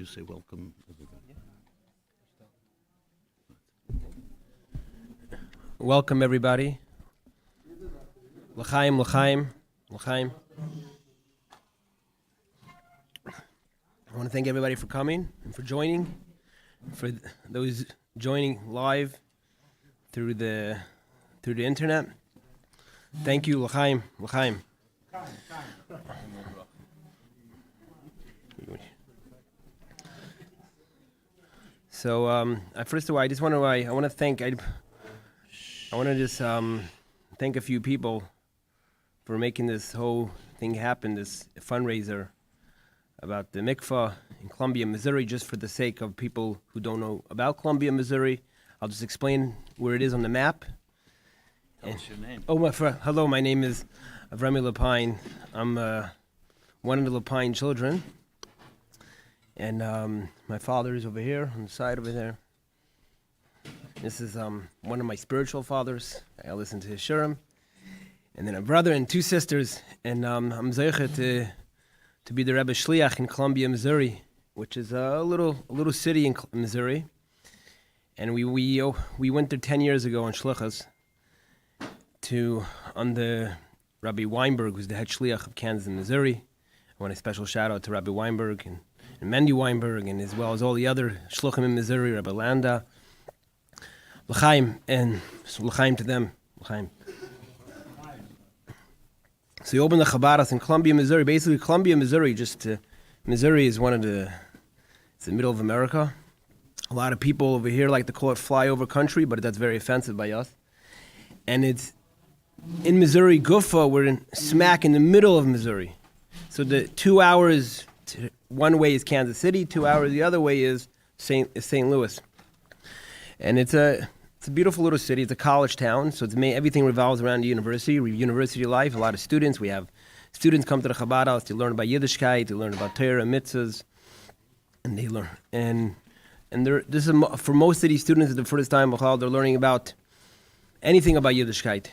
You say welcome, everybody. Welcome, everybody. L'chaim, l'chaim, l'chaim. I want to thank everybody for coming and for joining. For those joining live through the internet, thank you, l'chaim, l'chaim. So, first of all, I want to thank. I want to just thank a few people for making this whole thing happen. This fundraiser about the mikvah in Columbia, Missouri. Just for the sake of people who don't know about Columbia, Missouri, I'll just explain where it is on the map. Tell us your name. Hello, my name is Adar I Lapine. I'm one of the Lapine children. And my father is over here, on the side over there. This is one of my spiritual fathers. I listen to his shurim. And then a brother and two sisters. And I'm zeicha to be the Rebbe Shliach in Columbia, Missouri, which is a little city in Missouri. And we went there 10 years ago on Shlichus on the Rabbi Weinberg, who's the head Shliach of Kansas and Missouri. I want a special shout out to Rabbi Weinberg and Mendy Weinberg, and as well as all the other shluchim in Missouri, Rabbi Landa, l'chaim, and so l'chaim to them, l'chaim. So you open the Chabad in Columbia, Missouri. Basically, Columbia, Missouri, Missouri is it's the middle of America. A lot of people over here like to call it flyover country, but that's very offensive by us. And it's in Missouri, Gufa, we're smack in the middle of Missouri. So the 2 hours. One way is Kansas City, 2 hours the other way is St. Louis. And it's a beautiful little city. It's a college town, so everything revolves around the university life. A lot of students. We have students come to the Chabad house to learn about Yiddishkeit, to learn about Torah, mitzvahs, and they learn. And this is for most of these students at the first time they're learning about anything about Yiddishkeit.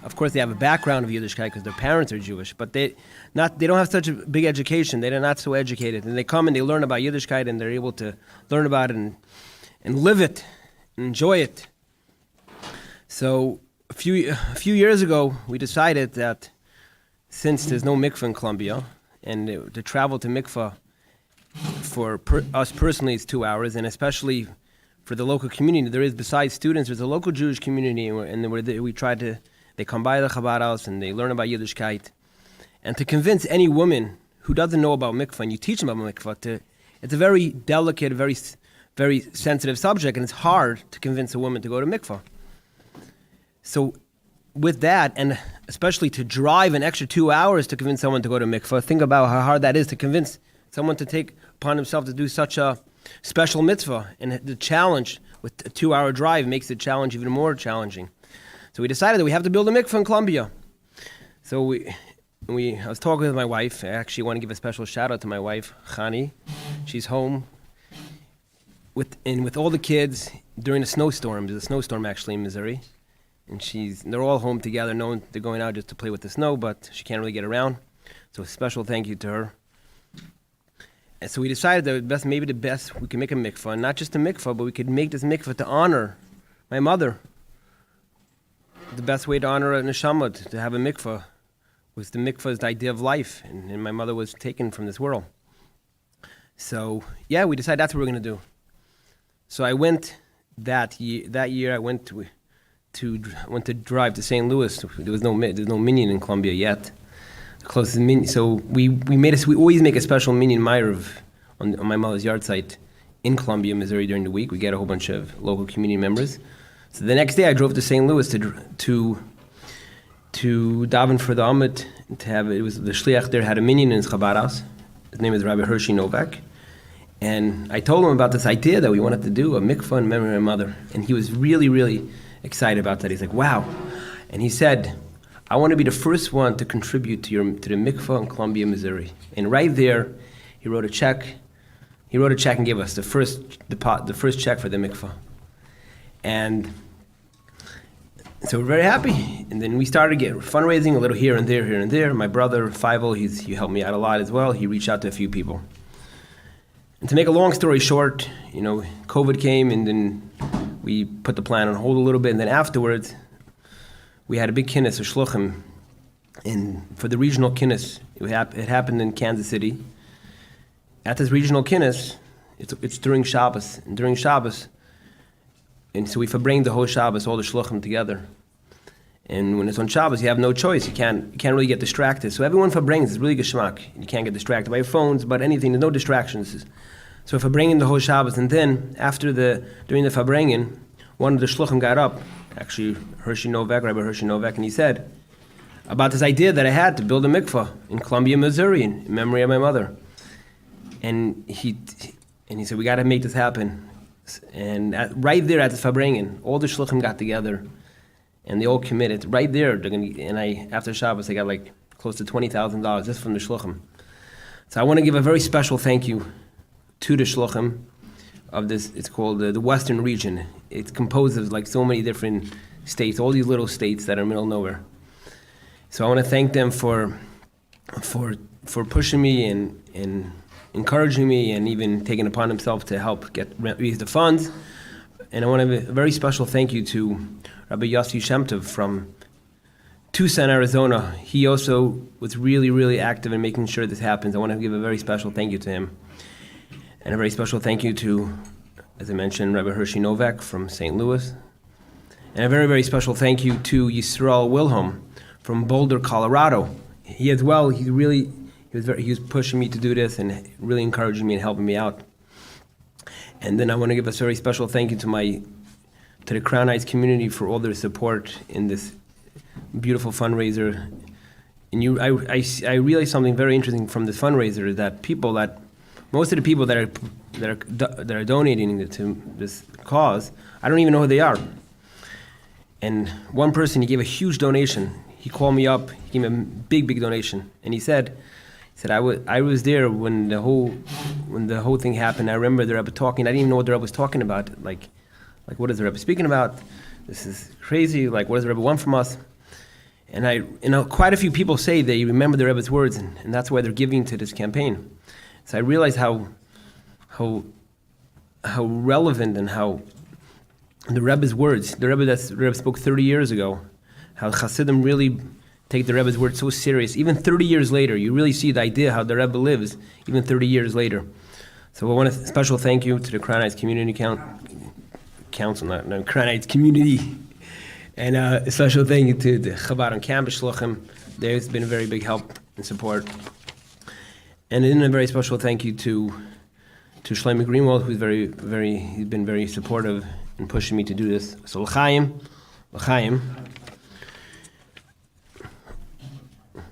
Of course, they have a background of Yiddishkeit because their parents are Jewish, but they don't have such a big education. They're not so educated, and they come and they learn about Yiddishkeit, and they're able to learn about it and live it, and enjoy it. So a few years ago, we decided that since there's no mikvah in Columbia, and to travel to mikvah for us personally is 2 hours, and especially for the local community, besides students, there's a local Jewish community, and we tried to. They come by the Chabad house and they learn about Yiddishkeit. And to convince any woman who doesn't know about mikvah, and you teach them about mikvah, it's a very delicate, very, very sensitive subject, and it's hard to convince a woman to go to mikvah. So with that, and especially to drive an extra 2 hours to convince someone to go to mikvah, think about how hard that is to convince someone to take upon himself to do such a special mitzvah. And the challenge with a 2 hour drive makes the challenge even more challenging. So we decided that we have to build a mikvah in Columbia. So I was talking with my wife. I actually want to give a special shout out to my wife, Chani. She's home with all the kids during the snowstorm. There's a snowstorm actually in Missouri. And they're all home together, knowing they're going out just to play with the snow, but she can't really get around. So a special thank you to her. And so we decided that maybe the best we can make a mikvah, and not just a mikvah, but we could make this mikvah to honor my mother. The best way to honor a neshama, to have a mikvah, was the mikvah is the idea of life, and my mother was taken from this world. So we decided that's what we're going to do. So I went that year. I went to drive to St. Louis. There's no minyan in Columbia yet. The closest minyan. So we always make a special minyan Ma'ariv on my mother's Yahrzeit in Columbia, Missouri during the week. We get a whole bunch of local community members. So the next day I drove to St. Louis to daven for the Amit, it was the Shliach there had a minyan in his Chabad house. His name is Rabbi Hershey Novak. And I told him about this idea that we wanted to do a mikvah in memory of my mother. And he was really, really excited about that. He's like, wow. And he said, I want to be the first one to contribute to the mikvah in Columbia, Missouri. And right there, he wrote a check. He wrote a check and gave us the first check for the mikvah. And So we're very happy. And then we started getting fundraising a little here and there, here and there. My brother, Fievel, he helped me out a lot as well. He reached out to a few people. And to make a long story short, COVID came, and then we put the plan on hold a little bit. And then afterwards, we had a big kiddush, a shluchim. And for the regional kiddush, it happened in Kansas City. At this regional kiddush, it's during Shabbos. And during Shabbos, and so we bring the whole Shabbos, all the shluchim together. And when it's on Shabbos, you have no choice. You can't really get distracted. So everyone brings is really geschmack. You can't get distracted by your phones, but anything. There's no distractions. So if bringing the whole Shabbos, and then during the Fabrengen, one of the shluchim got up, actually Rebbe Hershey Novak, and he said about this idea that I had to build a mikvah in Columbia, Missouri, in memory of my mother. And he said, we got to make this happen. And right there at the Fabrengen, all the shluchim got together, and they all committed. Right there, after Shabbos, I got like close to $20,000 just from the shluchim. So I want to give a very special thank you to the shluchim of this. It's called the Western region. It's composed of like so many different states, all these little states that are middle of nowhere. So I want to thank them for pushing me and encouraging me, and even taking upon himself to help raise the funds. And I want to give a very special thank you to Rabbi Yossi Shem Tov from Tucson, Arizona. He also was really, really active in making sure this happens. I want to give a very special thank you to him. And a very special thank you to, as I mentioned, Rebbe Hershey Novak from St. Louis. And a very, very special thank you to Yisrael Wilhelm from Boulder, Colorado. He as well, he was pushing me to do this and really encouraging me and helping me out. And then I want to give a very special thank you to the Crown Heights community for all their support in this beautiful fundraiser. And I realized something very interesting from this fundraiser, is that most of the people that are donating to this cause, I don't even know who they are. And one person, he gave a huge donation. He called me up, he gave me a big, big donation, and he said I was there when the whole thing happened. I remember the Rebbe talking. I didn't even know what the Rebbe was talking about. Like what is the Rebbe speaking about? This is crazy. Like, what does the Rebbe want from us? And quite a few people say they remember the Rebbe's words, and that's why they're giving to this campaign. So I realized how relevant and how the Rebbe's words, the Rebbe spoke 30 years ago, how Hasidim really take the Rebbe's words so serious. Even 30 years later, you really see the idea how the Rebbe lives, even 30 years later. So I want a special thank you to the Crown Heights Community Council, not Crown Heights Community, and a special thank you to the Chabad on campus Shluchim. There's been a very big help and support. And then a very special thank you to Shlomo Greenwald, who's he's been very supportive in pushing me to do this. So l'chaim.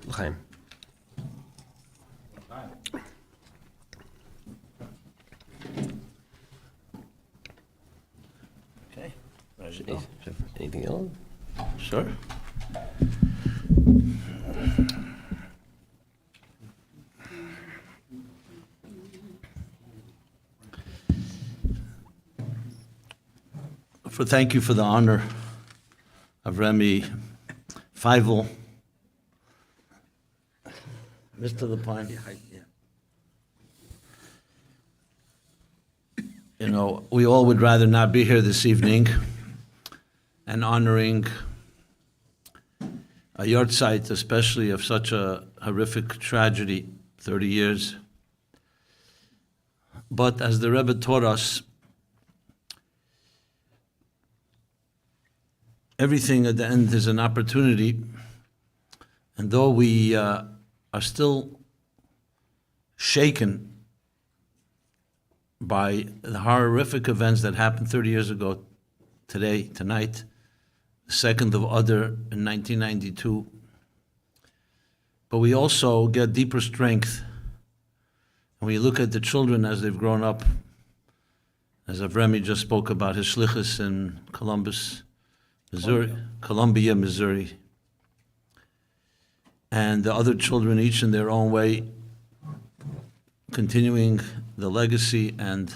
Okay. Ready to go. Anything else? Sure. Thank you for the honor of Remy Fievel. Mr. Lapine. Yeah. We all would rather not be here this evening and honoring a Yahrzeit, especially of such a horrific tragedy, 30 years. But as the Rebbe taught us, everything at the end is an opportunity, and though we are still shaken by the horrific events that happened 30 years ago tonight, the 2nd of Adar in 1992, but we also get deeper strength. And when you look at the children as they've grown up, as Avremi just spoke about his shlichus in Columbia, Missouri, and the other children, each in their own way, continuing the legacy and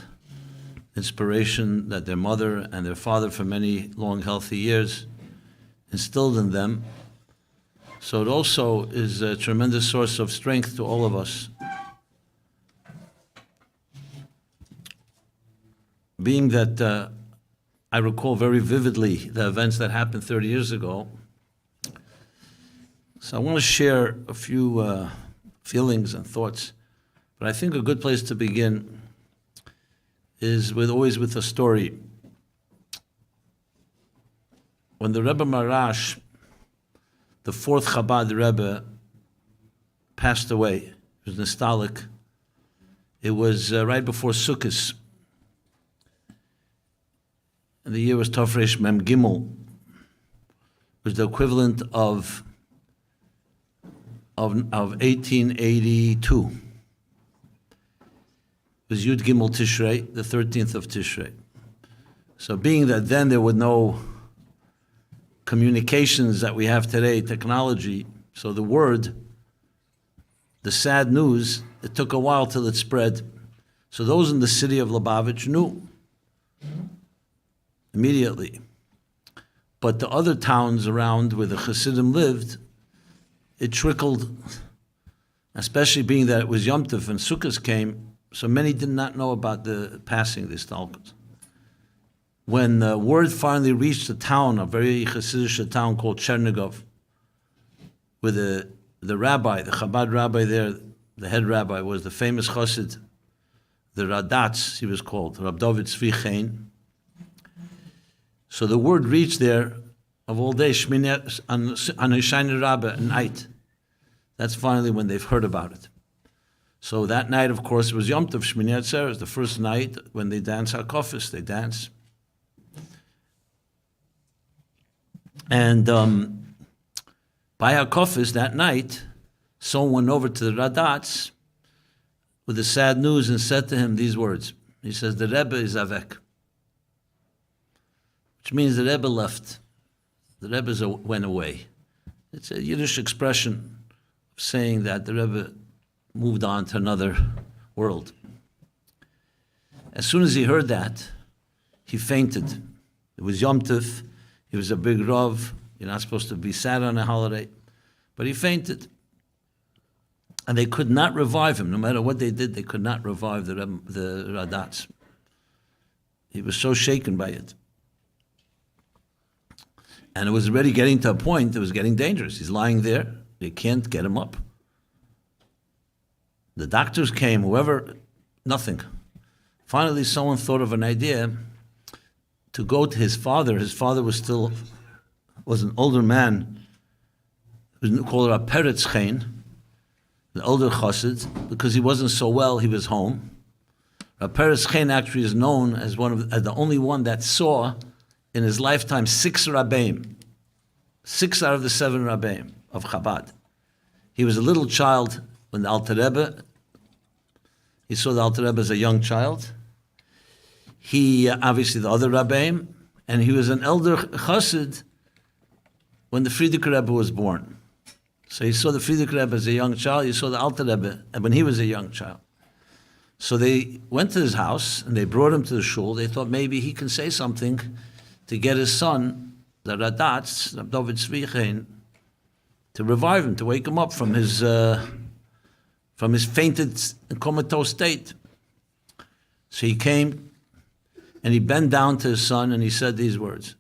inspiration that their mother and their father for many long, healthy years instilled in them. So it also is a tremendous source of strength to all of us. Being that I recall very vividly the events that happened 30 years ago, so I want to share a few feelings and thoughts. But I think a good place to begin is always with a story. When the Rebbe Marash, the fourth Chabad Rebbe, passed away, it was nostalgic. It was right before Sukkot. And the year was Tafresh Mem Gimel, which was the equivalent of 1882. It was Yud Gimel Tishrei, the 13th of Tishrei. So being that then there were no communications that we have today, technology, so the word, the sad news, it took a while till it spread. So those in the city of Lubavitch knew immediately. But the other towns around where the Hasidim lived, it trickled, especially being that it was Yom Tov and Sukkot came, so many did not know about the passing of the Stalkers. When the word finally reached a town, a very Hasidic town called Chernigov, where the rabbi, the Chabad rabbi there, the head rabbi, was the famous Chassid, the Radatz, he was called, Rab David Tzvi Chaim. So the word reached there of all day, Shmini on Hoshayna Rabbah at night. That's finally when they've heard about it. So that night, of course, it was Yom Tov, Shmini Atzeres, the first night when they dance Hakofis, they dance. And by Hakofis that night, someone went over to the Radatz with the sad news and said to him these words. He says, the Rebbe is Avek. Which means the Rebbe left. The Rebbe went away. It's a Yiddish expression saying that the Rebbe moved on to another world. As soon as he heard that, he fainted. It was Yom Tov. He was a big Rav. You're not supposed to be sad on a holiday. But he fainted. And they could not revive him. No matter what they did, they could not revive the Radatz. He was so shaken by it. And it was already getting to a point, it was getting dangerous. He's lying there. They can't get him up. The doctors came, whoever, nothing. Finally, someone thought of an idea to go to his father. His father was an older man. He was called a Peretz Chaim, the older chassid, because he wasn't so well, he was home. Peretz Chaim actually is known as as the only one that saw in his lifetime 6 Rabbeim, 6 out of the 7 Rabbeim of Chabad. He was a little child when the Alter Rebbe, he saw the Alter Rebbe as a young child. He, obviously the other Rabbeim, and he was an elder chassid when the Frierdiker Rebbe was born. So he saw the Frierdiker Rebbe as a young child, he saw the Alter Rebbe when he was a young child. So they went to his house and they brought him to the shul. They thought maybe he can say something to get his son, the Radatz, David Tzvi Chaim, to revive him, to wake him up from his fainted and comatose state. So he came and he bent down to his son and he said these words.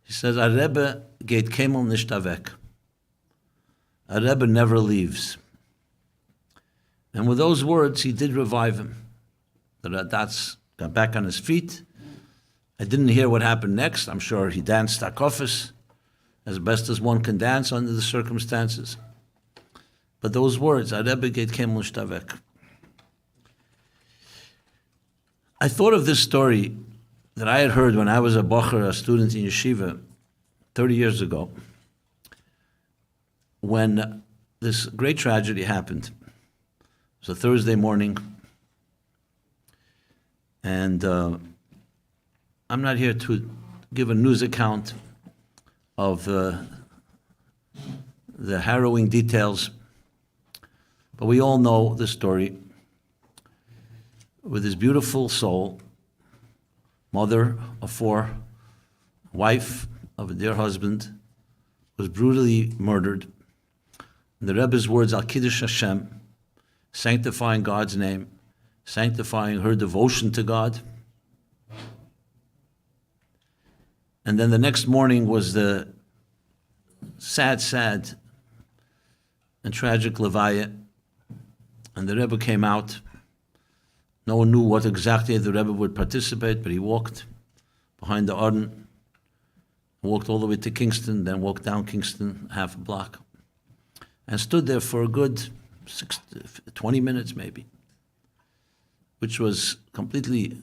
He says, "A Rebbe geht kemel nicht avek." A Rebbe never leaves. And with those words, he did revive him. The Radatz got back on his feet. I didn't hear what happened next. I'm sure he danced Hakofis as best as one can dance under the circumstances. But those words, "A Rebbe geht kemel nicht avek." I thought of this story that I had heard when I was a bocher, a student in yeshiva, 30 years ago, when this great tragedy happened. It was a Thursday morning, and I'm not here to give a news account of the harrowing details, but we all know the story. With his beautiful soul, mother of 4, wife, of a dear husband was brutally murdered. And the Rebbe's words, Al Kiddush Hashem, sanctifying God's name, sanctifying her devotion to God. And then the next morning was the sad and tragic Levaya. And the Rebbe came out. No one knew what exactly the Rebbe would participate, but he walked behind the Arden, walked all the way to Kingston, then walked down Kingston half a block, and stood there for a good 20 minutes maybe, which was completely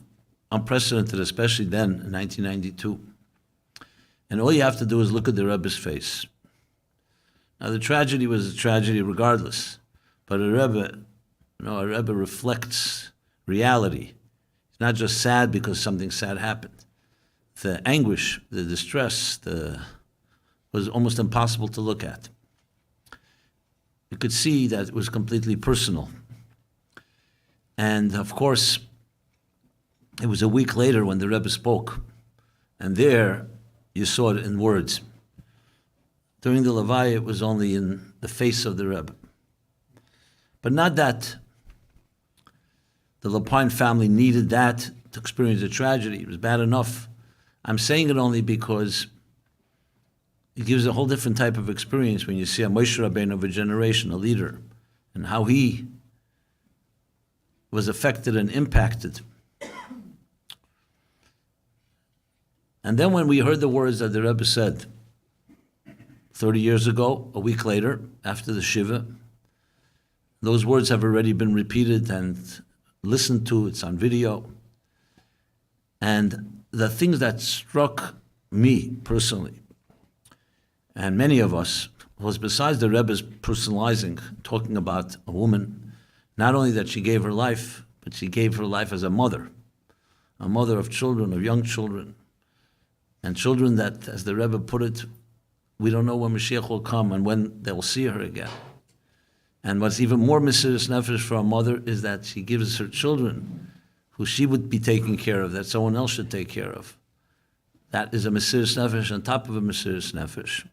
unprecedented, especially then in 1992. And all you have to do is look at the Rebbe's face. Now the tragedy was a tragedy regardless, but a Rebbe reflects reality. It's not just sad because something sad happened. The anguish, the distress, was almost impossible to look at. You could see that it was completely personal. And of course, it was a week later when the Rebbe spoke, and there you saw it in words. During the Levaya, it was only in the face of the Rebbe. But not that the Lapine family needed that to experience a tragedy. It was bad enough. I'm saying it only because it gives a whole different type of experience when you see a Moshe Rabbeinu of a generation, a leader, and how he was affected and impacted. And then when we heard the words that the Rebbe said 30 years ago, a week later, after the shiva, those words have already been repeated and listened to. It's on video. And the things that struck me personally, and many of us, was besides the Rebbe's personalizing, talking about a woman, not only that she gave her life, but she gave her life as a mother of children, of young children, and children that, as the Rebbe put it, we don't know when Mashiach will come and when they'll see her again. And what's even more mesiras nefesh for a mother is that she gives her children who she would be taking care of, that someone else should take care of. That is a mesiras nefesh on top of a mesiras nefesh.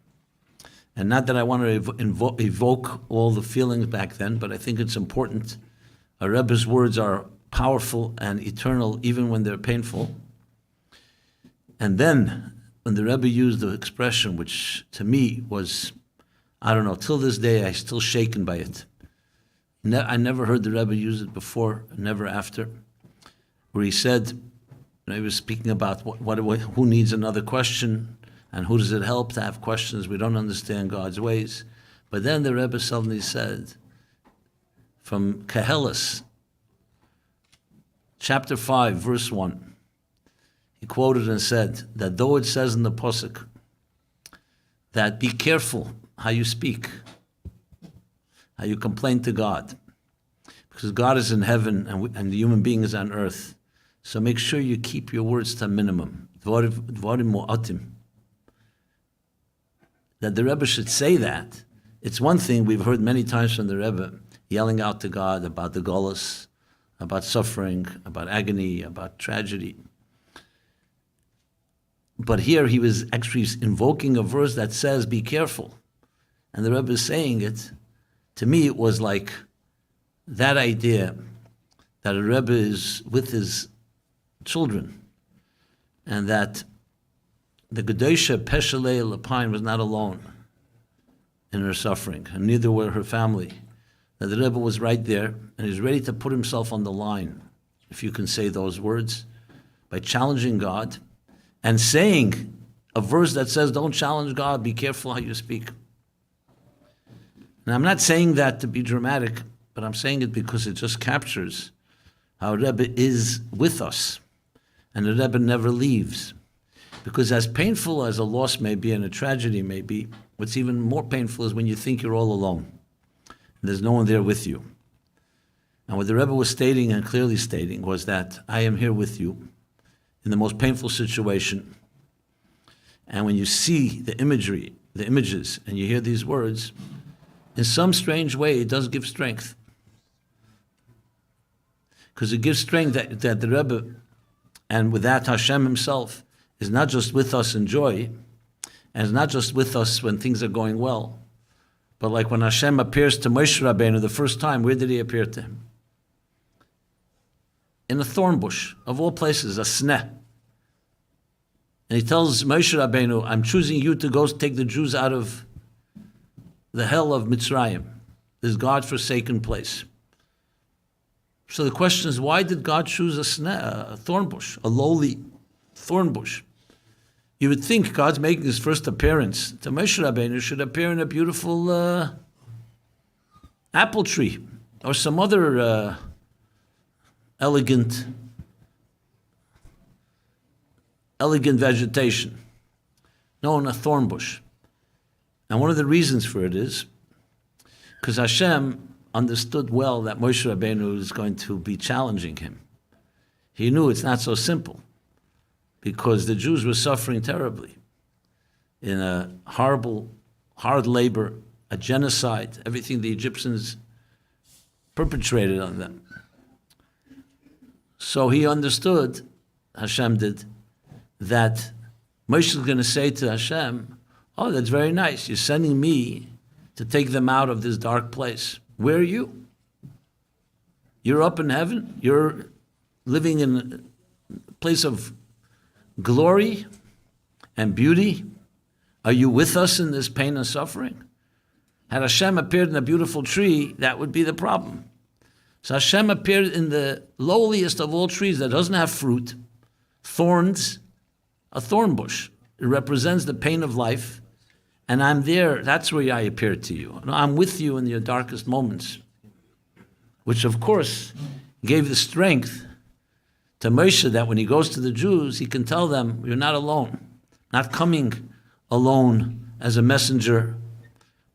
And not that I want to evoke all the feelings back then, but I think it's important. A Rebbe's words are powerful and eternal even when they're painful. And then, when the Rebbe used the expression, which to me was, I don't know, till this day I'm still shaken by it. I never heard the Rebbe use it before, never after, where he said, he was speaking about who needs another question, and who does it help to have questions? We don't understand God's ways. But then the Rebbe suddenly said, from Koheles, chapter 5, verse 1, he quoted and said that though it says in the Pasuk that be careful how you speak, how you complain to God, because God is in heaven and the human being is on earth. So make sure you keep your words to a minimum. Dvarim mu'atim. That the Rebbe should say that. It's one thing we've heard many times from the Rebbe, yelling out to God about the golus, about suffering, about agony, about tragedy. But here he was actually invoking a verse that says, be careful. And the Rebbe is saying it. To me, it was like that idea that a Rebbe is with his children, and that the kedosha Pesha Leah Lapine was not alone in her suffering, and neither were her family. That the Rebbe was right there, and he's ready to put himself on the line, if you can say those words, by challenging God, and saying a verse that says, don't challenge God, be careful how you speak. Now, I'm not saying that to be dramatic, but I'm saying it because it just captures how Rebbe is with us, and the Rebbe never leaves. Because as painful as a loss may be and a tragedy may be, what's even more painful is when you think you're all alone, and there's no one there with you. And what the Rebbe was stating, and clearly stating, was that I am here with you in the most painful situation. And when you see the imagery, the images, and you hear these words, in some strange way, it does give strength. Because it gives strength that the Rebbe, and with that Hashem himself, is not just with us in joy, And it's not just with us when things are going well, but like when Hashem appears to Moshe Rabbeinu the first time, where did he appear to him? In a thorn bush, of all places, a sneh. And he tells Moshe Rabbeinu, I'm choosing you to go take the Jews out of the hell of Mitzrayim, this God-forsaken place. So the question is, why did God choose a sneh, a thorn bush, a lowly thorn bush? You would think God's making his first appearance to Moshe Rabbeinu should appear in a beautiful apple tree or some other elegant vegetation. No, in a thorn bush. And one of the reasons for it is because Hashem understood well that Moshe Rabbeinu is going to be challenging him. He knew it's not so simple, because the Jews were suffering terribly in a horrible, hard labor, a genocide, everything the Egyptians perpetrated on them. So he understood, Hashem did, that Moshe is going to say to Hashem, oh, that's very nice. You're sending me to take them out of this dark place. Where are you? You're up in heaven. You're living in a place of glory and beauty. Are you with us in this pain and suffering? Had Hashem appeared in a beautiful tree, that would be the problem. So Hashem appeared in the lowliest of all trees that doesn't have fruit, thorns, a thorn bush. It represents the pain of life. And I'm there, that's where I appeared to you. I'm with you in your darkest moments, which of course gave the strength to Moshe that when he goes to the Jews, he can tell them, you're not alone, not coming alone as a messenger,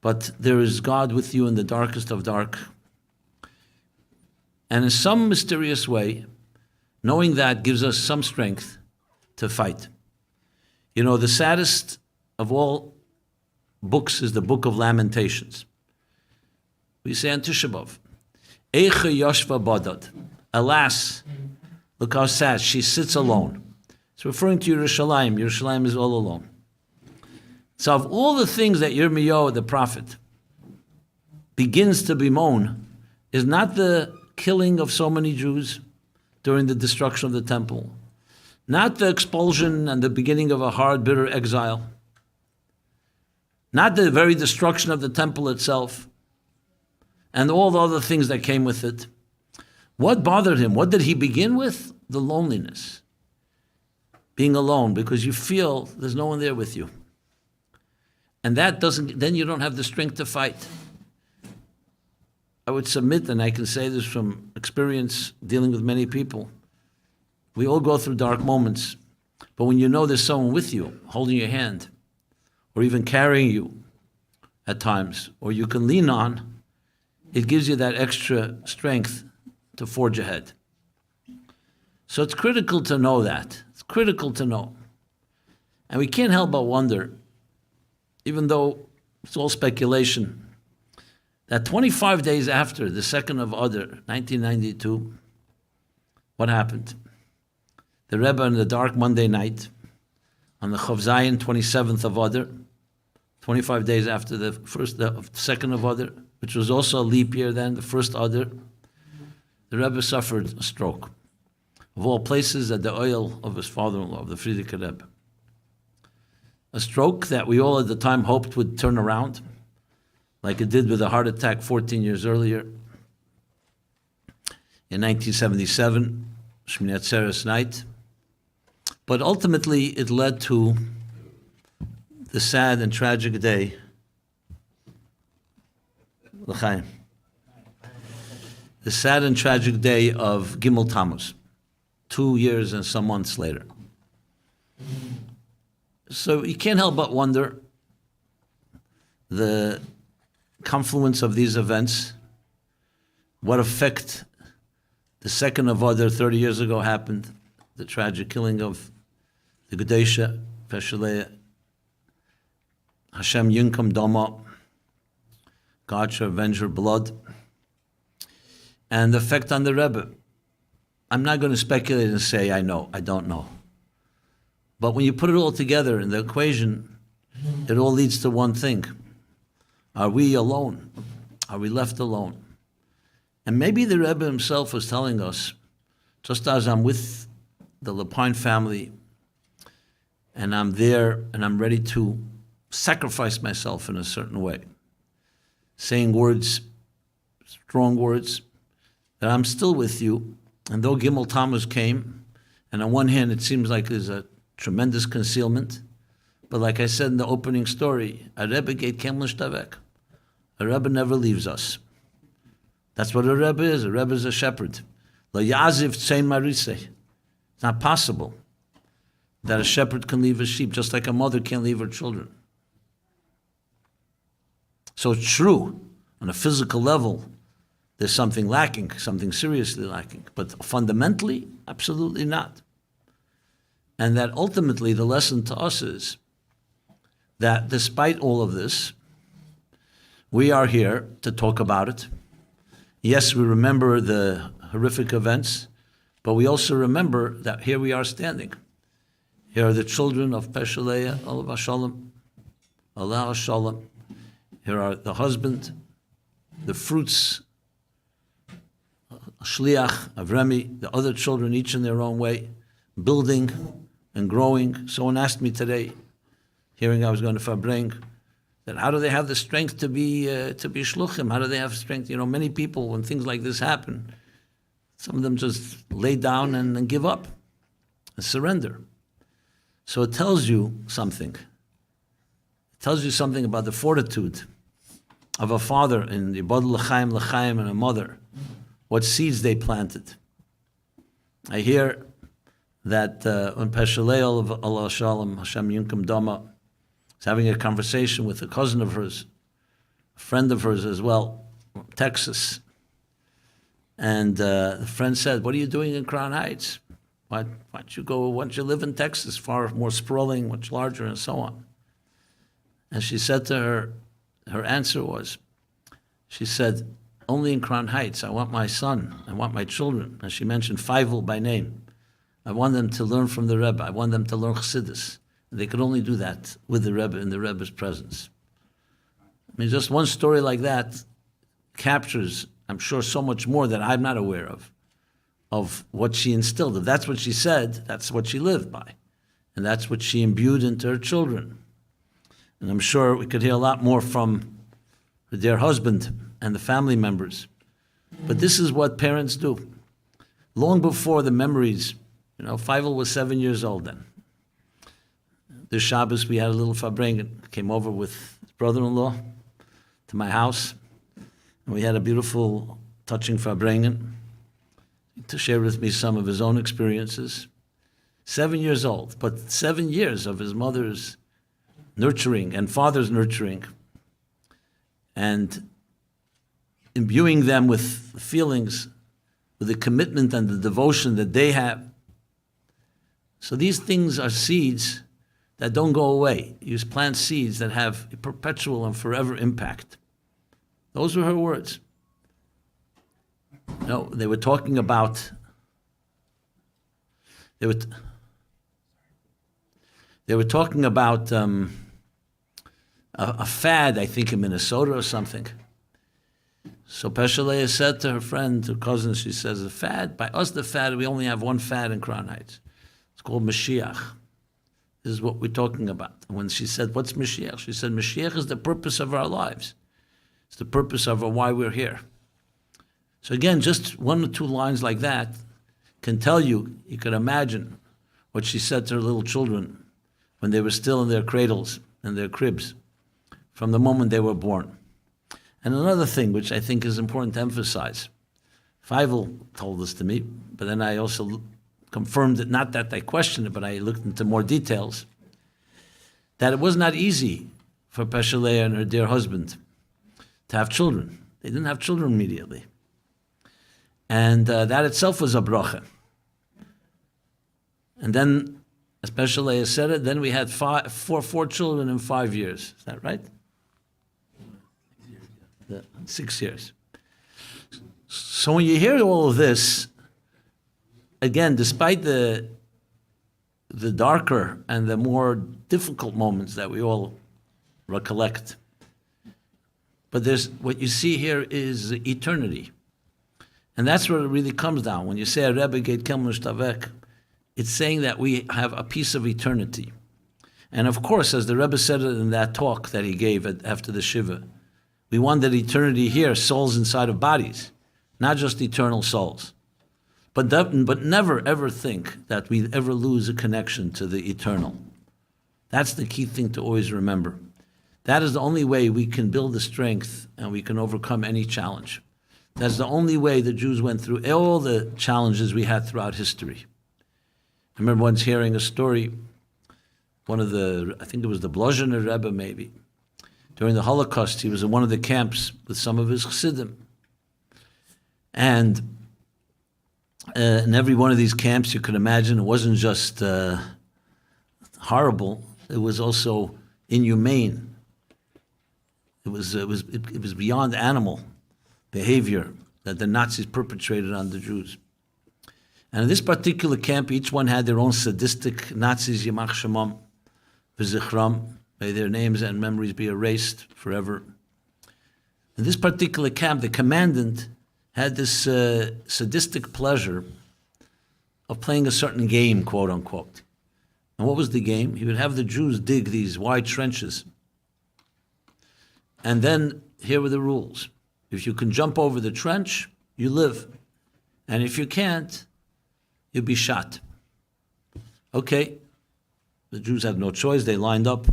but there is God with you in the darkest of dark. And in some mysterious way, knowing that gives us some strength to fight. You know, the saddest of all books is the Book of Lamentations. We say on Tisha B'Av, Eicha Yoshva Badad. Alas, look how sad, she sits alone. It's referring to Yerushalayim. Yerushalayim is all alone. So of all the things that Yirmiyahu, the prophet, begins to bemoan, is not the killing of so many Jews during the destruction of the temple, not the expulsion and the beginning of a hard, bitter exile, not the very destruction of the temple itself, and all the other things that came with it. What bothered him? What did he begin with? The loneliness. Being alone, because you feel there's no one there with you. And that doesn't, then you don't have the strength to fight. I would submit, and I can say this from experience dealing with many people, we all go through dark moments, but when you know there's someone with you, holding your hand, or even carrying you at times, or you can lean on, it gives you that extra strength to forge ahead. So it's critical to know that. It's critical to know. And we can't help but wonder, even though it's all speculation, that 25 days after the 2nd of Adar, 1992, what happened? The Rebbe on the dark Monday night, on the Chav Zayin, 27th of Adar, 25 days after the 2nd of Adar, which was also a leap year then, the first Adar, the Rebbe suffered a stroke. Of all places, at the oil of his father-in-law, of the Frierdiker Rebbe. A stroke that we all at the time hoped would turn around, like it did with a heart attack 14 years earlier. In 1977, Shmini Atzeres night. But ultimately, it led to the sad and tragic day, L'chaim, the sad and tragic day of Gimel Tammuz, 2 years and some months later. So you can't help but wonder the confluence of these events, what effect the 2nd of Adar 30 years ago happened, the tragic killing of the kedosha, Pesha Leah, Hashem Yinkum Dama, God shall avenge her blood, and the effect on the Rebbe. I'm not going to speculate and say I know, I don't know. But when you put it all together in the equation, it all leads to one thing. Are we alone? Are we left alone? And maybe the Rebbe himself was telling us, just as I'm with the Lapine family, and I'm there, and I'm ready to sacrifice myself in a certain way, saying words, strong words, that I'm still with you. And though Gimel Tammuz came, and on one hand it seems like there's a tremendous concealment, but like I said in the opening story, a Rebbe geht kein Lichtavek. A Rebbe never leaves us. That's what a Rebbe is. A Rebbe is a shepherd. Lo yaziv tzein marisei. It's not possible that a shepherd can leave his sheep, just like a mother can't leave her children. So it's true, on a physical level, there's something lacking, something seriously lacking. But fundamentally, absolutely not. And that ultimately the lesson to us is that despite all of this, we are here to talk about it. Yes, we remember the horrific events, but we also remember that here we are standing. Here are the children of Pesha Leah Lapine. Here are the husband, the fruits, Shliach, Avremi, the other children, each in their own way, building and growing. Someone asked me today, hearing I was going to Fabring, that how do they have the strength to be shluchim? How do they have strength? You know, many people, when things like this happen, some of them just lay down and give up and surrender. So it tells you something. It tells you something about the fortitude of a father and the Yibad L'chaim and a mother, what seeds they planted. I hear that when Pesha Leah Lapine, Hashem Yunkum Dama, was having a conversation with a cousin of hers, a friend of hers as well, from Texas. And the friend said, "What are you doing in Crown Heights? Why don't you live in Texas, far more sprawling, much larger, and so on?" And she said to her answer was, she said, "Only in Crown Heights, I want my son, I want my children." And she mentioned Feivel by name. I want them to learn from the Rebbe. I want them to learn Chassidus. And they could only do that with the Rebbe, in the Rebbe's presence. I mean, just one story like that captures, I'm sure, so much more that I'm not aware of what she instilled. If that's what she said, that's what she lived by. And that's what she imbued into her children. And I'm sure we could hear a lot more from her dear husband and the family members. But this is what parents do. Long before the memories, Feivel was 7 years old then. This Shabbos we had a little Fabrengen, came over with his brother-in-law to my house. And we had a beautiful, touching Fabrengen to share with me some of his own experiences. 7 years old, but 7 years of his mother's nurturing and father's nurturing and imbuing them with the feelings, with the commitment and the devotion that they have. So these things are seeds that don't go away. You plant seeds that have a perpetual and forever impact. Those were her words. They were talking about, they were talking about a fad, I think, in Minnesota or something. So Pesha Leah said to her friend, her cousin, she says, "The fad, by us the fad, we only have one fad in Crown Heights. It's called Mashiach. This is what we're talking about." When she said, "What's Mashiach?" She said, "Mashiach is the purpose of our lives. It's the purpose of why we're here." So again, just one or two lines like that can tell you, you can imagine what she said to her little children when they were still in their cradles and their cribs, from the moment they were born. And another thing which I think is important to emphasize, Feivel told this to me, but then I also confirmed it, not that I questioned it, but I looked into more details, that it was not easy for Pesha Leah and her dear husband to have children. They didn't have children immediately. And that itself was a bracha. And then, as Pesha Leah said it, then we had four children in 5 years. Is that right? 6 years. So when you hear all of this, again, despite the darker and the more difficult moments that we all recollect. But what you see here is eternity. And that's where it really comes down. When you say a Rebbe geht kelmish tavek, it's saying that we have a piece of eternity. And of course, as the Rebbe said it in that talk that he gave after the shiva, we want that eternity here, souls inside of bodies, not just eternal souls. But never ever think that we ever lose a connection to the eternal. That's the key thing to always remember. That is the only way we can build the strength and we can overcome any challenge. That's the only way the Jews went through all the challenges we had throughout history. I remember once hearing a story, I think it was the Blozhiner Rebbe maybe. During the Holocaust, he was in one of the camps with some of his chassidim. And in every one of these camps, you can imagine, it wasn't just horrible, it was also inhumane. It was beyond animal behavior that the Nazis perpetrated on the Jews. And in this particular camp, each one had their own sadistic Nazis, Yamach Shemam, V'zichram, may their names and memories be erased forever. In this particular camp, the commandant had this sadistic pleasure of playing a certain game, quote unquote. And what was the game? He would have the Jews dig these wide trenches. And then here were the rules. If you can jump over the trench, you live. And if you can't, you'll be shot. Okay, the Jews had no choice, they lined up.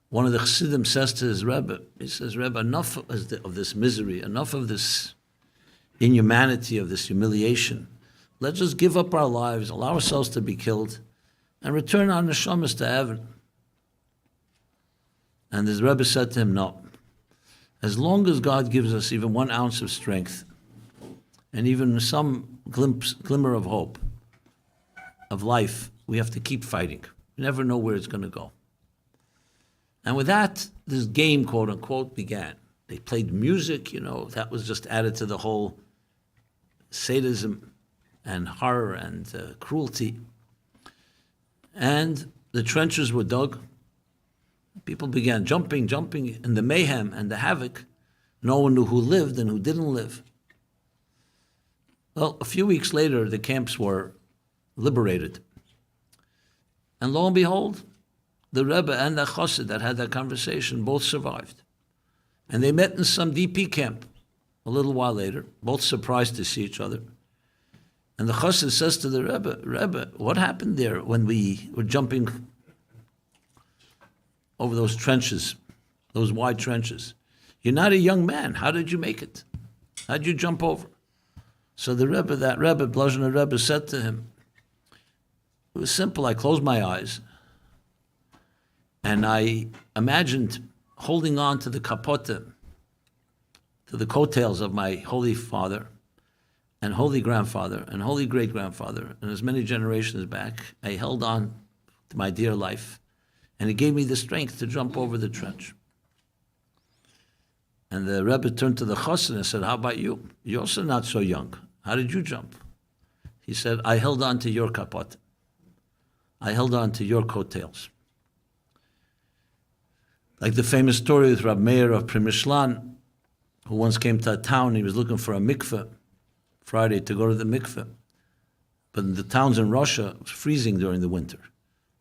One of the chassidim says to his Rebbe, he says, Rebbe, enough of this misery, enough of this inhumanity, of this humiliation. Let's just give up our lives, allow ourselves to be killed, and return our neshamas to heaven. And his Rebbe said to him, no. As long as God gives us even 1 ounce of strength, and even some glimmer of hope, of life, we have to keep fighting. You never know where it's going to go. And with that, this game, quote unquote, began. They played music, that was just added to the whole sadism and horror and cruelty. And the trenches were dug. People began jumping in the mayhem and the havoc. No one knew who lived and who didn't live. Well, a few weeks later, the camps were liberated. And lo and behold, the Rebbe and the Chassid that had that conversation both survived. And they met in some DP camp a little while later, both surprised to see each other. And the Chassid says to the Rebbe, what happened there when we were jumping over those trenches, those wide trenches? You're not a young man. How did you make it? How did you jump over? So the Rebbe, Blozhiner Rebbe, said to him, it was simple. I closed my eyes and I imagined holding on to the kapote, to the coattails of my holy father and holy grandfather and holy great-grandfather, and as many generations back, I held on to my dear life, and it gave me the strength to jump over the trench. And the Rebbe turned to the Chassid and said, how about you? You're also not so young. How did you jump? He said, I held on to your kapote. I held on to your coattails. Like the famous story with Rab Meir of Primishlan, who once came to a town, he was looking for a mikveh Friday to go to the mikveh. But in the towns in Russia, it was freezing during the winter.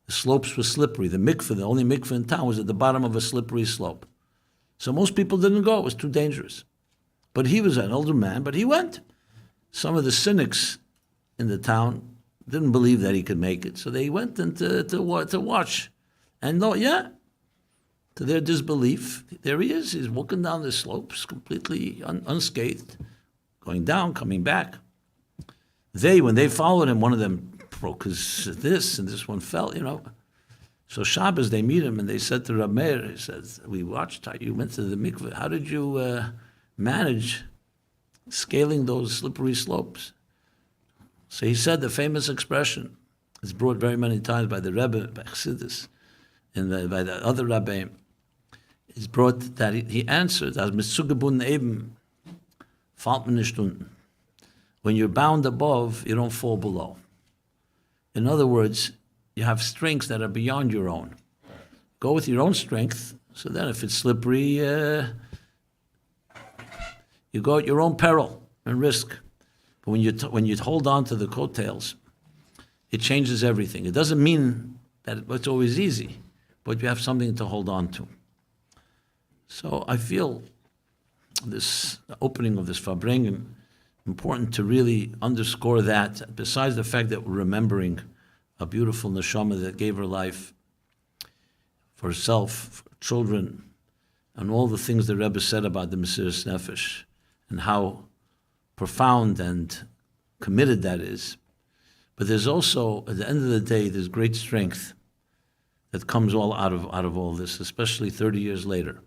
The slopes were slippery. The mikveh, the only mikveh in town, was at the bottom of a slippery slope. So most people didn't go. It was too dangerous. But he was an older man, but he went. Some of the cynics in the town didn't believe that he could make it, so they went in to watch. And to their disbelief, there he is. He's walking down the slopes completely unscathed, going down, coming back. When they followed him, one of them broke this, and this one fell, So Shabbos, they meet him, and they said to Rab Meir, he says, we watched how you went to the mikveh. How did you manage scaling those slippery slopes? So he said the famous expression, it's brought very many times by the Rebbe, by Chassidus, and by the other Rebbe. It's brought that he answered, as mit zugebunden eben, fällt man nicht unten. When you're bound above, you don't fall below. In other words, you have strengths that are beyond your own. Go with your own strength, So then if it's slippery, you go at your own peril and risk. But when you hold on to the coattails, it changes everything. It doesn't mean that it's always easy, but you have something to hold on to. So I feel this opening of this Farbrengen, important to really underscore that, besides the fact that we're remembering a beautiful neshama that gave her life for herself, for children, and all the things the Rebbe said about the mesiras nefesh, and how profound and committed that is. But there's also, at the end of the day, there's great strength that comes all out of all this, especially 30 years later.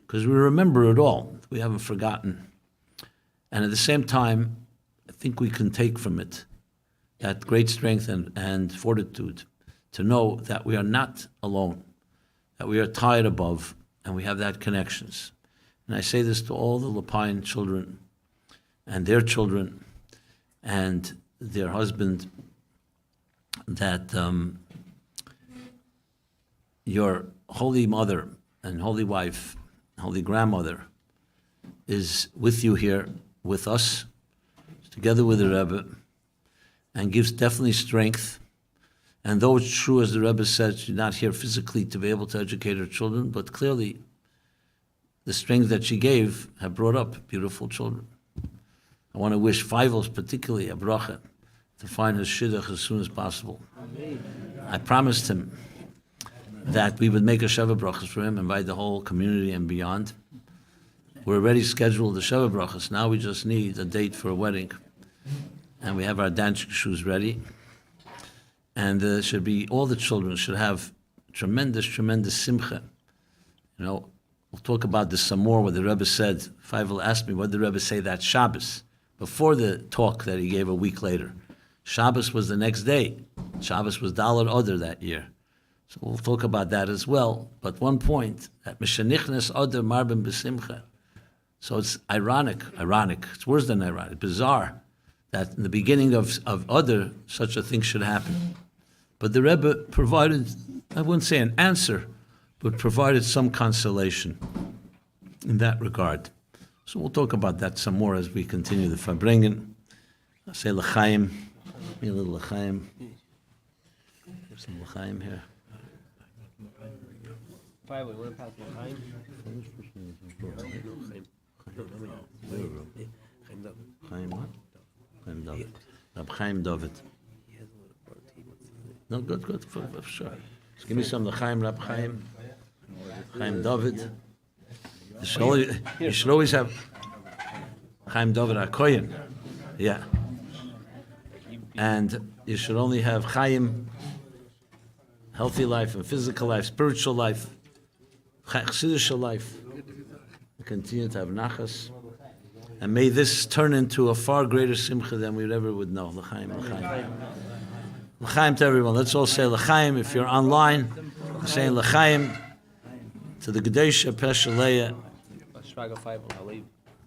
Because we remember it all. We haven't forgotten. And at the same time, I think we can take from it that great strength and fortitude to know that we are not alone, that we are tied above, and we have that connections. And I say this to all the Lapine children and their children and their husband, that your holy mother and holy wife, holy grandmother, is with you here, with us, together with the Rebbe, and gives definitely strength. And though it's true, as the Rebbe said, she's not here physically to be able to educate her children, but clearly the strength that she gave have brought up beautiful children. I want to wish Feivel's particularly a bracha to find his shidduch as soon as possible. I promised him that we would make a Sheva brachas for him, invite the whole community and beyond. We're already scheduled the Sheva brachas. Now we just need a date for a wedding. And we have our dancing shoes ready. And should be, all the children should have tremendous, tremendous simcha. You know, we'll talk about this some more, what the Rebbe said. Feivel asked me, what did the Rebbe say that Shabbos? Before the talk that he gave a week later. Shabbos was the next day. Shabbos was Adar I that year. So we'll talk about that as well. But one point, that Mishanichnes Adar Marbim B'Simcha. So it's ironic, it's worse than ironic, bizarre, that in the beginning of Adar, such a thing should happen. But the Rebbe provided, I wouldn't say an answer, but provided some consolation in that regard. So we'll talk about that some more as we continue the Farbrengen. I'll say L'chaim, give me a little L'chaim. There's some L'chaim here. Feivel, want to pass L'chaim? Chaim what? Chaim David. Rab Chaim David. No, good, for sure. Just give me some L'chaim, Rab Chaim. Chaim David. You should always have Chaim David HaKoyen. Yeah. And you should only have Chaim, healthy life and physical life, spiritual life, chassidische life. Continue to have nachas. And may this turn into a far greater simcha than we ever would know. L'chaim, l'chaim. L'chaim to everyone. Let's all say l'chaim. If you're online, saying l'chaim to the kedosha Pesha Leah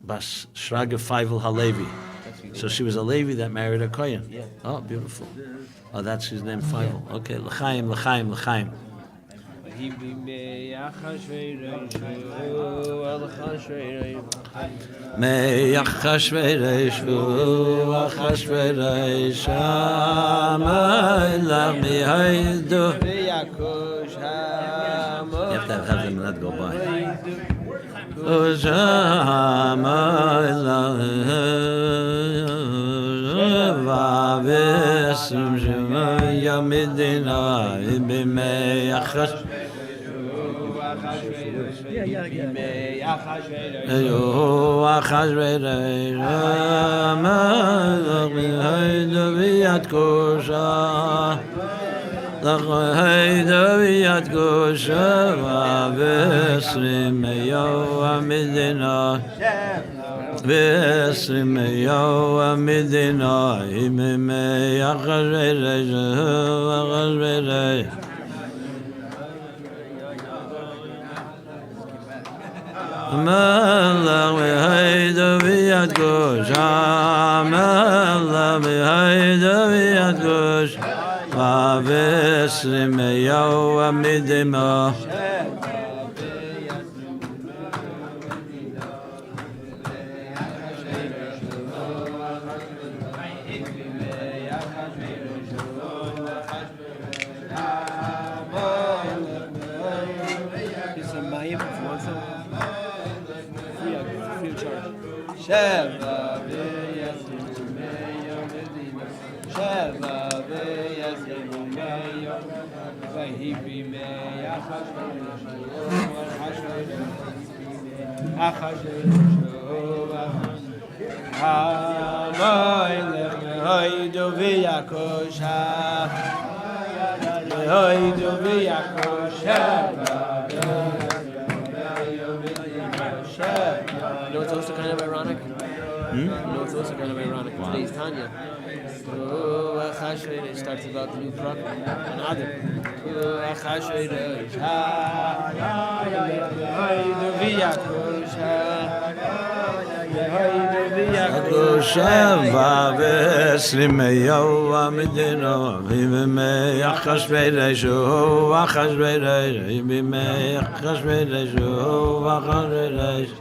Bas Shraga Feivel Halevi. So she was a Levi that married a Kohen. Yeah. Oh, beautiful. Oh, that's his name, Feivel. Okay, l'chaim, l'chaim, l'chaim. May Achashverosh Achashverosh Amalach Mihaydu. You have to have them not go by. name if you want some. Free of charge. Sheva v'yasrimu meyo medina. Sheva v'yasrimu meyo. V'hibi meyo Ha'moilech mehoidu v'yakosha. Mehoidu v'yakosha. You know what's also kind of ironic? You know what's also kind of ironic? Today's Tanya. It starts about the new truck on Adar. Sheva v'esrimeyo amidino v'imei achashvereshu v'achashveresh v'imei achashvereshu v'achashveresh.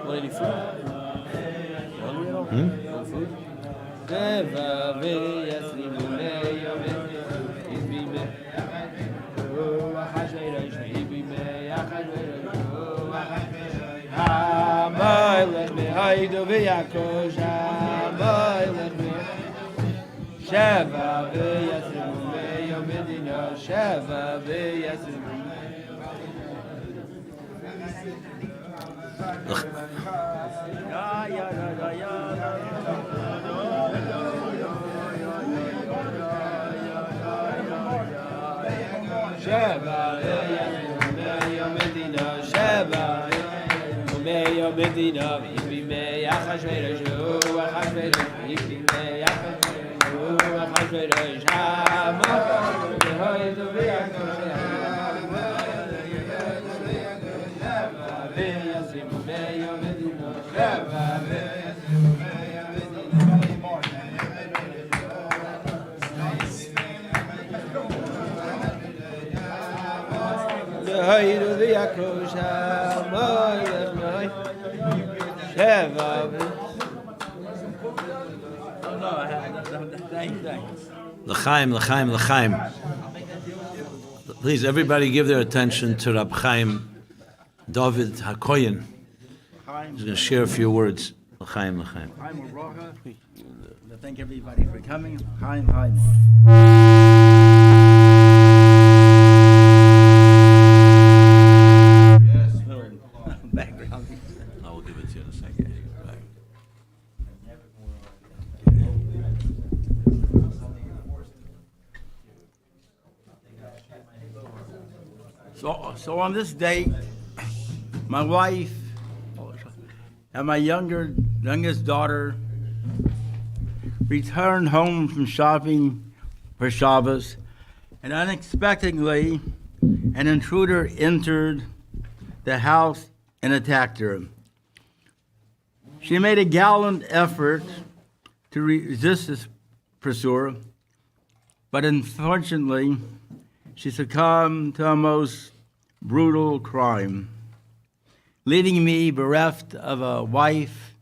Want any food? Hungry at all? Want food? Sheva v'yasrimu meyo medina. Sheva v'yasrimu. Sheva v'yasrimu meyo medina. Sheva meyo medina. V'hibi meyo achashvereshu achashveresh. V'hibi meyo achashvereshu achashveresh. Ha'moilech mehoidu v'yakosha. L'chaim, l'chaim, l'chaim. Please, everybody give their attention to Rab Chaim David HaKoyen. He's going to share a few words. L'chaim, l'chaim. Thank everybody for coming. Chaim. Background. I will give it to you in a second. Right. So on this date, my wife and my youngest daughter returned home from shopping for Shabbos, and unexpectedly, an intruder entered the house and attacked her. She made a gallant effort to resist this pursuer, but unfortunately, she succumbed to a most brutal crime, leaving me bereft of a wife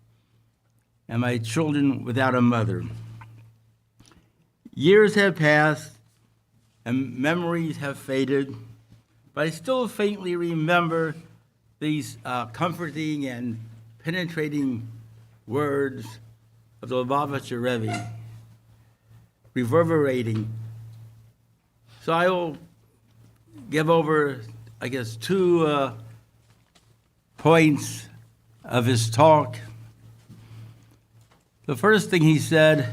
and my children without a mother. Years have passed and memories have faded, but I still faintly remember these comforting and penetrating words of the Lubavitcher Rebbe, reverberating. So I will give over, I guess, 2 points of his talk. The first thing he said,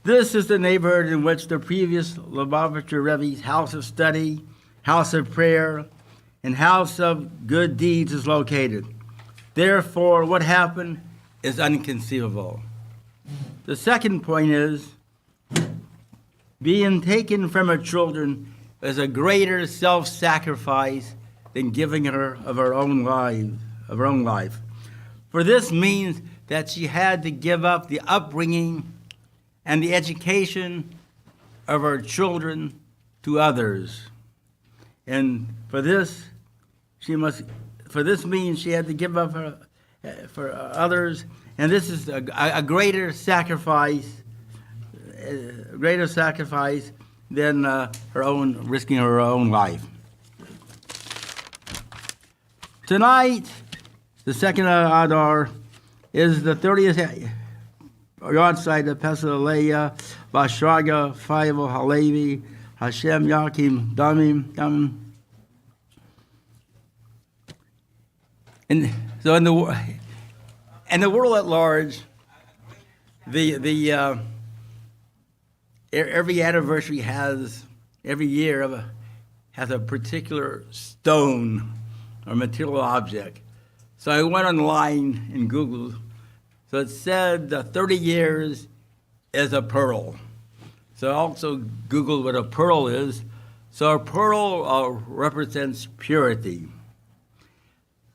this is the neighborhood in which the previous Lubavitcher Rebbe's house of study, house of prayer, and house of good deeds is located. Therefore, what happened is inconceivable. The second point is, being taken from her children is a greater self-sacrifice than giving her of her own life. For this means that she had to give up the upbringing and the education of her children to others. And for this means she had to give up her for others, and this is a greater sacrifice greater sacrifice than risking her own life. Tonight, the second of Adar, is the 30th Yahrzeit of Pesha Leah Lapine Halevi Hashem Yakim Damim. And so in the world at large, every anniversary every year has a particular stone or material object. So I went online and Googled. So it said 30 years is a pearl. So I also Googled what a pearl is. So a pearl represents purity.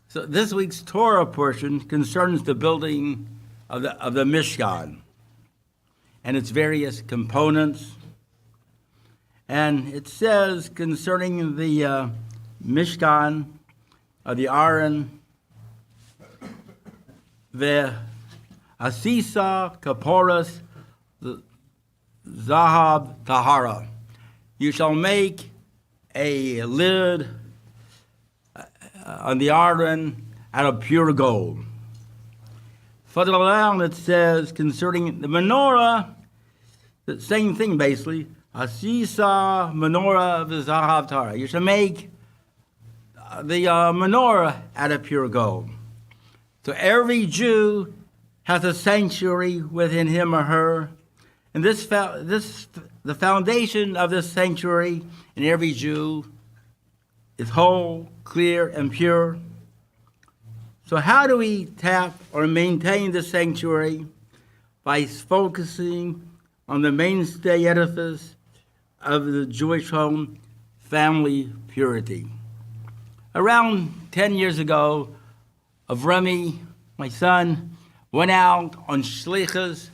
So this week's Torah portion concerns the building of the Mishkan and its various components. And it says concerning the Mishkan, the Aron, the Asisa Kaporas Zahab Tahara. You shall make a lid on the Aron out of pure gold. Further down it says concerning the menorah, the same thing basically. Asisa menorah of the Zahav Tahara. You shall make the menorah out of pure gold. So every Jew has a sanctuary within him or her, and the foundation of this sanctuary in every Jew is whole, clear, and pure. So how do we tap or maintain the sanctuary? By focusing on the mainstay edifice of the Jewish home, family purity. Around 10 years ago, Avrami, my son, went out on shlichus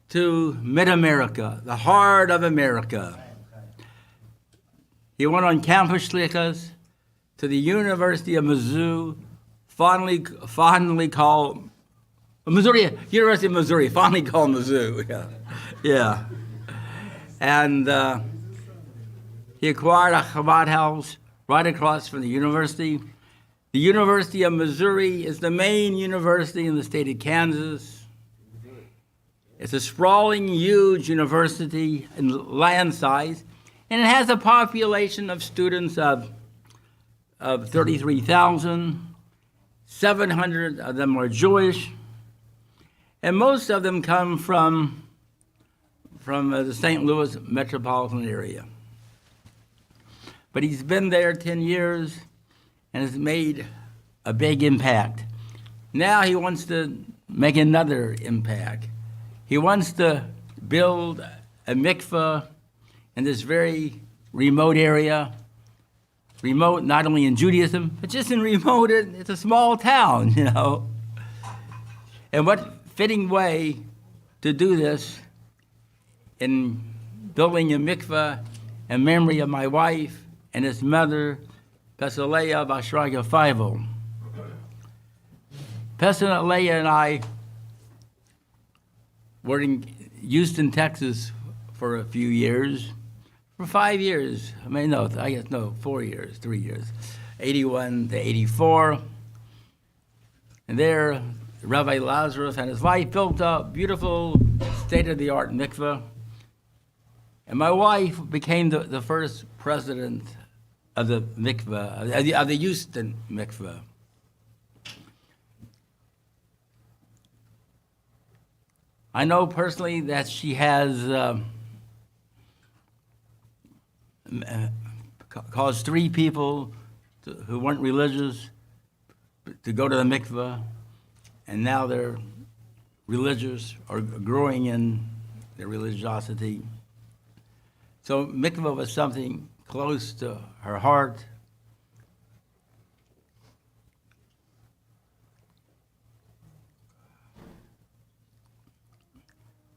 to mid-America, the heart of America. He went on campus shlichus to the University of Missouri, fondly called Missouri, University of Missouri, fondly called Mizzou. Yeah. And he acquired a Chabad house right across from the university. The University of Missouri is the main university in the state of Kansas. It's a sprawling, huge university in land size, and it has a population of students of 33,000. 700 of them are Jewish, and most of them come from the St. Louis metropolitan area. But he's been there 10 years and has made a big impact. Now he wants to make another impact. He wants to build a mikveh in this very remote area. Remote not only in Judaism, but just in remote, it's a small town, you know. And what fitting way to do this in building a mikveh in memory of my wife and his mother, Pesha Leah Lapine. Pesha Leah and I were in Houston, Texas for a few years. For 5 years, 4 years, 3 years, 81 to 84. And there, Rabbi Lazarus and his wife built a beautiful state-of-the-art mikveh. And my wife became the first president of the mikveh, of the Houston mikveh. I know personally that she has caused 3 people who weren't religious to go to the mikveh, and now they're religious or growing in their religiosity. So mikveh was something close to her heart.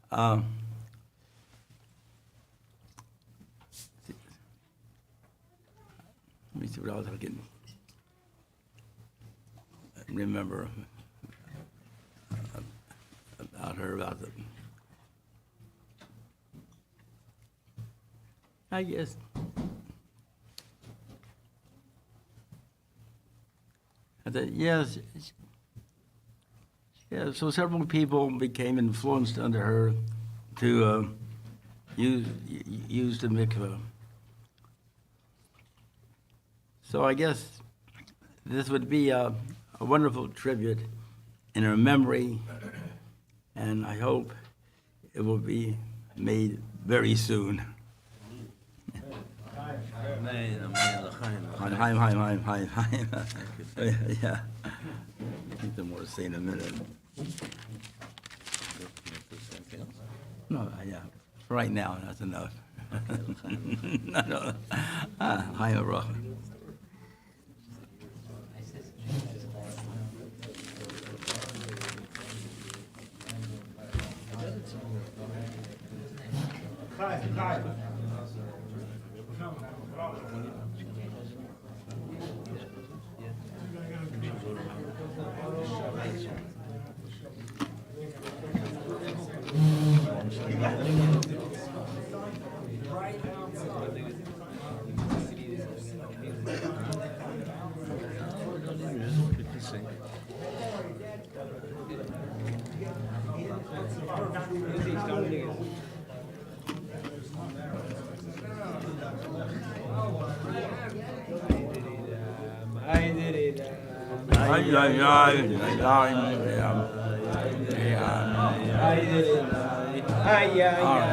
Let me see what else I can remember about her, about I guess. I said, yes. Yeah, so several people became influenced under her to use the mikveh. So I guess this would be a wonderful tribute in her memory, and I hope it will be made very soon. Hi. Yeah. I think more to say in a minute. No, yeah. For right now, that's enough. No. Hi, Baruch.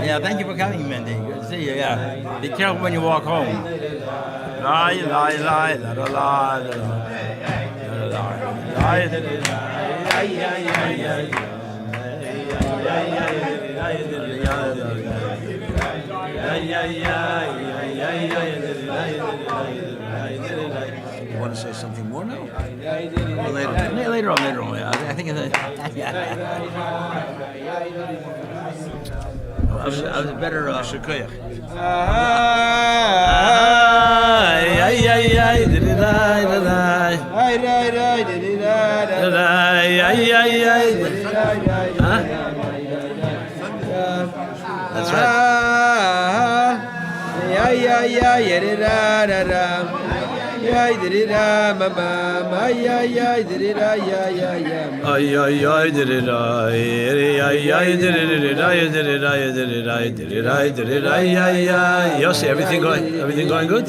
Yeah, thank you for coming, Mindy. Good to see you. Yeah, be careful when you walk home. You want to say something more now? Or Later on. Yeah. I think it's I was better. That's right. Yossi, everything going good?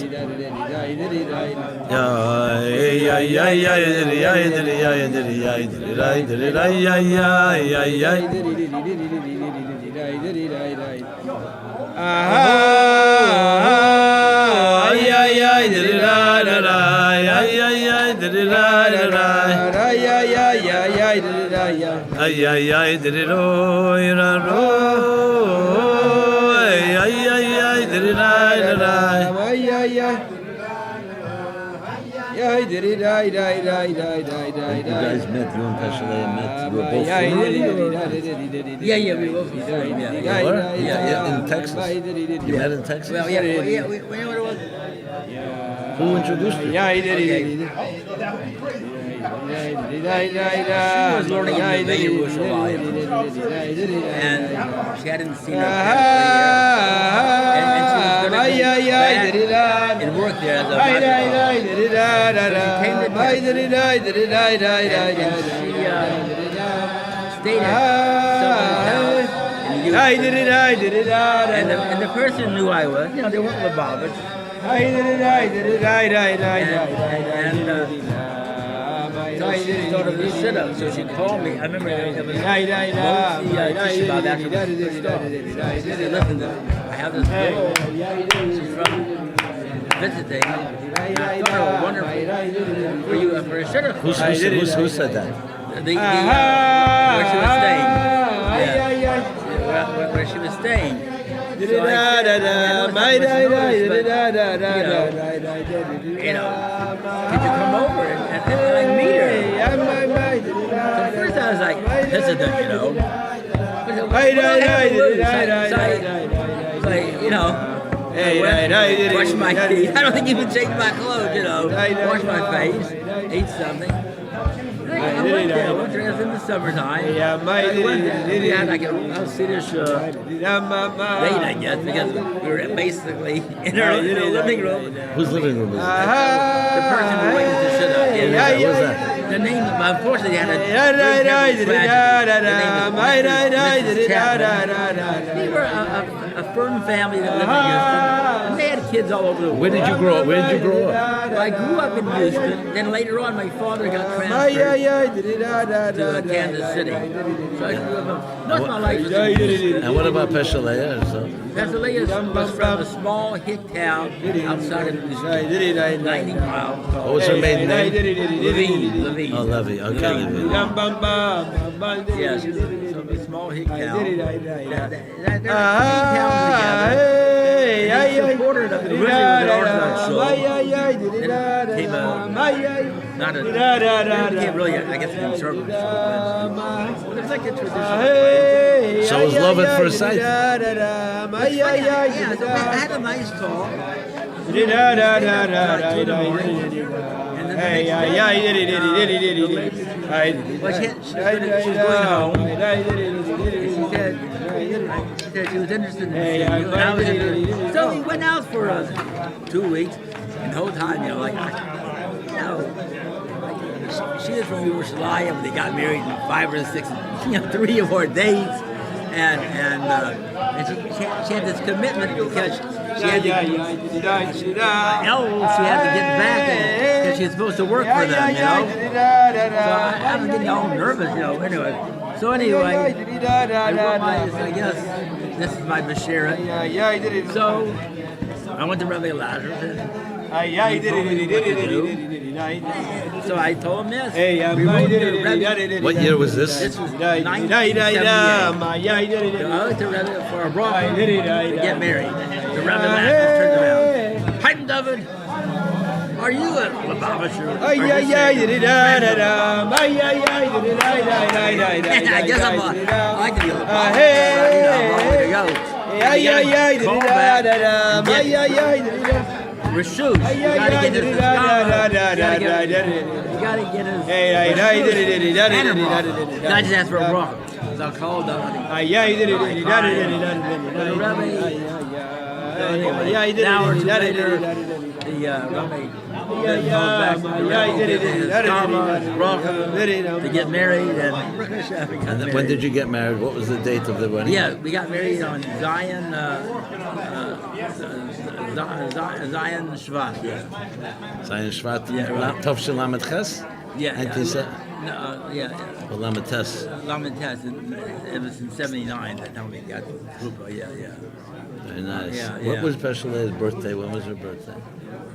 You guys met, you and Pesha Leah met, you were both from Yeah, we were from Thorn, You were? Yeah, in Texas. You met in Texas? Well, yeah, we know what it was. Who introduced you? She was learning in the Yerushalayim, and she hadn't seen her and she was going to go back and work there as a she came to Texas, and she stayed at someone's house in Houston. And the person knew I was, they weren't Lubavitch. So she thought of the sit-up, so she called me. I remember it was mostly about after the start. She said, listen, I have this girl, she's from visiting, and I thought it was wonderful for you for a sit-up. Who said that? Where she was staying. Yeah. Where she was staying. So I said, could you come over and meet her? So first I was like hesitant, brush my teeth. I don't think even change my clothes, wash my face, eat something. I I went there. I went there in the summertime. I went there. We had like a Swedish date, I guess, because we were basically in our living room. Whose living room is it? The person who raised the shit up. Who's that? The name, unfortunately, had a very tragedy. The name was Mrs. Chapman. They were a firm family that lived in Houston. And they had kids all over the world. Where did you grow up? Where did you grow up? Well, I grew up in Houston. Then later on, my father got transferred to Kansas City. So I grew up. Most of my life was in Houston. And what about Pesha Leah? Pesha Leah was from a small hick town outside of Houston, 90 miles. What was her maiden name? Levine. Oh, Levy. Okay, Levy. Yes, from a small hick town. There were three towns together. They supported a originally an Orthodox show. Then it became not a, became really, I guess, a conservative show. But it was like a traditional. So it was love at first sight. Yeah, so I had a nice talk. Well, she was going home. She said she was interested in me. And I was interested. So we went out for 2 weeks. And the whole time, she is from Yerushalayim. They got married in 5 or 6, 3 or 4 days. And she had this commitment because she had to get back because she was supposed to work for them, So I was getting all nervous, anyway. So anyway, I realized, I guess, this is my mesiras. So I went to Rebbe Lazarus. So I told him this. We moved to Rebbe. What year was this? This was 1978. I went to Rebbe for a bracha to get married. The Rebbe Lazarus turned around. Hi, David. Are you a Lababasher? I guess I like to be a Lababasher. Rashus, you gotta get his I just asked for a bracha. So I called on him. Now or two later, the Rabbi to get married. And when did you get married? What was the date of the wedding? Yeah, we got married on Zion Shvat. Zion Shvat. Yeah, right. Tavshin Lamed Ches? Yeah. Yeah. Or Lamed Tes? Lamentations. It was in '79 that time we got Rupa. Yeah. Very nice. Yeah, What was Pesha Leah's birthday? When was her birthday?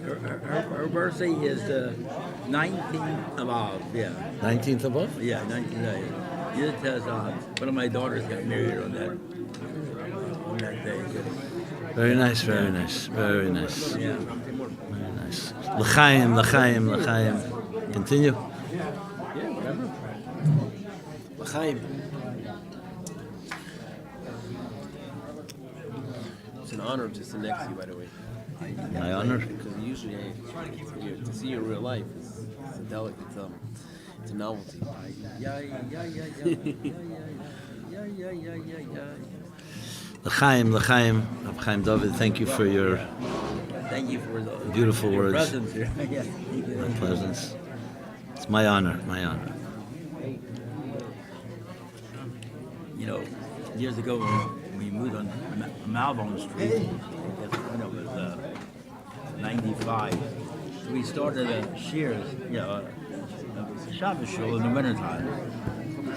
Her birthday is the 19th of Av. Yeah. 19th of Av? Yeah, 19th. One of my daughters got married on that day. Very nice, very nice, very nice. Yeah. Very nice. L'chaim. Continue. L'chaim. It's an honor to sit next to you, by the way. My honor. Because usually to see you in real life is a delicate, it's a novelty. L'chaim, Reb Chaim David, thank you for your beautiful your words. presence here. Yeah. My presence. It's my honor. Years ago when we moved on Malbone Street, when it was 95, we started a shears, a Shabbos show in the wintertime.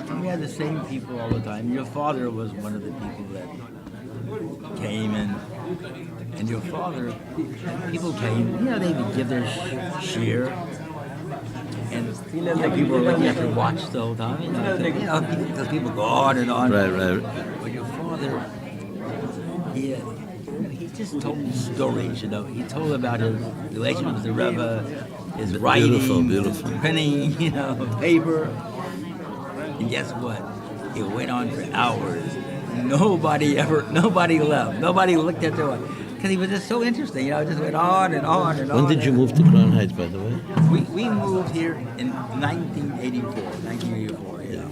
And we had the same people all the time. Your father was one of the people that came, and your father, people came, they would give their shear. And people were looking at your watch the whole time, because people go on and on. Right. But your father, he just told stories, He told about his relationship with the Rebbe, his writing, Beautiful. printing, paper. And guess what? It went on for hours. Nobody left. Nobody looked at their watch. because he was just so interesting. It just went on and on and on. When did you move to Crown Heights, by the way? We moved here in 1984. 1984. Yeah.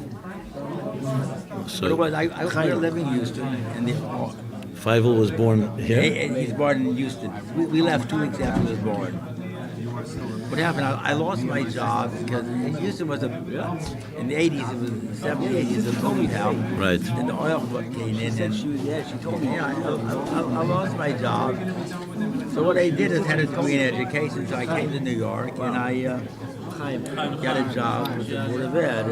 So But it was, we were living in Houston, and Fievel was born here? he's born in Houston. We left 2 weeks after he was born. What happened? I lost my job because Houston was in the 80s. It was 70s, 80s. It was booming town. Right. And the oil came in, and she told me, I lost my job. So what I did is had a degree in education. So I came to New York, and I got a job with the Board of Ed.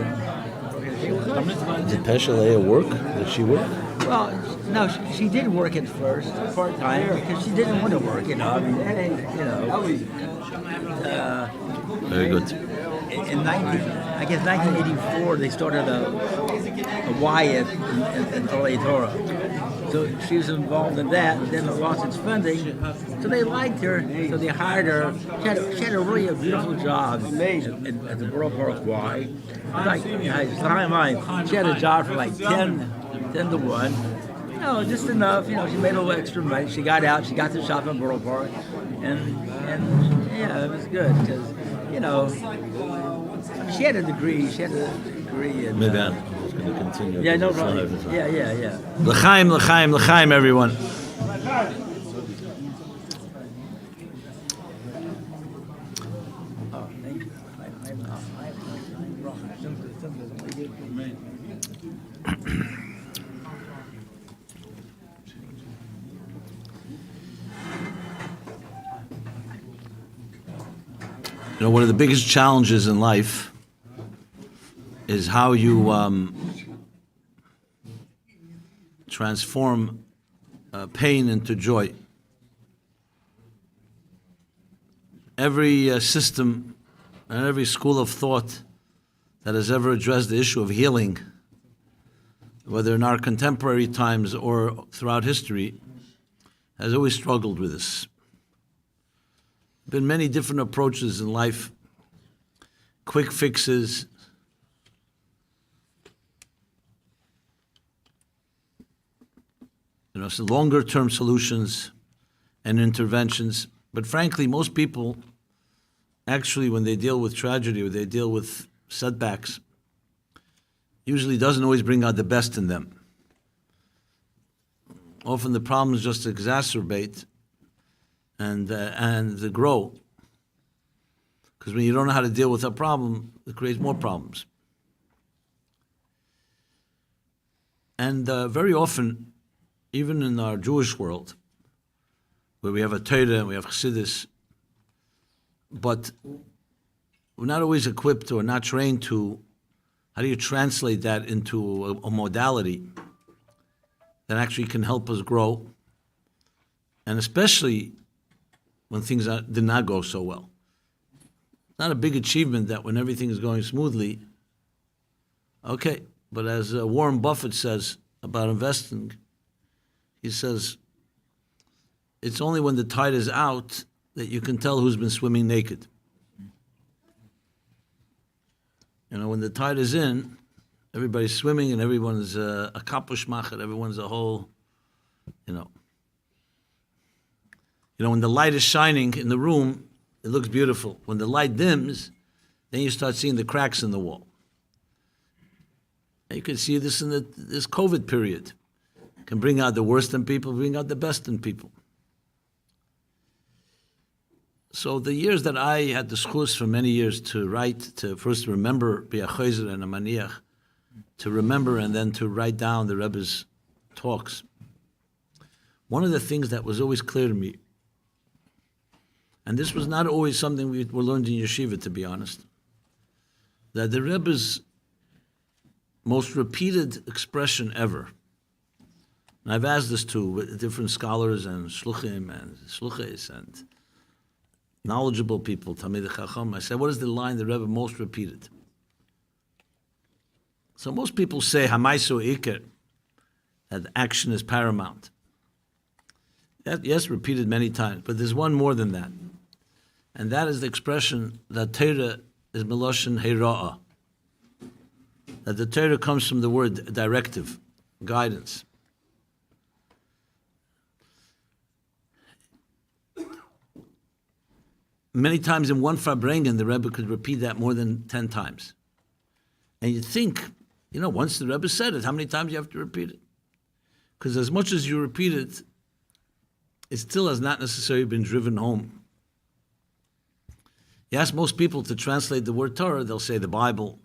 Did Pesha Leah work? Did she work? Well, no, she did work at first, part-time, because she didn't want to work, I mean, hey, Very good. in 1984, they started a Y at LA Torah. So she was involved in that, and then it lost its funding. So they liked her, so they hired her. She had a really beautiful job at the Borough Park Y. Like, she had a job for like 10 to 1. Just enough. She made a little extra money. She got out. She got to shop in Borough Park, and yeah, it was good because she had a degree. In, Maybe I'm just going to continue. yeah, no problem. Yeah. L'chaim, l'chaim, l'chaim, everyone. One of the biggest challenges in life is how you transform pain into joy. Every system and every school of thought that has ever addressed the issue of healing, whether in our contemporary times or throughout history, has always struggled with this. Been many different approaches in life, quick fixes, some longer-term solutions and interventions. But frankly, most people, actually, when they deal with tragedy or they deal with setbacks, usually doesn't always bring out the best in them. Often the problems just exacerbate and grow. Because when you don't know how to deal with a problem, it creates more problems. And very often, even in our Jewish world, where we have a Torah and we have Chassidus, but we're not always equipped or not trained to, how do you translate that into a modality that actually can help us grow, and especially when things did not go so well. It's not a big achievement that when everything is going smoothly, okay, but as Warren Buffett says about investing, he says, it's only when the tide is out that you can tell who's been swimming naked. When the tide is in, everybody's swimming and everyone's a kapushmachet, everyone's a whole, when the light is shining in the room, it looks beautiful. When the light dims, then you start seeing the cracks in the wall. And you can see this in this COVID period. It can bring out the worst in people, bring out the best in people. So the years that I had the schus for many years to write, to first remember B'Yachayzer and a Maniach, to remember and then to write down the Rebbe's talks. One of the things that was always clear to me, and this was not always something we were learned in yeshiva, to be honest, that the Rebbe's most repeated expression ever, and I've asked this to different scholars and shluchim and shluches and knowledgeable people, Tamid Chacham, I said, what is the line the Rebbe most repeated? So most people say, Hamaiso Iker, that action is paramount. That, yes, repeated many times, but there's one more than that. And that is the expression that Torah is Meloshin Heira'ah. That the Torah comes from the word directive, guidance. many times in one Farbrengen, the Rebbe could repeat that more than 10 times. And you'd think, once the Rebbe said it, how many times you have to repeat it? Because as much as you repeat it, it still has not necessarily been driven home. You ask most people to translate the word Torah, they'll say the Bible,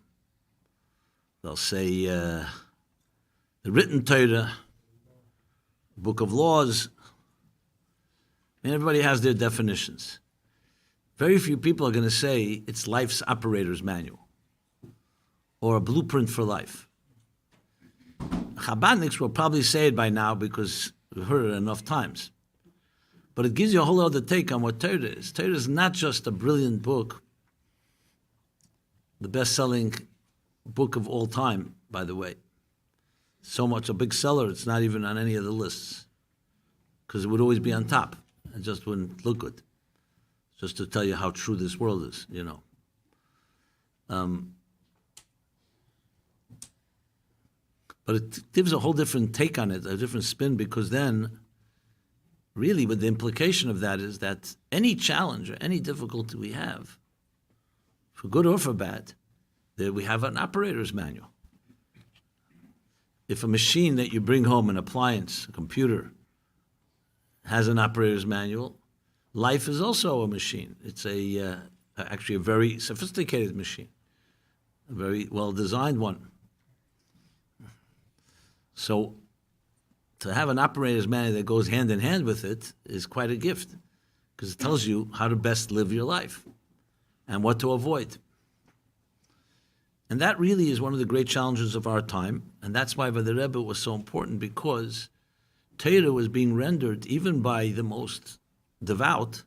they'll say the written Torah, Book of Laws. Everybody has their definitions. Very few people are going to say it's life's operator's manual or a blueprint for life. Chabadniks will probably say it by now because we've heard it enough times. But it gives you a whole other take on what Torah is. Torah is not just a brilliant book, the best-selling book of all time, by the way. So much, a big seller, it's not even on any of the lists because it would always be on top. It just wouldn't look good. Just to tell you how true this world is, But it gives a whole different take on it, a different spin, because then, really, what the implication of that is that any challenge or any difficulty we have, for good or for bad, that we have an operator's manual. If a machine that you bring home, an appliance, a computer, has an operator's manual, life is also a machine. It's actually a very sophisticated machine, a very well-designed one. So to have an operator's manual that goes hand in hand with it is quite a gift, because it tells you how to best live your life and what to avoid. And that really is one of the great challenges of our time, and that's why the Rebbe was so important, because Torah was being rendered, even by the most devout,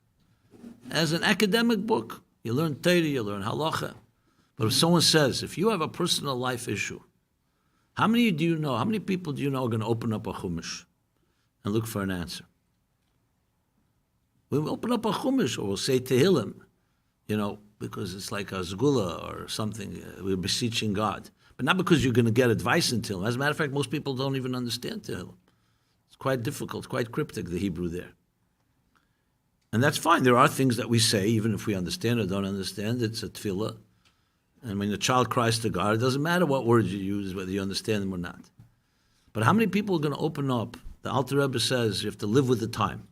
as an academic book. You learn Torah, you learn halacha. But if someone says, if you have a personal life issue, how many people do you know are going to open up a chumash and look for an answer? We'll open up a chumash, or we'll say Tehillim, because it's like a zgula or something. We're beseeching God. But not because you're going to get advice in Tehillim. As a matter of fact, most people don't even understand Tehillim. It's quite difficult, quite cryptic, the Hebrew there. And that's fine. There are things that we say, even if we understand or don't understand. It's a tefillah. And when the child cries to God, it doesn't matter what words you use, whether you understand them or not. But how many people are going to open up? The Alter Rebbe says you have to live with the times.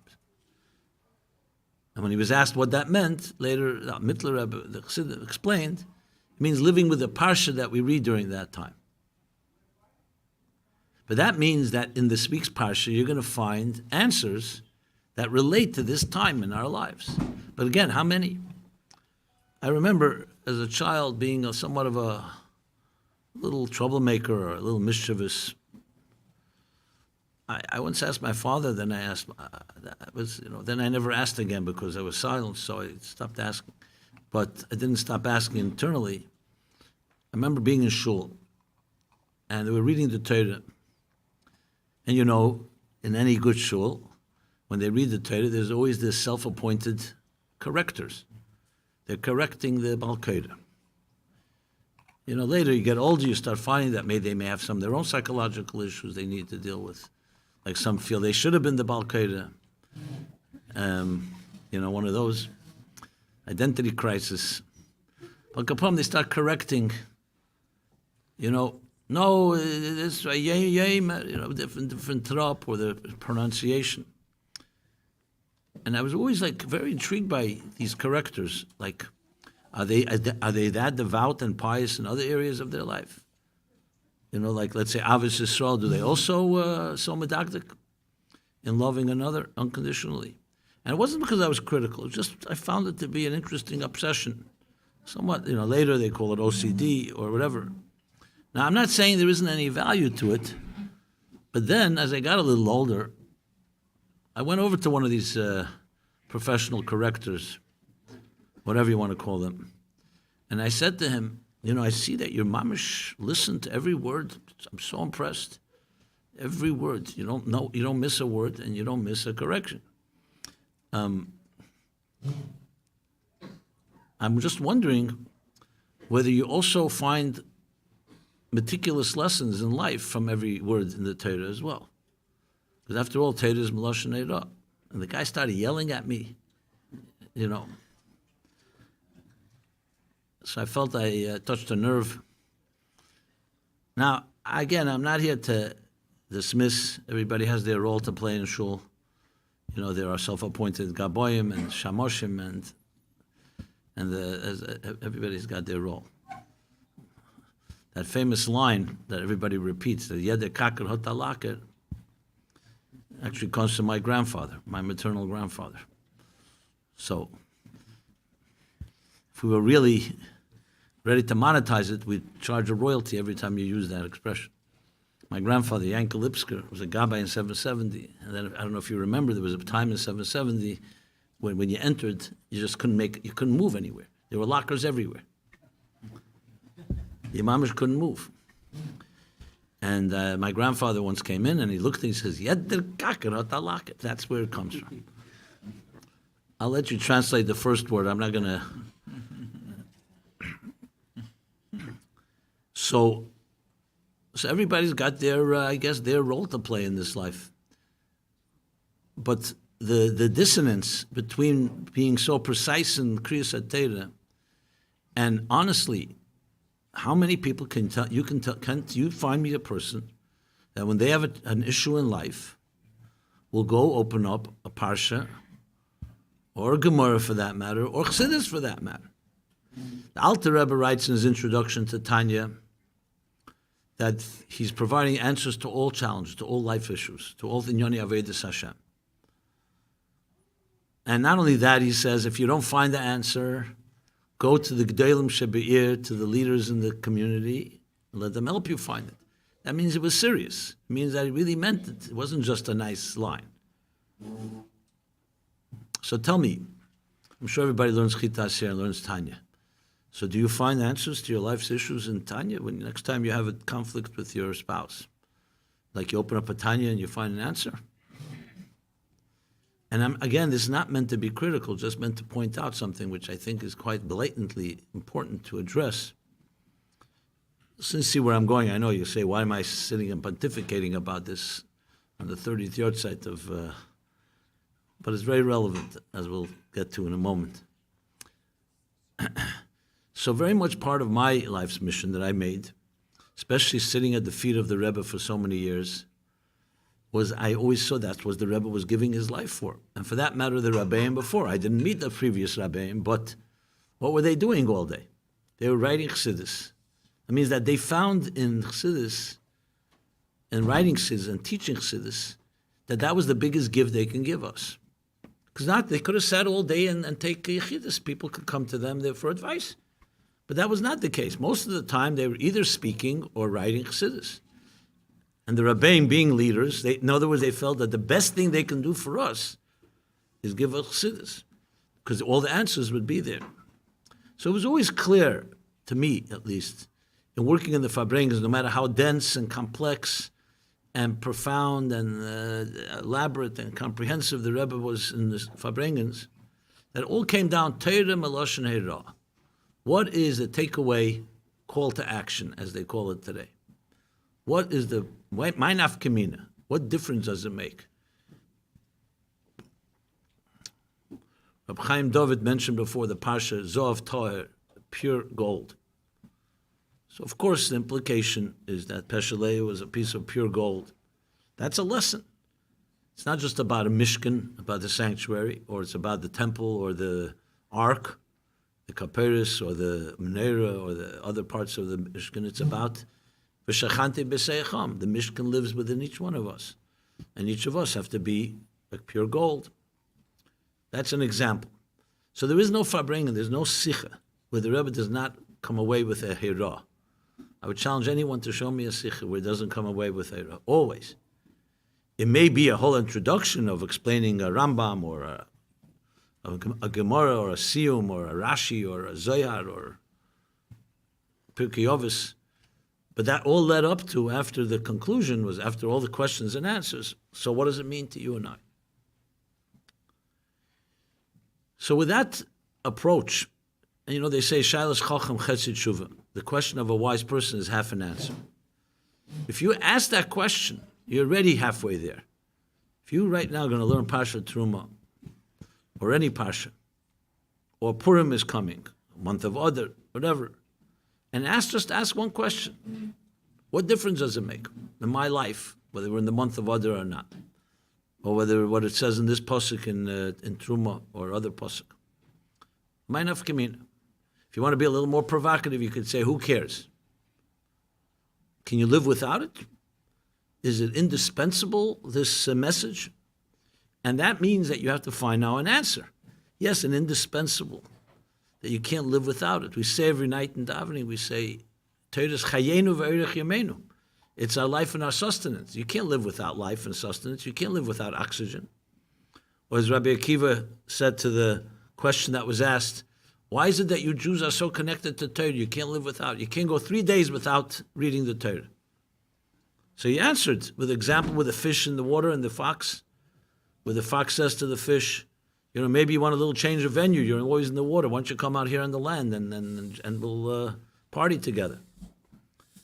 And when he was asked what that meant, later, Mittler Rebbe, the Chassid, explained, it means living with the parsha that we read during that time. But that means that in this week's parsha, you're going to find answers that relate to this time in our lives. But again, how many? I remember as a child being somewhat of a little troublemaker or a little mischievous. I once asked my father, then I asked, then I never asked again because I was silent, so I stopped asking. But I didn't stop asking internally. I remember being in shul, and they were reading the Torah. And in any good shul, when they read the Torah, there's always this self-appointed correctors. They're correcting the Balkeda. Later you get older, you start finding that they may have some of their own psychological issues they need to deal with. Like some feel they should have been the Balkeda. One of those identity crisis. But Kapam, they start correcting, no, it's different trop or the pronunciation. And I was always very intrigued by these correctors. Are they that devout and pious in other areas of their life? Let's say Avis Yisrael, do they also so medactic in loving another unconditionally? And it wasn't because I was critical. It was just I found it to be an interesting obsession. Somewhat, later they call it OCD or whatever. Now, I'm not saying there isn't any value to it, but then as I got a little older, I went over to one of these professional correctors, whatever you want to call them, and I said to him, I see that your mamish listened to every word. I'm so impressed. Every word. You don't miss a word, and you don't miss a correction. I'm just wondering whether you also find meticulous lessons in life from every word in the Torah as well. Because after all, Torah is Melashon Eira. And the guy started yelling at me, So I felt I touched a nerve. Now, again, I'm not here to dismiss. Everybody has their role to play in shul. You know, there are self-appointed gaboyim and shamoshim, and everybody's got their role. That famous line that everybody repeats, the yeder kaker hotalaker, actually comes from my grandfather, my maternal grandfather. So, if we were really ready to monetize it, we'd charge a royalty every time you use that expression. My grandfather, Yankel Lipsker, was a gabbai in 770. And then, I don't know if you remember, there was a time in 770 when you entered, you couldn't move anywhere. There were lockers everywhere. The imamish couldn't move. And my grandfather once came in and he looked and he says, Yeder kaker hotalaker. That's where it comes from. I'll let you translate the first word. I'm not going to. So everybody's got their, I guess, their role to play in this life. But the dissonance between being so precise in Kriyas HaTorah and honestly, how many people can you find me a person that when they have an issue in life will go open up a parsha or a Gemara for that matter, or Chassidus for that matter. The Alter Rebbe writes in his introduction to Tanya that he's providing answers to all challenges, to all life issues, to all Inyoni Avedis Hashem. And not only that, he says, if you don't find the answer, go to the G'daylim Shebe'ir, to the leaders in the community, and let them help you find it. That means it was serious. It means that he really meant it. It wasn't just a nice line. So tell me, I'm sure everybody learns Chitas here and learns Tanya. So do you find answers to your life's issues in Tanya when next time you have a conflict with your spouse? Like you open up a Tanya and you find an answer? And again, this is not meant to be critical, just meant to point out something which I think is quite blatantly important to address. Since see where I'm going, I know you say, why am I sitting and pontificating about this on the 30th Yahrzeit of... but it's very relevant, as we'll get to in a moment. So very much part of my life's mission that I made, especially sitting at the feet of the Rebbe for so many years, was I always saw that was the Rebbe was giving his life for. And for that matter, the Rabbeim before. I didn't meet the previous Rabbeim, but what were they doing all day? They were writing Chassidus. That means that they found in Chassidus, and writing Chassidus and teaching Chassidus, that was the biggest gift they can give us. Because they could have sat all day and take Yechidus. People could come to them there for advice. But that was not the case. Most of the time, they were either speaking or writing Chassidus. And the Rebbeim being leaders, in other words, they felt that the best thing they can do for us is give us Chassidus, because all the answers would be there. So it was always clear, to me at least, in working in the Farbrengens, no matter how dense and complex and profound and elaborate and comprehensive the Rebbe was in the Farbrengens, that it all came down, Teireh Meloshen Heirah. What is the takeaway call to action, as they call it today? What is the Ma'inaf Kamina? What difference does it make? Reb Chaim David mentioned before the Parsha, Zohav Toher, pure gold. So, of course, the implication is that Pesha Leah was a piece of pure gold. That's a lesson. It's not just about a mishkan, about the sanctuary, or it's about the temple or the ark, the kaperis or the menorah or the other parts of the mishkan. It's about v'shachanti b'seicham. The mishkan lives within each one of us, and each of us have to be like pure gold. That's an example. So there is no farbrengen, there's no sicha, where the Rebbe does not come away with a hirah. I would challenge anyone to show me a sicha where it doesn't come away with a hirah. Always. It may be a whole introduction of explaining a Rambam or a Gemara or a Siyum or a Rashi or a Zohar or Pirkei Avos, but that all led up to, after the conclusion, was after all the questions and answers. So what does it mean to you and I? So with that approach, and they say, Shailas Chacham Chetzit Shuva, the question of a wise person is half an answer. If you ask that question, you're already halfway there. If you right now are going to learn Parsha Teruma, or any Parsha, or Purim is coming, month of Adar, whatever, and just ask one question. What difference does it make in my life, whether we're in the month of Adar or not? Or whether what it says in this pasuk in Truma or other pasuk. If you want to be a little more provocative, you could say, who cares? Can you live without it? Is it indispensable, this message? And that means that you have to find now an answer. Yes, an indispensable, that you can't live without it. We say every night in davening, we say, Teres chayenu ve'erech yamenu. It's our life and our sustenance. You can't live without life and sustenance. You can't live without oxygen. Or as Rabbi Akiva said to the question that was asked, why is it that you Jews are so connected to Torah? You can't live without. You can't go 3 days without reading the Torah. So he answered with example with the fish in the water and the fox, where the fox says to the fish, maybe you want a little change of venue. You're always in the water. Why don't you come out here on the land and we'll party together?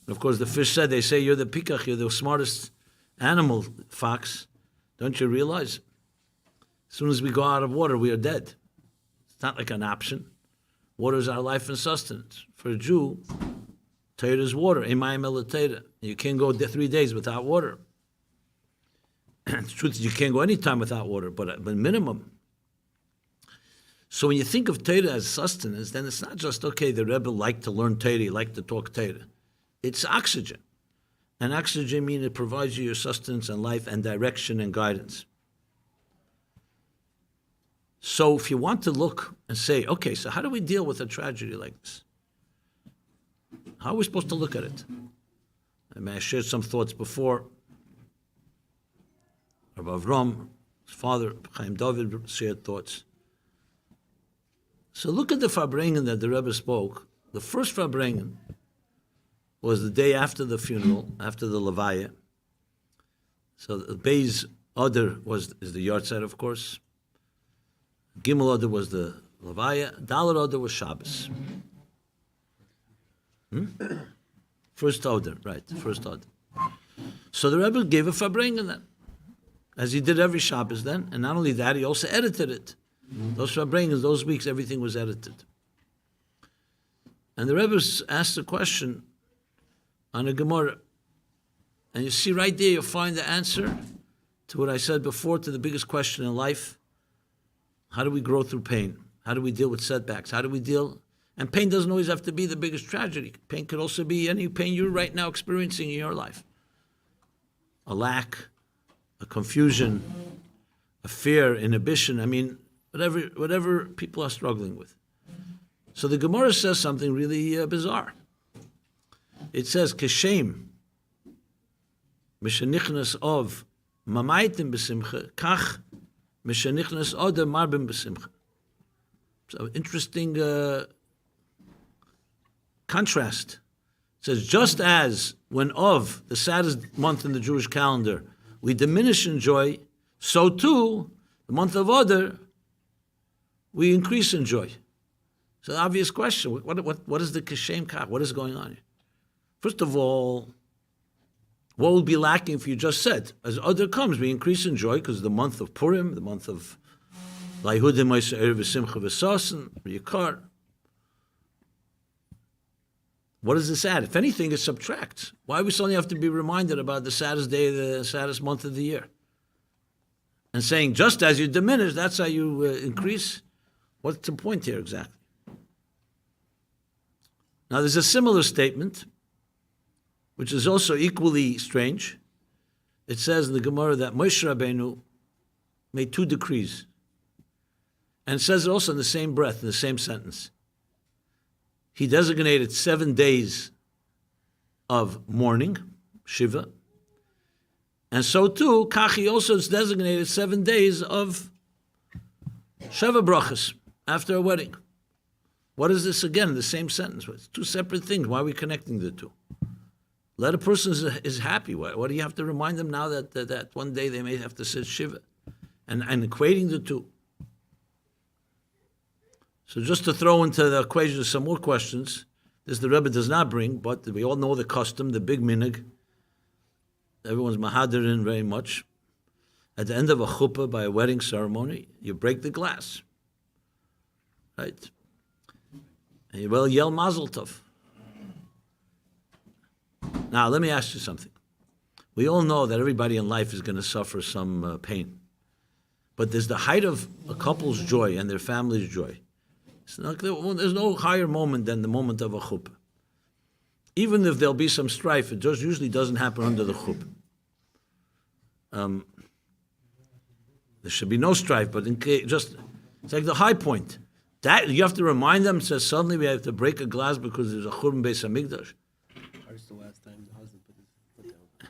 And of course, the fish said, they say, you're the pikach, you're the smartest animal, fox. Don't you realize? As soon as we go out of water, we are dead. It's not like an option. Water is our life and sustenance. For a Jew, Torah is water. Emayim el Torah. You can't go 3 days without water. The truth is, you can't go any time without water, but minimum. So when you think of Torah as sustenance, then it's not just, okay, the Rebbe liked to learn Torah, he liked to talk Torah. It's oxygen. And oxygen means it provides you your sustenance and life and direction and guidance. So if you want to look and say, okay, so how do we deal with a tragedy like this? How are we supposed to look at it? I shared some thoughts before. Rabbi Avram, his father, Chaim David, shared thoughts. So look at the Farbrengen that the Rebbe spoke. The first Farbrengen was the day after the funeral, after the Levaya. So the Beis Adar is the Yahrzeit, of course. Gimel Adar was the Levaya. Dalet Adar was Shabbos. First Adar, right, first Adar. So the Rebbe gave a Farbrengen then, as he did every Shabbos then. And not only that, he also edited it. Those Farbrengens, those weeks, everything was edited. And the Rebbe asked the question on a Gemara. And you see right there, you'll find the answer to what I said before, to the biggest question in life. How do we grow through pain? How do we deal with setbacks? How do we deal? And pain doesn't always have to be the biggest tragedy. Pain could also be any pain you're right now experiencing in your life. A lack, a confusion, a fear, inhibition. I mean, whatever people are struggling with. So the Gemara says something really bizarre. It says, Keshem, Mishanichnas of Mamaytim B'simcha, Kach, Mishanichnas Oder Marbim B'simcha. So interesting contrast. It says, just as when of, the saddest month in the Jewish calendar, we diminish in joy, so too, the month of Adar, we increase in joy. So the obvious question, what is the Keshem Kach? What is going on here? First of all, what will be lacking if you just said, as Adar comes, we increase in joy because the month of Purim, the month of Laihudim Ma'aser V'Simcha V'Sasen, Yikar. What does this add? If anything, it subtracts. Why do we suddenly have to be reminded about the saddest day, the saddest month of the year? And saying, just as you diminish, that's how you increase. What's the point here exactly? Now, there's a similar statement, which is also equally strange. It says in the Gemara that Moshe Rabbeinu made 2 decrees. And it says it also in the same breath, in the same sentence. He designated 7 days of mourning, shiva. And so too, Kachi also is designated 7 days of Sheva brachas, after a wedding. What is this again in the same sentence? It's 2 separate things. Why are we connecting the 2? Let a person is happy. What do you have to remind them now that one day they may have to sit Shiva? And equating the 2. So just to throw into the equation some more questions, this the Rebbe does not bring, but we all know the custom, the big minig. Everyone's mahaderin very much. At the end of a chuppah, by a wedding ceremony, you break the glass. Right? And you will yell Mazel Tov. Now, let me ask you something. We all know that everybody in life is going to suffer some pain. But there's the height of a couple's joy and their family's joy. There's no higher moment than the moment of a chuppah. Even if there'll be some strife, it just usually doesn't happen under the chuppah. There should be no strife, but it's like the high point. That you have to remind them. Says suddenly we have to break a glass because there's a churban beis hamikdash. When's the last time the husband put his foot down?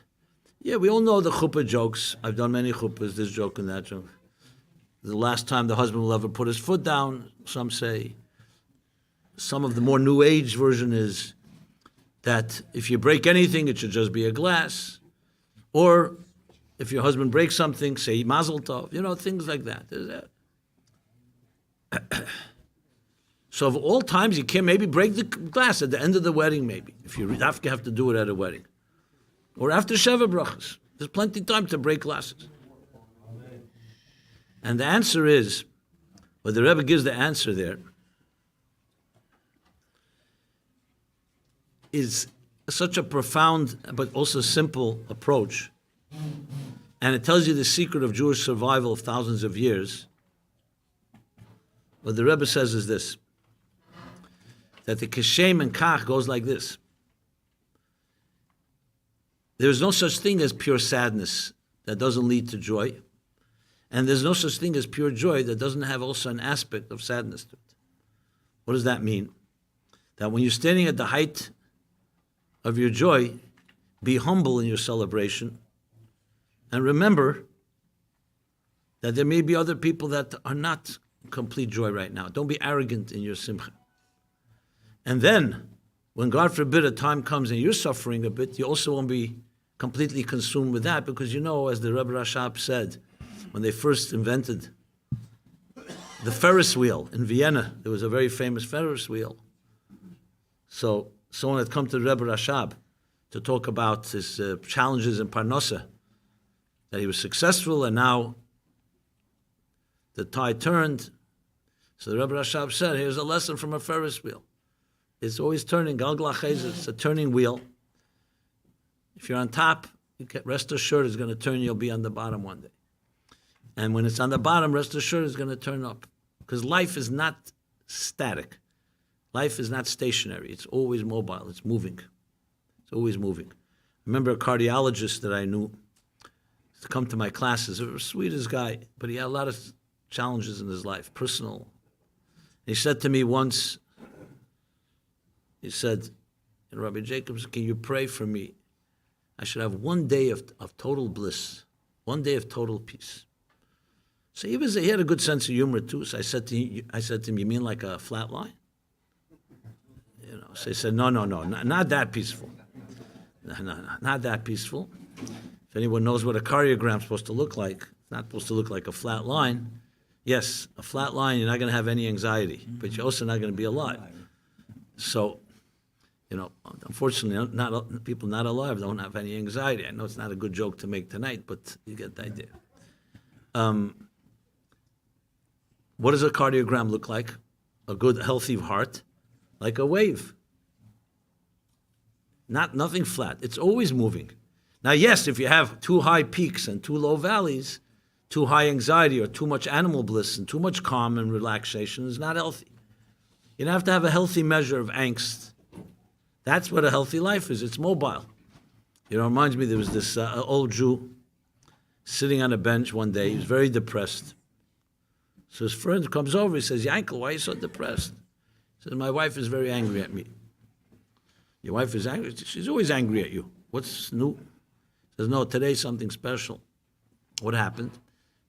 Yeah, we all know the chuppah jokes. I've done many chuppahs. This joke and that joke. The last time the husband will ever put his foot down. Some say. Some of the more new age version is that if you break anything, it should just be a glass, or if your husband breaks something, say Mazel Tov. You know, things like that. There's that. So of all times, you can maybe break the glass at the end of the wedding, maybe, if you have to do it at a wedding. Or after Sheva Brachas. There's plenty of time to break glasses. And the answer is, well, the Rebbe gives the answer there, is such a profound but also simple approach. And it tells you the secret of Jewish survival of thousands of years. What the Rebbe says is this, that the Keshem and Kach goes like this. There's no such thing as pure sadness that doesn't lead to joy. And there's no such thing as pure joy that doesn't have also an aspect of sadness to it. What does that mean? That when you're standing at the height of your joy, be humble in your celebration. And remember that there may be other people that are not complete joy right now. Don't be arrogant in your simcha. And then, when God forbid a time comes and you're suffering a bit, you also won't be completely consumed with that, because you know, as the Rebbe Rashab said, when they first invented the Ferris Wheel in Vienna, there was a very famous Ferris Wheel. So someone had come to the Rebbe Rashab to talk about his challenges in Parnosa, that he was successful and now the tide turned. So the Rebbe Rashab said, here's a lesson from a Ferris wheel. It's always turning, it's a turning wheel. If you're on top, you can rest assured it's going to turn, you'll be on the bottom one day. And when it's on the bottom, rest assured it's going to turn up. Because life is not static. Life is not stationary. It's always mobile. It's moving. It's always moving. I remember a cardiologist that I knew to come to my classes. He was the sweetest guy, but he had a lot of challenges in his life, personal. He said to me once, he said, Rabbi Jacobs, can you pray for me? I should have 1 day of total bliss, 1 day of total peace. So he had a good sense of humor too. So I said to him, you mean like a flat line? You know, so he said, no, not that peaceful. No, not that peaceful. If anyone knows what a cardiogram is supposed to look like, it's not supposed to look like a flat line. Yes, a flat line, you're not going to have any anxiety, but you're also not going to be alive. So, you know, unfortunately, people not alive don't have any anxiety. I know it's not a good joke to make tonight, but you get the idea. What does a cardiogram look like? A good, healthy heart, like a wave. Nothing flat. It's always moving. Now, yes, if you have too high peaks and too low valleys, too high anxiety or too much animal bliss and too much calm and relaxation is not healthy. You have to have a healthy measure of angst. That's what a healthy life is. It's mobile. You know, it reminds me, there was this old Jew sitting on a bench one day. He was very depressed. So his friend comes over. He says, Yankel, why are you so depressed? He says, my wife is very angry at me. Your wife is angry? She's always angry at you. What's new? He says, no, today's something special. What happened?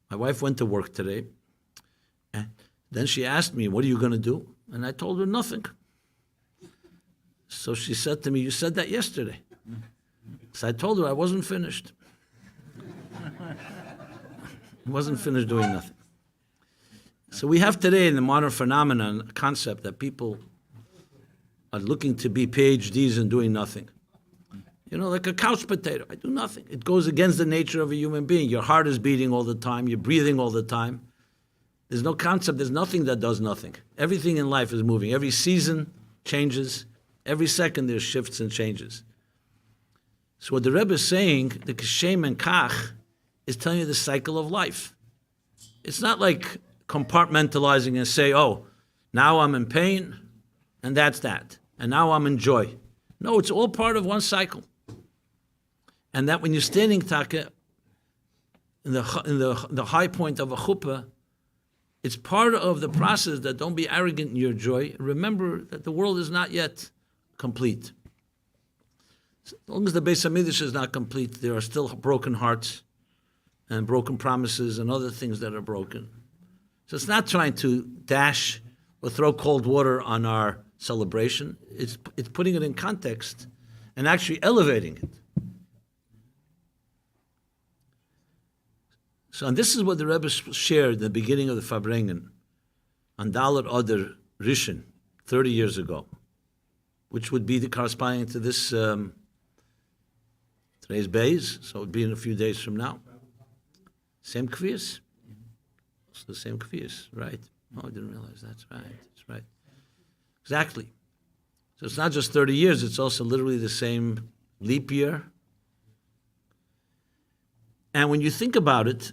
My wife went to work today. And then she asked me, what are you going to do? And I told her nothing. So she said to me, you said that yesterday. So I told her I wasn't finished. I wasn't finished doing nothing. So we have today in the modern phenomenon a concept that people are looking to be PhDs and doing nothing. You know, like a couch potato. I do nothing. It goes against the nature of a human being. Your heart is beating all the time. You're breathing all the time. There's no concept. There's nothing that does nothing. Everything in life is moving. Every season changes. Every second there's shifts and changes. So what the Rebbe is saying, the Kashem and Kach, is telling you the cycle of life. It's not like compartmentalizing and say, oh, now I'm in pain, and that's that. And now I'm in joy. No, it's all part of one cycle. And that when you're standing, Taka, in the high point of a chuppah, it's part of the process that don't be arrogant in your joy. Remember that the world is not yet complete. As long as the Beis HaMikdash is not complete, there are still broken hearts and broken promises and other things that are broken. So it's not trying to dash or throw cold water on our celebration. It's putting it in context and actually elevating it. So, and this is what the Rebbe shared at the beginning of the Farbrengen on Adar I, 30 years ago, which would be the corresponding to this, today's Bays, so it would be in a few days from now. Same kvias? It's the same kvias, right? Oh, I didn't realize that's right. That's right. Exactly. So it's not just 30 years, it's also literally the same leap year. And when you think about it,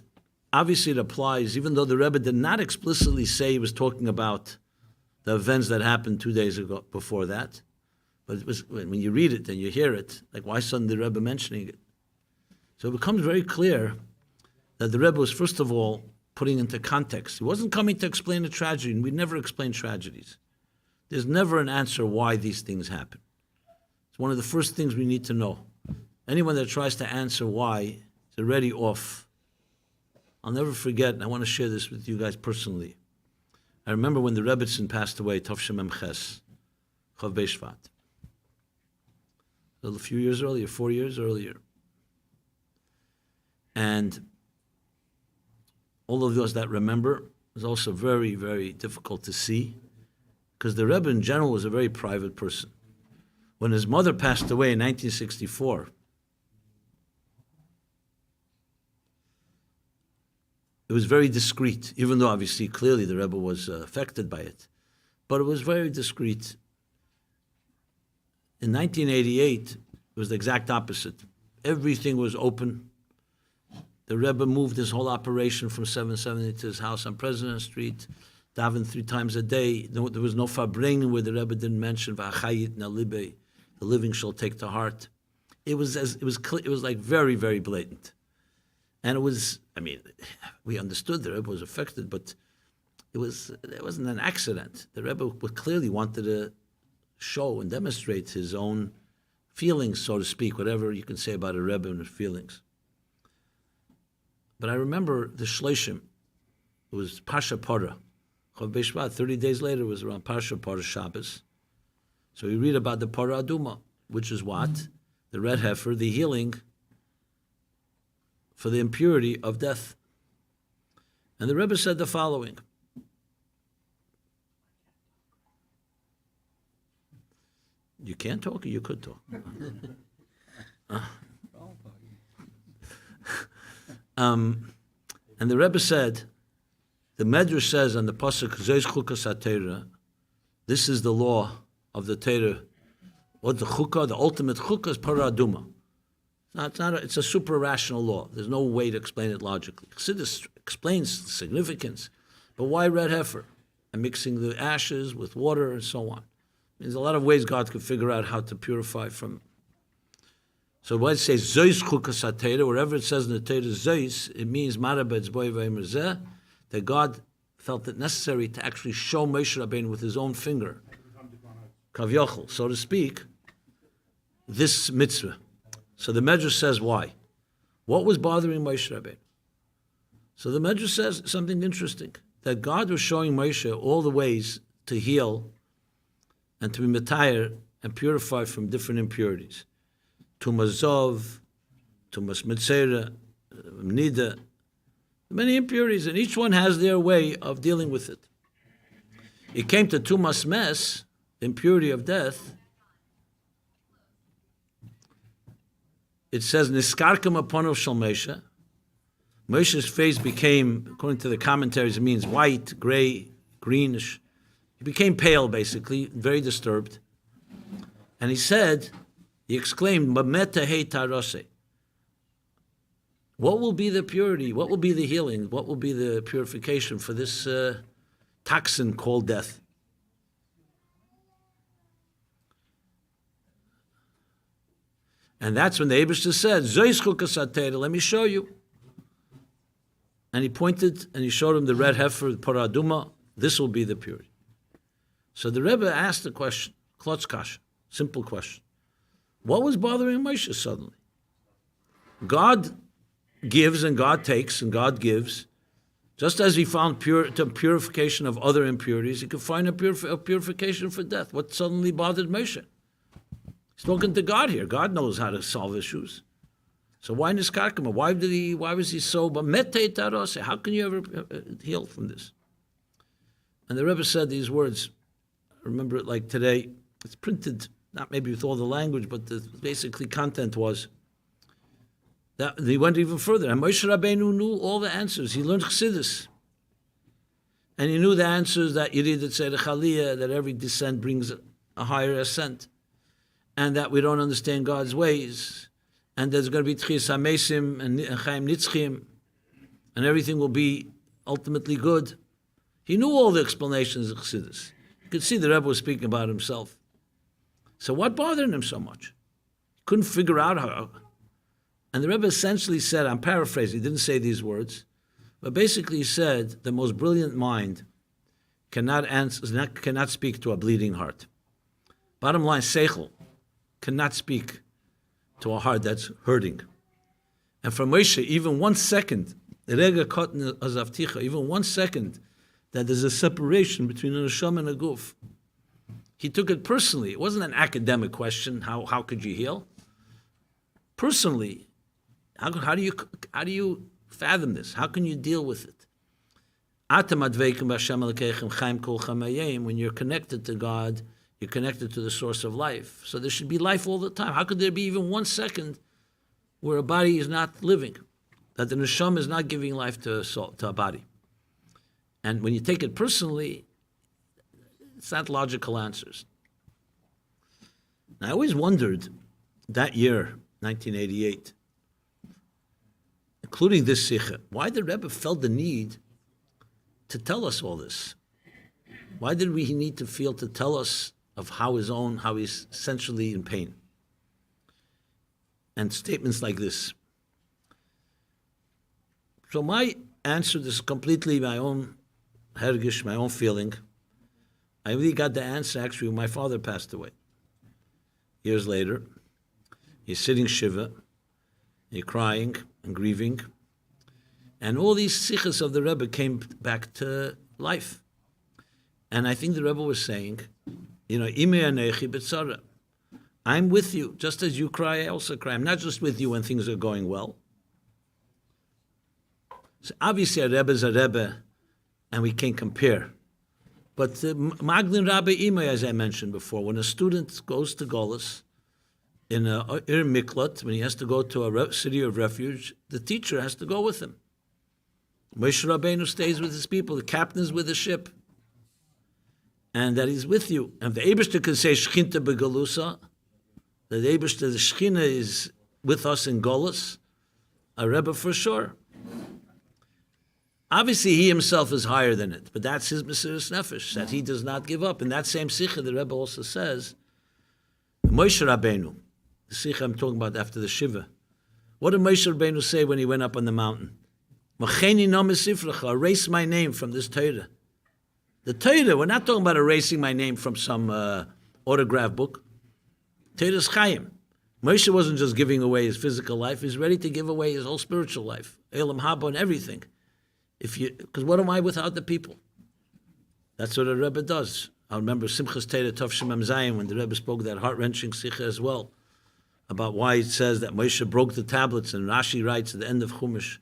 obviously it applies, even though the Rebbe did not explicitly say he was talking about the events that happened 2 days ago before that. But it was, when you read it and you hear it, like why suddenly the Rebbe mentioning it? So it becomes very clear that the Rebbe was first of all putting into context. He wasn't coming to explain a tragedy, and we never explain tragedies. There's never an answer why these things happen. It's one of the first things we need to know. Anyone that tries to answer why is already off. I'll never forget, and I want to share this with you guys personally. I remember when the Rebbetzin passed away, Tovshem Ches, Chav Beishvat. A few years earlier, 4 years earlier. And all of those that remember was also very, very difficult to see, because the Rebbe in general was a very private person. When his mother passed away in 1964, it was very discreet, even though obviously clearly the Rebbe was affected by it. But it was very discreet. In 1988, it was the exact opposite. Everything was open. The Rebbe moved his whole operation from 770 to his house on President Street, davened 3 times a day. There was no Farbrengen where the Rebbe didn't mention V'achayit nalibe, the living shall take to heart. It was like very, very blatant. And it was, I mean, we understood the Rebbe was affected, but it wasn't an accident. The Rebbe clearly wanted to show and demonstrate his own feelings, so to speak, whatever you can say about a Rebbe and his feelings. But I remember the Shloshim, it was Pasha Parah. Chav Beishvat, 30 days later, was around Pasha Parah Shabbos. So we read about the Parah Aduma, which is what? The red heifer, the healing for the impurity of death. And the Rebbe said the following. You can't talk or you could talk? And the Rebbe said, the Medrash says on the Pasuk, Zeis Chukas HaTeirah, this is the law of the Teirah. What the Chukah, the ultimate Chukah is Parah Aduma. It's a super rational law. There's no way to explain it logically. Chassidus explains the significance, but why red heifer? And mixing the ashes with water and so on. There's a lot of ways God could figure out how to purify from. So when it says Zeis Chukas HaTeirah, wherever it says in the Teirah Zeis, it means Marabetz Boy V'Emer that God felt it necessary to actually show Moshe Rabbeinu with his own finger, Kavyochel, so to speak, this mitzvah. So the Medrash says why. What was bothering Moshe Rabbeinu? So the Medrash says something interesting, that God was showing Moshe all the ways to heal and to be metayr and purify from different impurities. Tumas Zov, Tumas Mitzera, Nida, many impurities, and each one has their way of dealing with it. It came to Tumas Mes, impurity of death. It says, Niskarkam Aponov Shal Moshe. Moshe's face became, according to the commentaries, it means white, gray, greenish. He became pale, basically, very disturbed. And he exclaimed, "Mameta he tarose." What will be the purity? What will be the healing? What will be the purification for this toxin called death? And that's when the Eibishter said, "Zois chukas atera, let me show you." And he pointed and he showed him the red heifer, the paraduma. This will be the purity. So the Rebbe asked the question, klotz kasha, simple question. What was bothering Moshe suddenly? God gives and God takes and God gives. Just as he found purification of other impurities, he could find a purification for death. What suddenly bothered Moshe? He's talking to God here. God knows how to solve issues. So why niskarkama? Why was he so? But mete tarose. How can you ever heal from this? And the Rebbe said these words. I remember it like today. It's printed, not maybe with all the language, but the basically content was that he went even further. And Moshe Rabbeinu knew all the answers. He learned chassidus. And he knew the answers that Yeridat Tzedek Aliyah, that every descent brings a higher ascent. And that we don't understand God's ways. And there's going to be Tchias HaMesim and Chaim Nitzchim. And everything will be ultimately good. He knew all the explanations of chassidus. You could see the Rebbe was speaking about himself. So what bothered him so much? He couldn't figure out how. And the Rebbe essentially said, I'm paraphrasing, he didn't say these words, but basically he said, the most brilliant mind cannot speak to a bleeding heart. Bottom line, seichel cannot speak to a heart that's hurting. And for Moshe, even 1 second, even 1 second, that there's a separation between a neshama and a guf. He took it personally. It wasn't an academic question. How could you heal? Personally, how do you fathom this? How can you deal with it? When you're connected to God, you're connected to the source of life. So there should be life all the time. How could there be even 1 second where a body is not living? That the neshama is not giving life to a body. And when you take it personally, it's not logical answers. And I always wondered that year, 1988, including this sikha, why the Rebbe felt the need to tell us all this. Why did he need to feel to tell us of how he's essentially in pain? And statements like this. So my answer, this is completely my own hergish, my own feeling. I really got the answer actually when my father passed away. Years later, he's sitting shiva, he's crying and grieving, and all these sikhs of the Rebbe came back to life. And I think the Rebbe was saying, Ime anechi b'tzara. I'm with you, just as you cry, I also cry. I'm not just with you when things are going well. So obviously a Rebbe is a Rebbe, and we can't compare. But Maglin Rabbi Imay, as I mentioned before, when a student goes to Golis in a Ir Miklat, when he has to go to a city of refuge, the teacher has to go with him. Moshe Rabbeinu stays with his people, the captain is with the ship, and that he's with you. And the Eibishter can say Shchinta begalusa, that the Eibishter, the Shechina is with us in Golis, a Rebbe for sure. Obviously, he himself is higher than it, but that's his mesiras nefesh, that he does not give up. In that same sikha, the Rebbe also says, Moshe Rabbeinu, the sikha I'm talking about after the shiva, what did Moshe Rabbeinu say when he went up on the mountain? Macheni no mesifracha, erase my name from this Torah. The Torah, we're not talking about erasing my name from some autograph book. Torah's chayim. Moshe wasn't just giving away his physical life, he's ready to give away his whole spiritual life, Elam Haba and everything. Because what am I without the people? That's what a Rebbe does. I remember Simchas Torah Tov Shemam Zayin when the Rebbe spoke that heart-wrenching sikha as well about why it says that Moshe broke the tablets, and Rashi writes at the end of Chumash,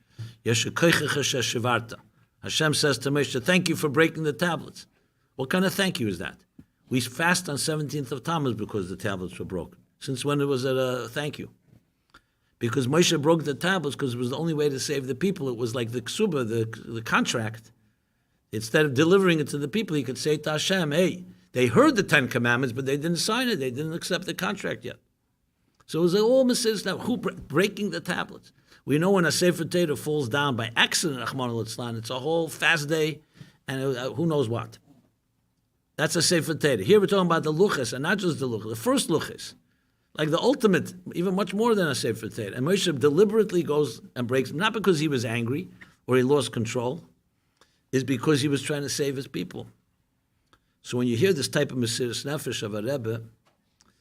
Hashem says to Moshe, thank you for breaking the tablets. What kind of thank you is that? We fast on 17th of Tammuz because the tablets were broken. Since when was it a thank you? Because Moshe broke the tablets because it was the only way to save the people. It was like the ksuba, the contract, Instead of delivering it to the people, he could say to Hashem, hey, they heard the 10 Commandments, but they didn't sign it. They didn't accept the contract yet. So it was all mesiras now. Who breaking the tablets? We know when a Sefer Torah falls down by accident, Rahman al-Islam, it's a whole fast day, and who knows what. That's a Sefer Torah. Here we're talking about the luchas, and not just the luchas, the first luchas. Like the ultimate, even much more than a Sefer Torah. And Moshe deliberately goes and breaks, not because he was angry or he lost control, is because he was trying to save his people. So when you hear this type of mesiras nefesh of a Rebbe,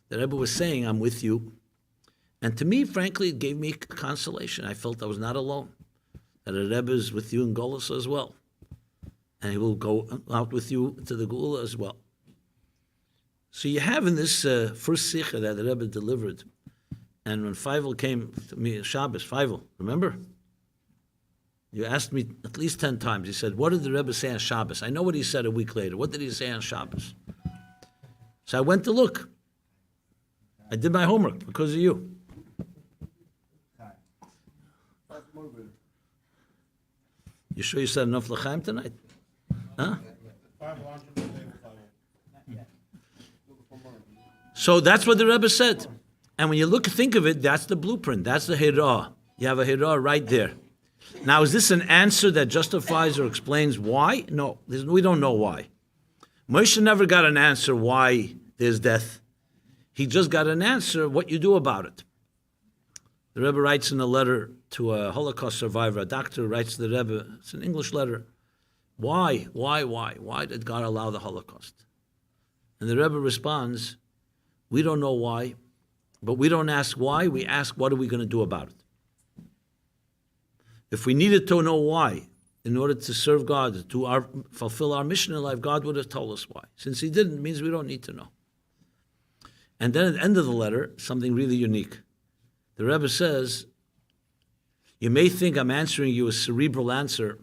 the Rebbe was saying, I'm with you. And to me, frankly, it gave me consolation. I felt I was not alone, that a Rebbe is with you in Golus as well. And he will go out with you to the Gula as well. So you have in this first sikha that the Rebbe delivered, and when Feivel came to me, Shabbos, Feivel, remember? You asked me at least 10 times. He said, what did the Rebbe say on Shabbos? I know what he said a week later. What did he say on Shabbos? So I went to look. I did my homework because of you. You sure you said enough l'chaim tonight? Huh? So that's what the Rebbe said. And when you think of it, that's the blueprint. That's the hirah. You have a hirah right there. Now, is this an answer that justifies or explains why? No, we don't know why. Moshe never got an answer why there's death. He just got an answer what you do about it. The Rebbe writes in a letter to a Holocaust survivor, a doctor writes to the Rebbe, it's an English letter, why did God allow the Holocaust? And the Rebbe responds, we don't know why, but we don't ask why, we ask what are we going to do about it. If we needed to know why, in order to serve God, to fulfill our mission in life, God would have told us why. Since he didn't, it means we don't need to know. And then at the end of the letter, something really unique. The Rebbe says, you may think I'm answering you a cerebral answer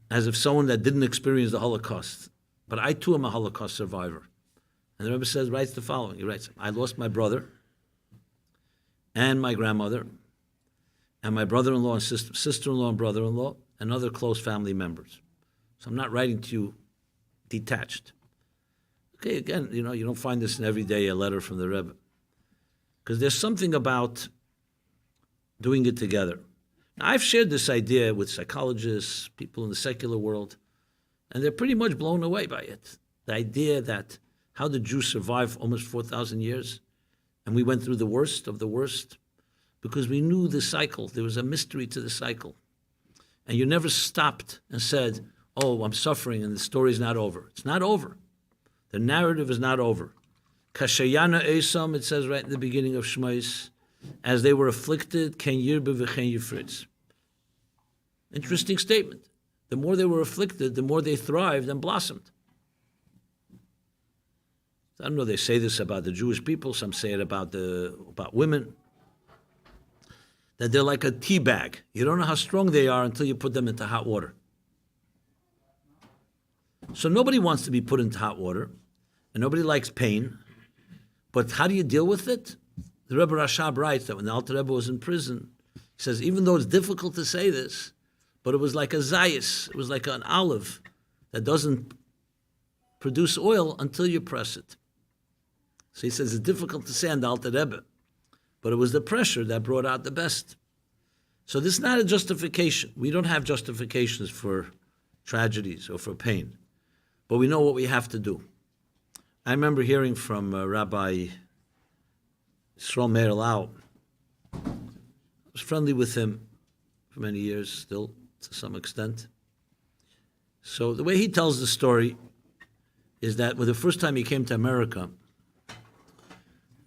as if someone that didn't experience the Holocaust, but I too am a Holocaust survivor. And the Rebbe writes the following. He writes, I lost my brother and my grandmother and my brother-in-law and sister-in-law and brother-in-law and other close family members. So I'm not writing to you detached. Okay, again, you don't find this in every day, a letter from the Rebbe. Because there's something about doing it together. Now, I've shared this idea with psychologists, people in the secular world, and they're pretty much blown away by it. The idea that how the Jews survived almost 4,000 years, and we went through the worst of the worst, because we knew the cycle. There was a mystery to the cycle. And you never stopped and said, oh, I'm suffering and the story's not over. It's not over. The narrative is not over. Kashayana Esam, it says right in the beginning of Shmos, as they were afflicted, ken yirbe v'chen yifritz. Interesting statement. The more they were afflicted, the more they thrived and blossomed. I don't know, they say this about the Jewish people, some say it about women, that they're like a tea bag. You don't know how strong they are until you put them into hot water. So nobody wants to be put into hot water, and nobody likes pain. But how do you deal with it? The Rebbe Rashab writes that when the Alter Rebbe was in prison, he says, even though it's difficult to say this, but it was like a zayis, it was like an olive that doesn't produce oil until you press it. So he says it's difficult to say on the Alter Rebbe, but it was the pressure that brought out the best. So this is not a justification. We don't have justifications for tragedies or for pain, but we know what we have to do. I remember hearing from Rabbi Yisrael Meir Lau. I was friendly with him for many years, still to some extent. So the way he tells the story is that when the first time he came to America,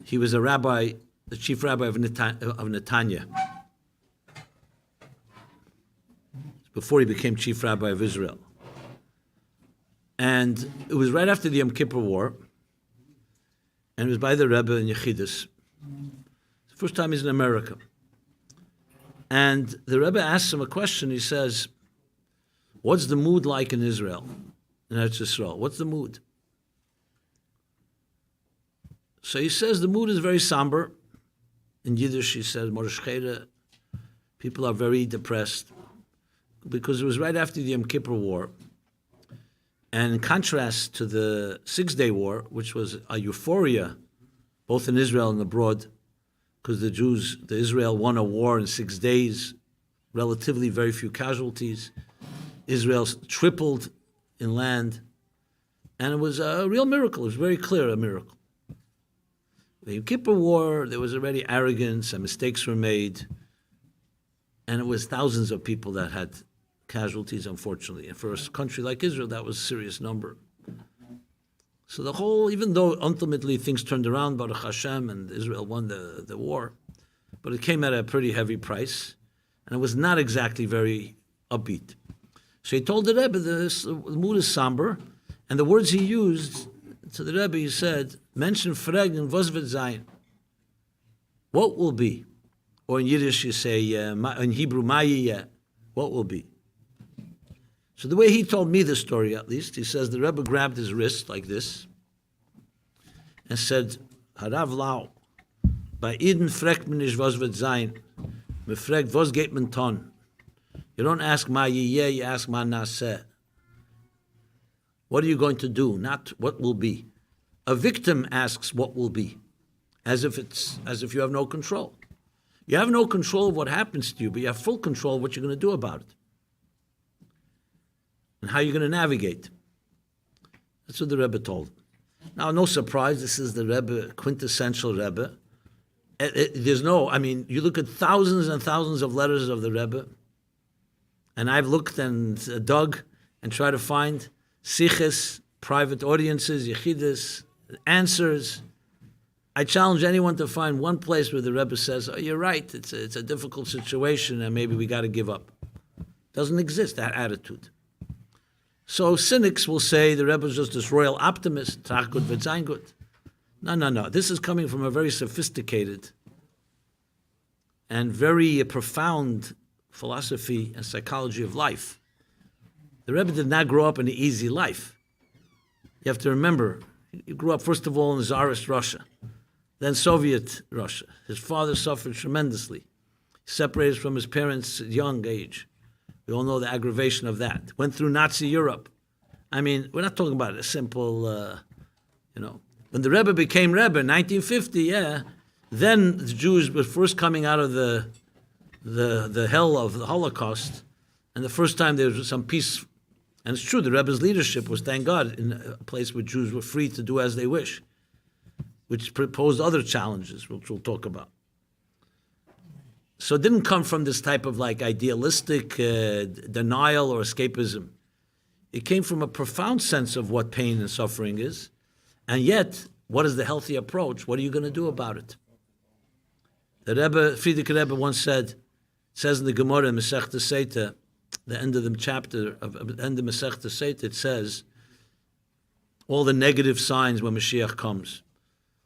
he was a rabbi, the chief rabbi of Netanya, before he became chief rabbi of Israel. And it was right after the Yom Kippur War, and it was by the Rebbe in Yechidus. The first time he's in America. And the Rebbe asks him a question. He says, what's the mood like in Israel, in Eretz Yisrael? What's the mood? So he says the mood is very somber. In Yiddish, he says, Morosh Cheder, people are very depressed. because it was right after the Yom Kippur War. And in contrast to the Six-Day War, which was a euphoria, both in Israel and abroad, because the Israel won a war in 6 days, relatively very few casualties. Israel tripled in land, and it was a real miracle. It was very clear, a miracle. The Yom Kippur War, there was already arrogance and mistakes were made, and it was thousands of people that had casualties, unfortunately. And for a country like Israel, that was a serious number. So the whole, even though ultimately things turned around, Baruch Hashem, and Israel won the war, but it came at a pretty heavy price, and it was not exactly very upbeat. So he told the Rebbe, the mood is somber, and the words he used to the Rebbe, he said, mention fragen, was wird sein? What will be? Or in Yiddish you say, in Hebrew, ma'yeh, what will be? So the way he told me the story, at least, he says the Rebbe grabbed his wrist like this and said, Harav Lau, bei Eden fragt man nicht, was wird sein. Man fragt, was geht man tun? You don't ask ma yeh, you ask ma naseh. What are you going to do? Not what will be. A victim asks what will be, as if you have no control. You have no control of what happens to you, but you have full control of what you're going to do about it. And how you're going to navigate. That's what the Rebbe told him. Now, no surprise, this is the Rebbe, quintessential Rebbe. You look at thousands and thousands of letters of the Rebbe, and I've looked and dug and tried to find siches, private audiences, yechidus, answers. I challenge anyone to find one place where the Rebbe says, oh, you're right, it's a difficult situation and maybe we got to give up. Doesn't exist, that attitude. So cynics will say the Rebbe is just this royal optimist, trach gut wird sein gut. No. This is coming from a very sophisticated and very profound philosophy and psychology of life. The Rebbe did not grow up in an easy life. You have to remember, he grew up first of all in Tsarist Russia, then Soviet Russia. His father suffered tremendously. He separated from his parents at a young age. We all know the aggravation of that. Went through Nazi Europe. I mean, we're not talking about a simple, When the Rebbe became Rebbe in 1950, then the Jews were first coming out of the hell of the Holocaust, and the first time there was some peace. And it's true, the Rebbe's leadership was, thank God, in a place where Jews were free to do as they wish, which posed other challenges, which we'll talk about. So it didn't come from this type of idealistic denial or escapism. It came from a profound sense of what pain and suffering is, and yet, what is the healthy approach? What are you going to do about it? The Rebbe, Friedrich Rebbe once said, says in the Gemara in Masechta Seita, the end of the chapter, end of Masechta Seita, it says, all the negative signs when Mashiach comes.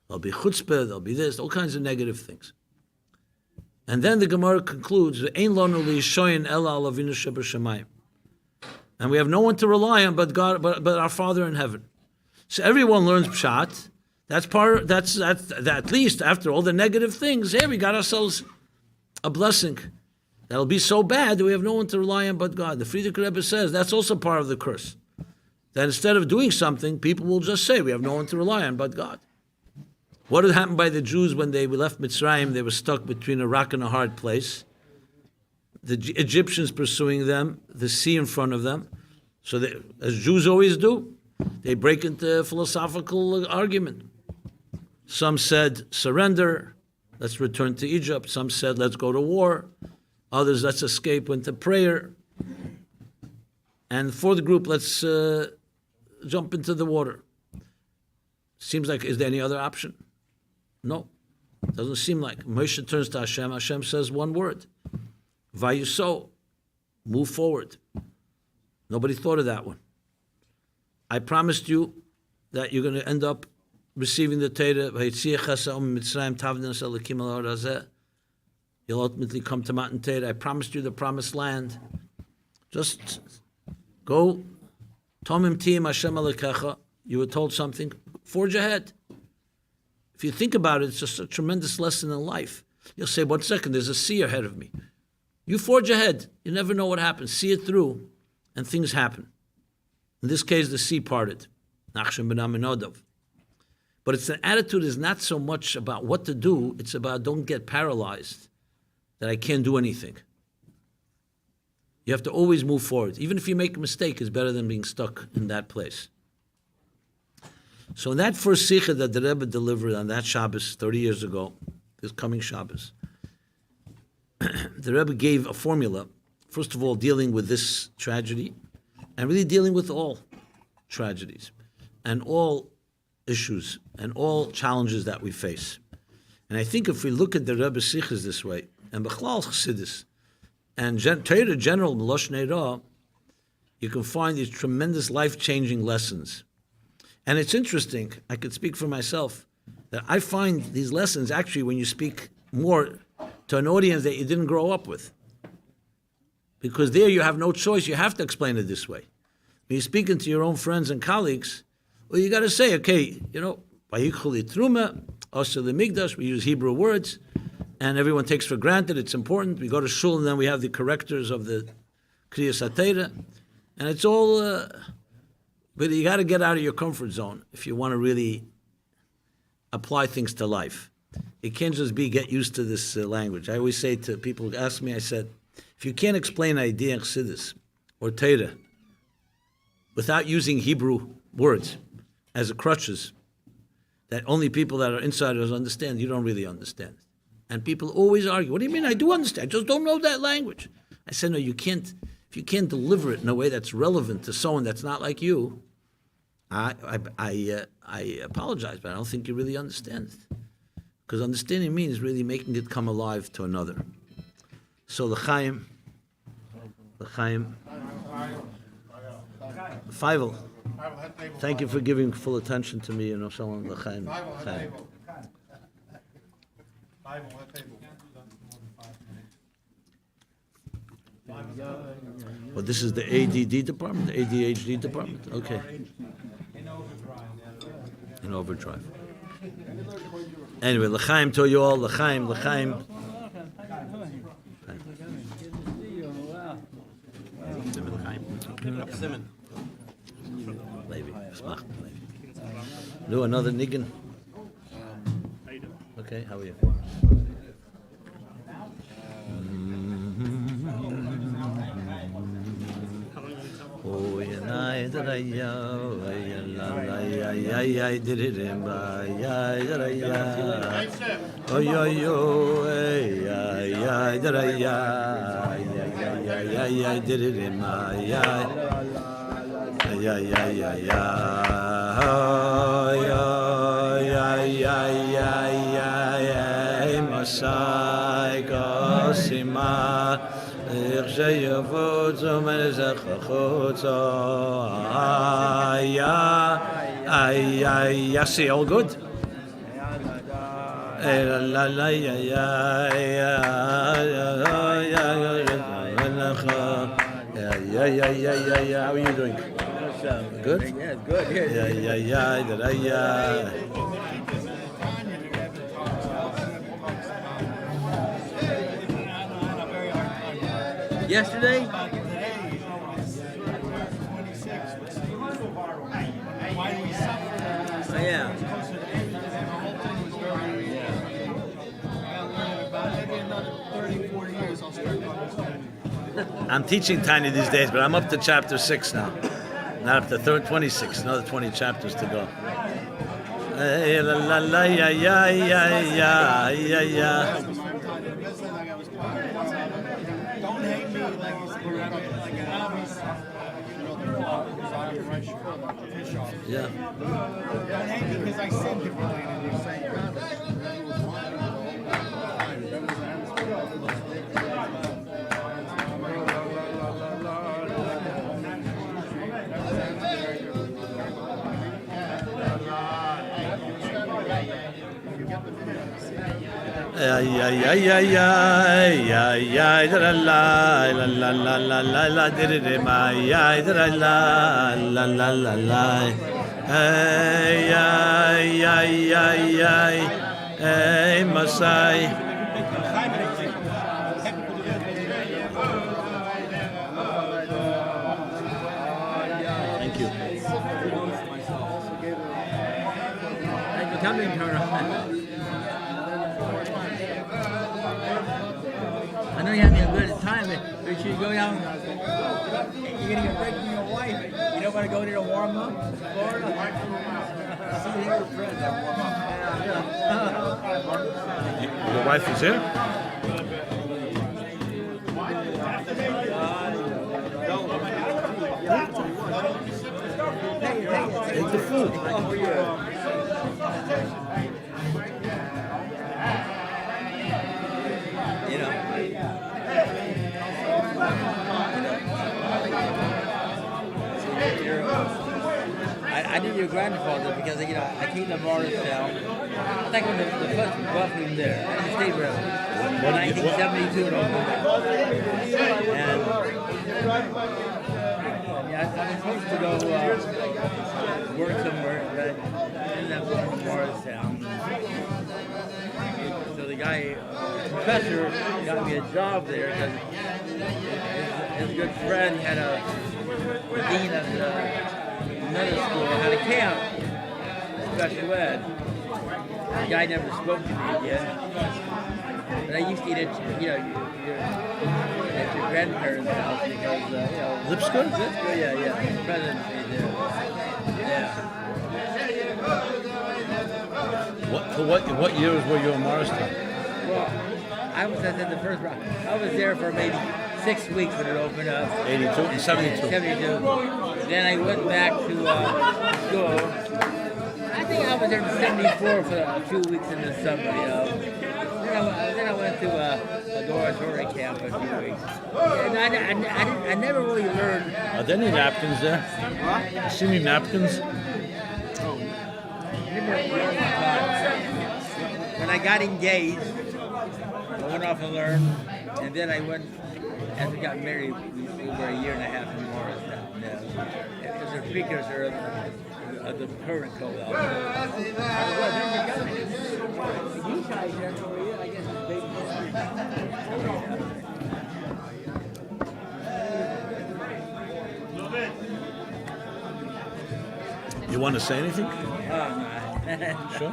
There'll be chutzpah, there'll be this, all kinds of negative things. And then the Gemara concludes, Ein lanu li'shoyin ela al Avinu shebashamayim. And we have no one to rely on but God, but our Father in heaven. So everyone learns pshat. That's at least after all the negative things, we got ourselves a blessing. That'll be so bad that we have no one to rely on but God. The Friedrich Rebbe says that's also part of the curse. That instead of doing something, people will just say we have no one to rely on but God. What had happened by the Jews when they left Mitzrayim? They were stuck between a rock and a hard place. The Egyptians pursuing them, the sea in front of them. So they, as Jews always do, they break into philosophical argument. Some said, surrender, let's return to Egypt. Some said, let's go to war. Others, let's escape into prayer. And for the group, let's jump into the water. Seems like, is there any other option? No, doesn't seem like. Moshe turns to Hashem. Hashem says one word. Vayuso, move forward. Nobody thought of that one. I promised you that you're going to end up receiving the Torah. You'll ultimately come to Mount Torah. I promised you the promised land. Just go. Tomim tiyim Hashem alekecha. You were told something. Forge ahead. If you think about it, it's just a tremendous lesson in life. You'll say, 1 second, there's a sea ahead of me. You forge ahead. You never know what happens. See it through, and things happen. In this case, the sea parted. Nachshon ben Aminodov. But it's an attitude is not so much about what to do, it's about don't get paralyzed, that I can't do anything. You have to always move forward. Even if you make a mistake, it's better than being stuck in that place. So in that first sikha that the Rebbe delivered on that Shabbos 30 years ago, this coming Shabbos, the Rebbe gave a formula, first of all, dealing with this tragedy, and really dealing with all tragedies, and all issues, and all challenges that we face. And I think if we look at the Rebbe's sikhas this way, and Bechlal Chassidus, and Torah general Melosh Neirah, you can find these tremendous life-changing lessons. And it's interesting, I could speak for myself, that I find these lessons actually when you speak more to an audience that you didn't grow up with. Because there you have no choice, you have to explain it this way. When you're speaking to your own friends and colleagues, well, you got to say, okay, Vayichol Truma, also the Migdash, we use Hebrew words, and everyone takes for granted it's important. We go to shul and then we have the correctors of the Kriyas HaTorah, and it's all, but you got to get out of your comfort zone if you want to really apply things to life. It can't just be get used to this language. I always say to people who ask me, I said, if you can't explain an idea in Chassidus or Torah without using Hebrew words as a crutches that only people that are insiders understand, you don't really understand. And people always argue, what do you mean I do understand? I just don't know that language. I said, no, you can't. If you can't deliver it in a way that's relevant to someone that's not like you, I apologize, but I don't think you really understand it. Because understanding means really making it come alive to another. So L'chaim, Feivel, thank you for giving full attention to me, someone, L'chaim. Well, this is the ADD department, the ADHD department? Okay. In overdrive. Anyway, L'chaim to you all, L'chaim. Do another niggin. Okay, how are you? Oh, I did it in my oh, I did it in my Masai Gosima Irshayavot I see all good. How are you doing? Good? Yeah, good. Yesterday? Yeah. I'm teaching tiny these days, but I'm up to chapter 6 now. Not up to 26, another 20 chapters to go. Yeah. Don't hate me because I said differently than you're saying. Thank you. Thanks for coming, Turner. I know you're having a good time, but should you go down? You're gonna get break from your wife. You don't want to go there to warm up? Florida? See your friends that warm up. Your wife is here? Take the food. You know. I knew your grandfather because I came to Morristown. I think when the first bus was there, I stayed with him. 1972 and all that. And I was supposed to go work somewhere, but I ended up going to Morristown. So the guy, the professor, got me a job there because his good friend had the dean of the middle school had a camp, special ed. The guy never spoke to me again. But I used to eat at your grandparents' house because Lipscomb? Lipscomb, yeah. Presidency there. Yeah. What years were you in Morristown? Well, I said the first round. I was there for maybe 6 weeks when it opened up. 82 and 72. 72. Then I went back to school. I think I was there in 74 for a few weeks in the summer, Then I went to a dormitory camp for a few weeks. And I never really learned. Are there any napkins there? You see any napkins? When I got engaged, I went off and learned, and then I went, as we got married, we were a year and a half in Morristown. It was a precursor of the current co-op. You want to say anything? No. Sure.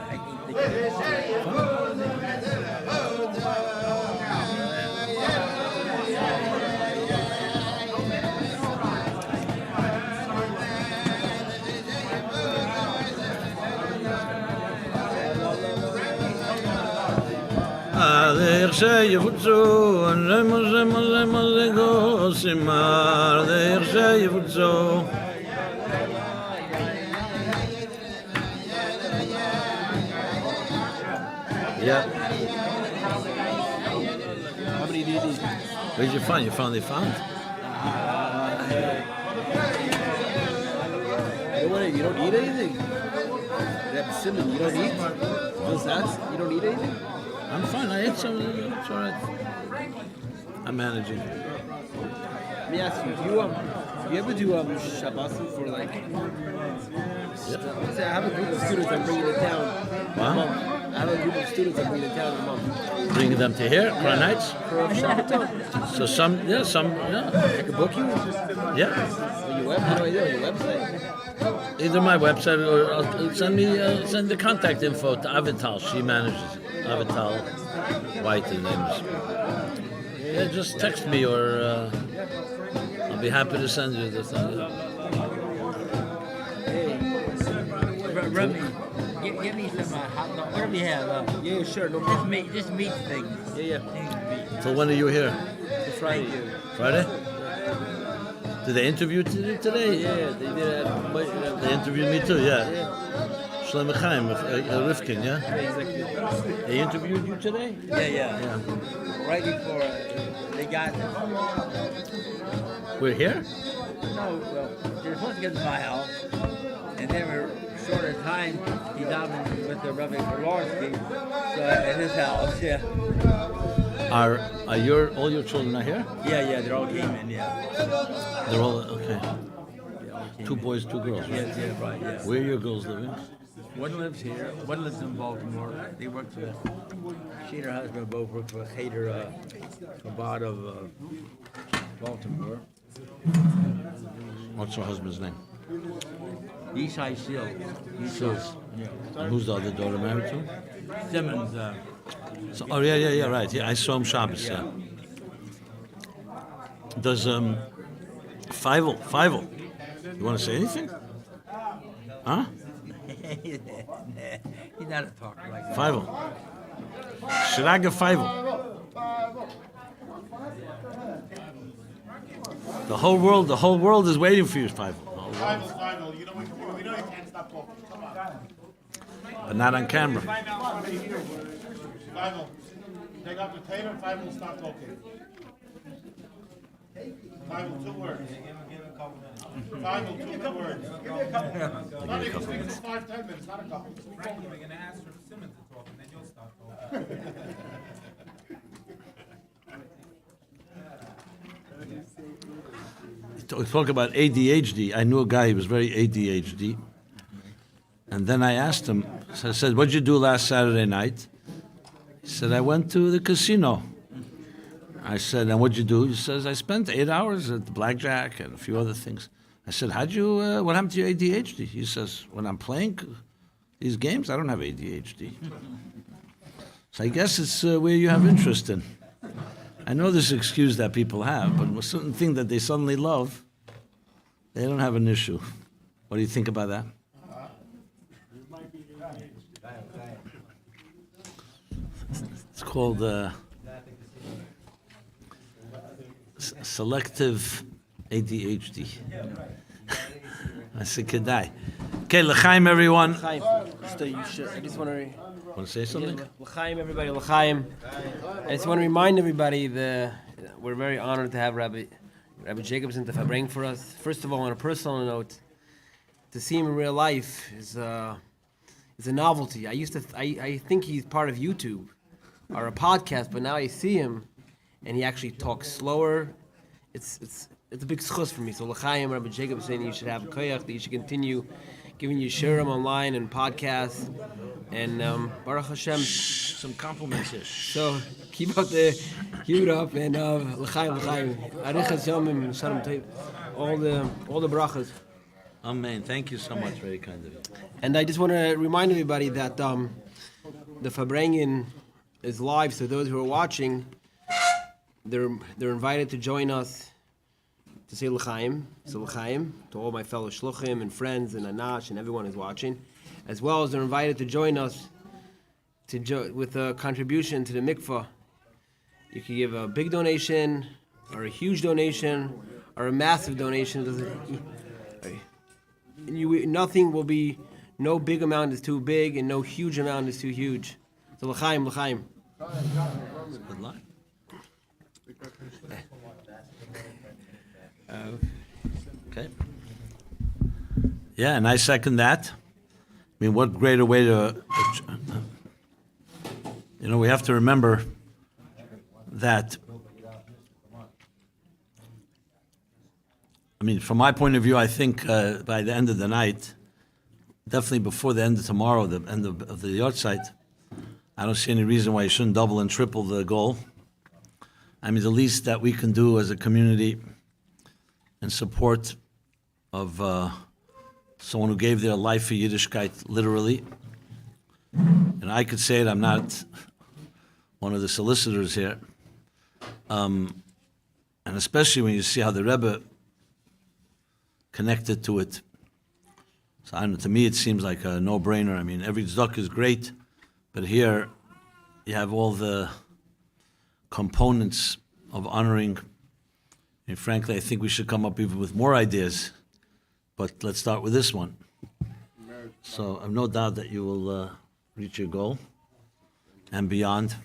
Adar yevutzu, zemozego simar. Adar yevutzu. Yeah. How many do you need? Where'd you find? You found they found? You don't eat anything? That cinnamon, you don't eat? Just that? You don't eat anything? I'm fine. I ate some. It's all right. I'm managing. Let me ask you, do you ever do Shabbos for like, let's say I have a group of students I'm bringing to town a month. I have a group of students I'm bringing to town a month. Bringing them to here, Crown Heights. For a Shabbaton. So some. I can book you? Yeah. On your how do I do it? On your website? Either my website or send the contact info to Avital. She manages it. Avital White, his name is. Yeah, just text me or I'll be happy to send you this. Give me some hot dog. What do we have? Yeah, sure. No Just problem. just meat things. Yeah. So when are you here? It's Friday. Friday? Did they interview you today? Yeah, they did. They interviewed me too, yeah. Shlomo Chaim, Rifkin, yeah? Exactly. They interviewed you today? Yeah. Right before they got. We're here? No, well, they're supposed to get to my house, and then we're short of time. He's out with the Rebbe so at his house, yeah. Are all your children are here? Yeah, they all came in, yeah. They're all okay. They all came 2 in. boys, 2 girls. Right? Yes, yeah, right, yeah. Where are your girls living? One lives here, one lives in Baltimore. They work for, she and her husband both work for Cheder Chabad of Baltimore. What's her husband's name? Yishai Seal. Seals. And who's the other daughter married to? Simmons. So, oh, yeah, right. Yeah, I saw him Shabbos, yeah. Does, Feivel, you want to say anything? Huh? He's not a talker like that. Feivel. Shiraga Feivel. The whole world is waiting for you, Feivel. Final, you know you can't stop talking. Come on. But not on camera. Final, take out the tape and Final will stop talking. Final, 2 words. Final, 2 words. Not even 5-10 minutes, not a couple. Frankie, we're gonna ask for Simmons to talk, and then you'll stop talking. Talk about ADHD. I knew a guy who was very ADHD. And then I asked him, so I said, what'd you do last Saturday night? He said, I went to the casino. I said, and what'd you do? He says, I spent 8 hours at the blackjack and a few other things. I said, what happened to your ADHD? He says, when I'm playing these games, I don't have ADHD. So I guess it's where you have interest in. I know this excuse that people have, but with certain thing that they suddenly love, they don't have an issue. What do you think about that? It's called selective ADHD. I said, kedai. Okay, l'chaim, everyone. L'chaim. I just want to. Want to say something? L'chaim, everybody. L'chaim. I just want to remind everybody that we're very honored to have Rabbi Jacobson to bring for us. First of all, on a personal note, to see him in real life is a novelty. I think he's part of YouTube or a podcast, but now I see him, and he actually talks slower. It's a big schus for me. So l'chaim, Rabbi Jacobson, you should have a koyach, that you should continue giving you shirim online and podcasts. And Baruch Hashem. Some compliments here. So keep it up, and l'chaim, arichas yomim, shalom tov, all the brachas. Amen. Thank you so much. Very kind of you. And I just want to remind everybody that the Farbrengen is live, so those who are watching, they're invited to join us to say l'chaim, so l'chaim, to all my fellow shluchim and friends and Anash and everyone who's watching, as well as they're invited to join us with a contribution to the mikvah. You can give a big donation, or a huge donation, or a massive donation. Nothing will be, no big amount is too big, and no huge amount is too huge. So l'chaim, l'chaim. Good luck. Okay. Yeah, and I second that. I mean, what greater way to, we have to remember that, I mean, from my point of view, I think by the end of the night, definitely before the end of tomorrow, the end of the Yahrzeit, I don't see any reason why you shouldn't double and triple the goal. I mean, the least that we can do as a community in support of someone who gave their life for Yiddishkeit, literally. And I could say it, I'm not one of the solicitors here. And especially when you see how the Rebbe connected to it. So I don't know, to me it seems like a no-brainer. I mean, every tzedakah is great, but here you have all the components of honoring. And frankly, I think we should come up even with more ideas. But let's start with this one. So I've no doubt that you will reach your goal and beyond.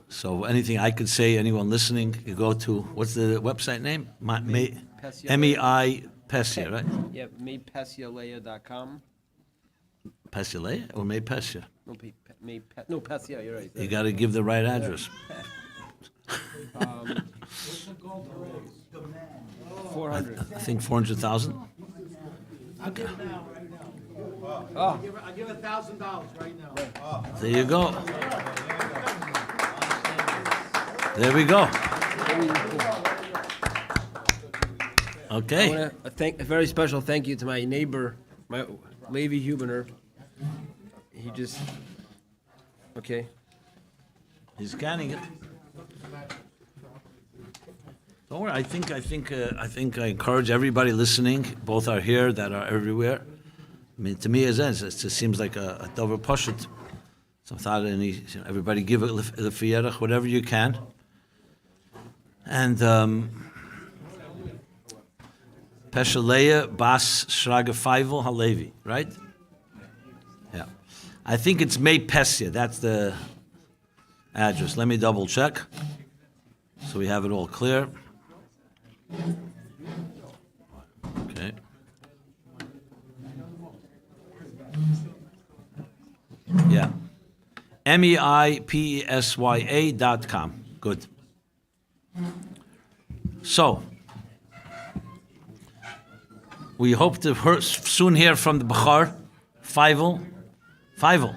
So anything I could say, anyone listening, you go to, what's the website name? M-E-I, Pesha, right? Yeah, MeiPeshaLeah.com. Pesha Leah or May Pesha? No, Pesha, you're right. You got to give the right address. 400. I think 400,000. Okay. I'll give $1,000 right now. There you go. There we go. Okay. I want to thank a very special thank you to my neighbor, my Levi Hubener. He just okay. He's scanning it. Don't worry. I think I encourage everybody listening. Both are here, that are everywhere. I mean, to me, it just seems like a dover poshut. So I thought everybody give it lefiyerach, whatever you can. And Pesha Leah Bas Shraga Feivel Halevi, right? Yeah. I think it's May Pesia. That's the address. Let me double check so we have it all clear. Okay. Yeah. MEIPESYA.com. Good. So, we hope to soon hear from the Bachar, Feivel. Feivel.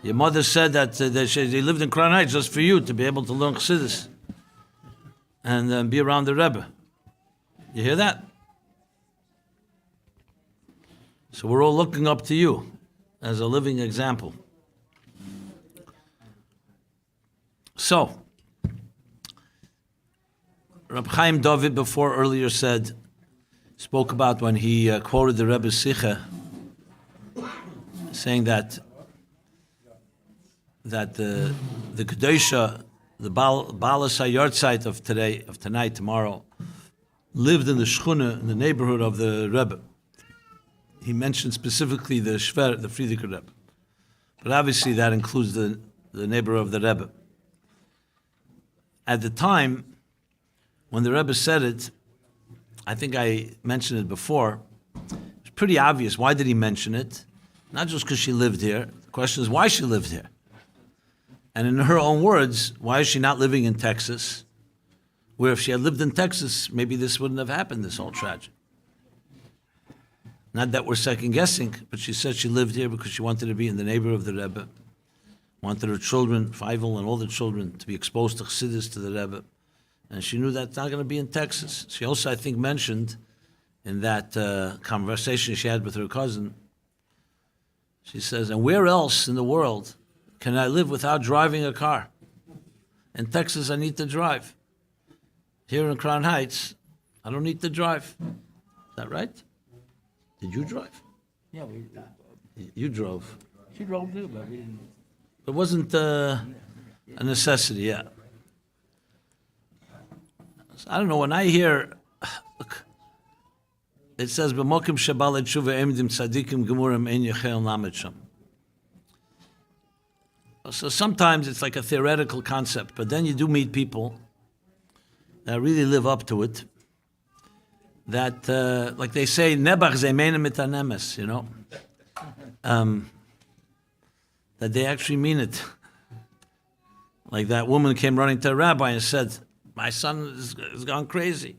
Your mother said that they lived in Crown Heights just for you to be able to learn Chassidus and be around the Rebbe. You hear that? So we're all looking up to you as a living example. So, Reb Chaim David before earlier spoke about when he quoted the Rebbe's Sikha, saying that the kedosha, the Balas Yahrzeit of tonight, tomorrow, lived in the shchuna, in the neighborhood of the Rebbe. He mentioned specifically the Shver, the Friedrich Rebbe. But obviously that includes the neighbor of the Rebbe. At the time, when the Rebbe said it, I think I mentioned it before, it's pretty obvious. Why did he mention it? Not just because she lived here. The question is why she lived here. And in her own words, why is she not living in Texas? Where if she had lived in Texas, maybe this wouldn't have happened, this whole tragedy. Not that we're second guessing, but she said she lived here because she wanted to be in the neighborhood of the Rebbe, wanted her children, Feivel and all the children, to be exposed to Chassidus, to the Rebbe. And she knew that's not going to be in Texas. She also, I think, mentioned in that conversation she had with her cousin, she says, and where else in the world can I live without driving a car? In Texas, I need to drive. Here in Crown Heights, I don't need to drive. Is that right? Did you drive? Yeah, You drove. she drove too, but we didn't. It wasn't a necessity, yeah. So I don't know, when I hear, look, it says, B'mokim shabal tshuva emdim tzadikim gemurim ein yechel lamed sham. So sometimes it's like a theoretical concept, but then you do meet people that really live up to it. That, like they say, nebach zemeina mitanemes, you know, that they actually mean it. Like that woman came running to a rabbi and said, my son has gone crazy.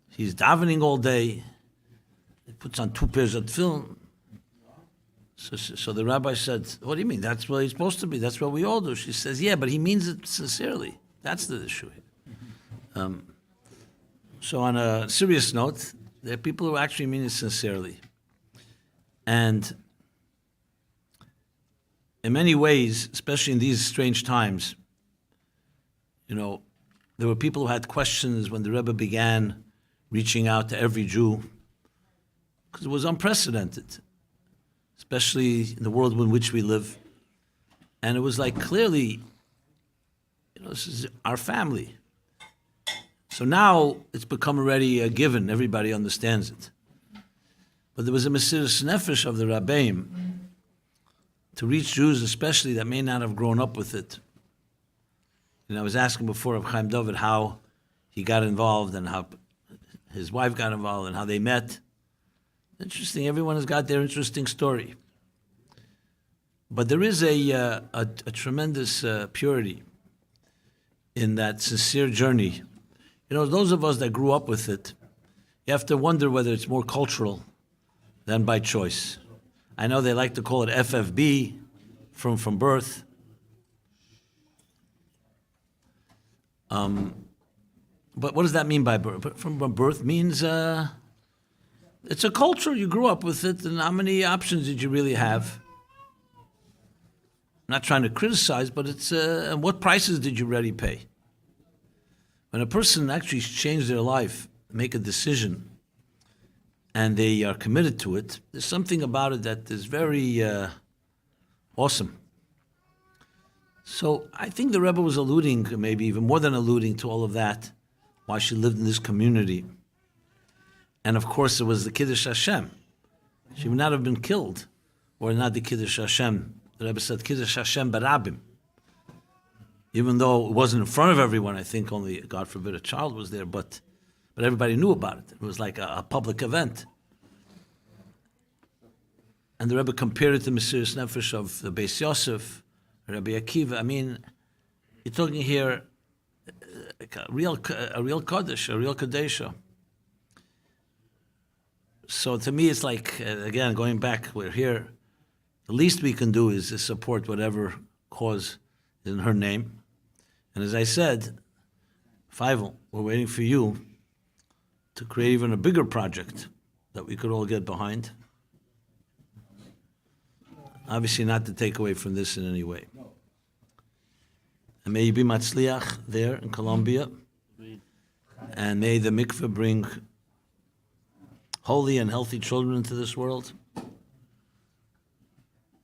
He's davening all day. He puts on 2 pairs of tefillin. So the rabbi said, what do you mean? That's what he's supposed to be. That's what we all do. She says, yeah, but he means it sincerely. That's the issue here. So on a serious note, there are people who actually mean it sincerely. And in many ways, especially in these strange times, you know, there were people who had questions when the Rebbe began reaching out to every Jew, because it was unprecedented, especially in the world in which we live. And it was like, clearly, you know, this is our family. So now it's become already a given. Everybody understands it. But there was a mesiras nefesh of the Rabbeim to reach Jews, especially that may not have grown up with it. And I was asking before of Chaim David how he got involved and how his wife got involved and how they met. Interesting. Everyone has got their interesting story. But there is a tremendous purity in that sincere journey. You know, those of us that grew up with it, you have to wonder whether it's more cultural than by choice. I know they like to call it FFB, from birth. But what does that mean by birth? From birth means it's a culture. You grew up with it, and how many options did you really have? I'm not trying to criticize, but it's and what prices did you really pay? When a person actually changes their life, make a decision, and they are committed to it, there's something about it that is very awesome. So I think the Rebbe was alluding, maybe even more than alluding, to all of that, why she lived in this community. And of course, it was the kiddush Hashem. She would not have been killed, or not the kiddush Hashem. The Rebbe said kiddush Hashem barabim. Even though it wasn't in front of everyone, I think only, God forbid, a child was there, but everybody knew about it. It was like a public event. And the Rebbe compared it to mesiras nefesh of the Beis Yosef, Rabbi Akiva. I mean, you're talking here like a real kiddush, a real kedosha. So to me, it's like, again, going back, we're here. The least we can do is support whatever cause is in her name. And as I said, Feivel, we're waiting for you to create even a bigger project that we could all get behind. Obviously not to take away from this in any way. And may you be matzliach there in Colombia. And may the mikveh bring holy and healthy children into this world.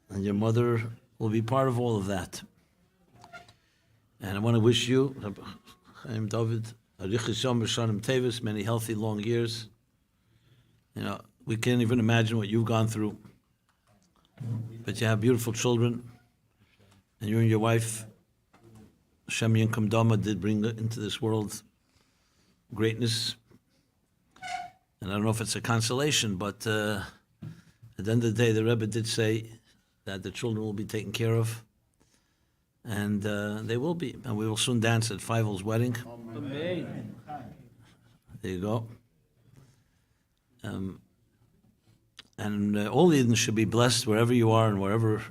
And your mother will be part of all of that. And I want to wish you, Chaim David, many healthy, long years. You know, we can't even imagine what you've gone through. But you have beautiful children, and you and your wife, Hashem Yinkum Dama, did bring into this world greatness. And I don't know if it's a consolation, but at the end of the day, the Rebbe did say that the children will be taken care of. And they will be. And we will soon dance at Feivel's wedding. Amen. There you go. And all the Eden should be blessed wherever you are and wherever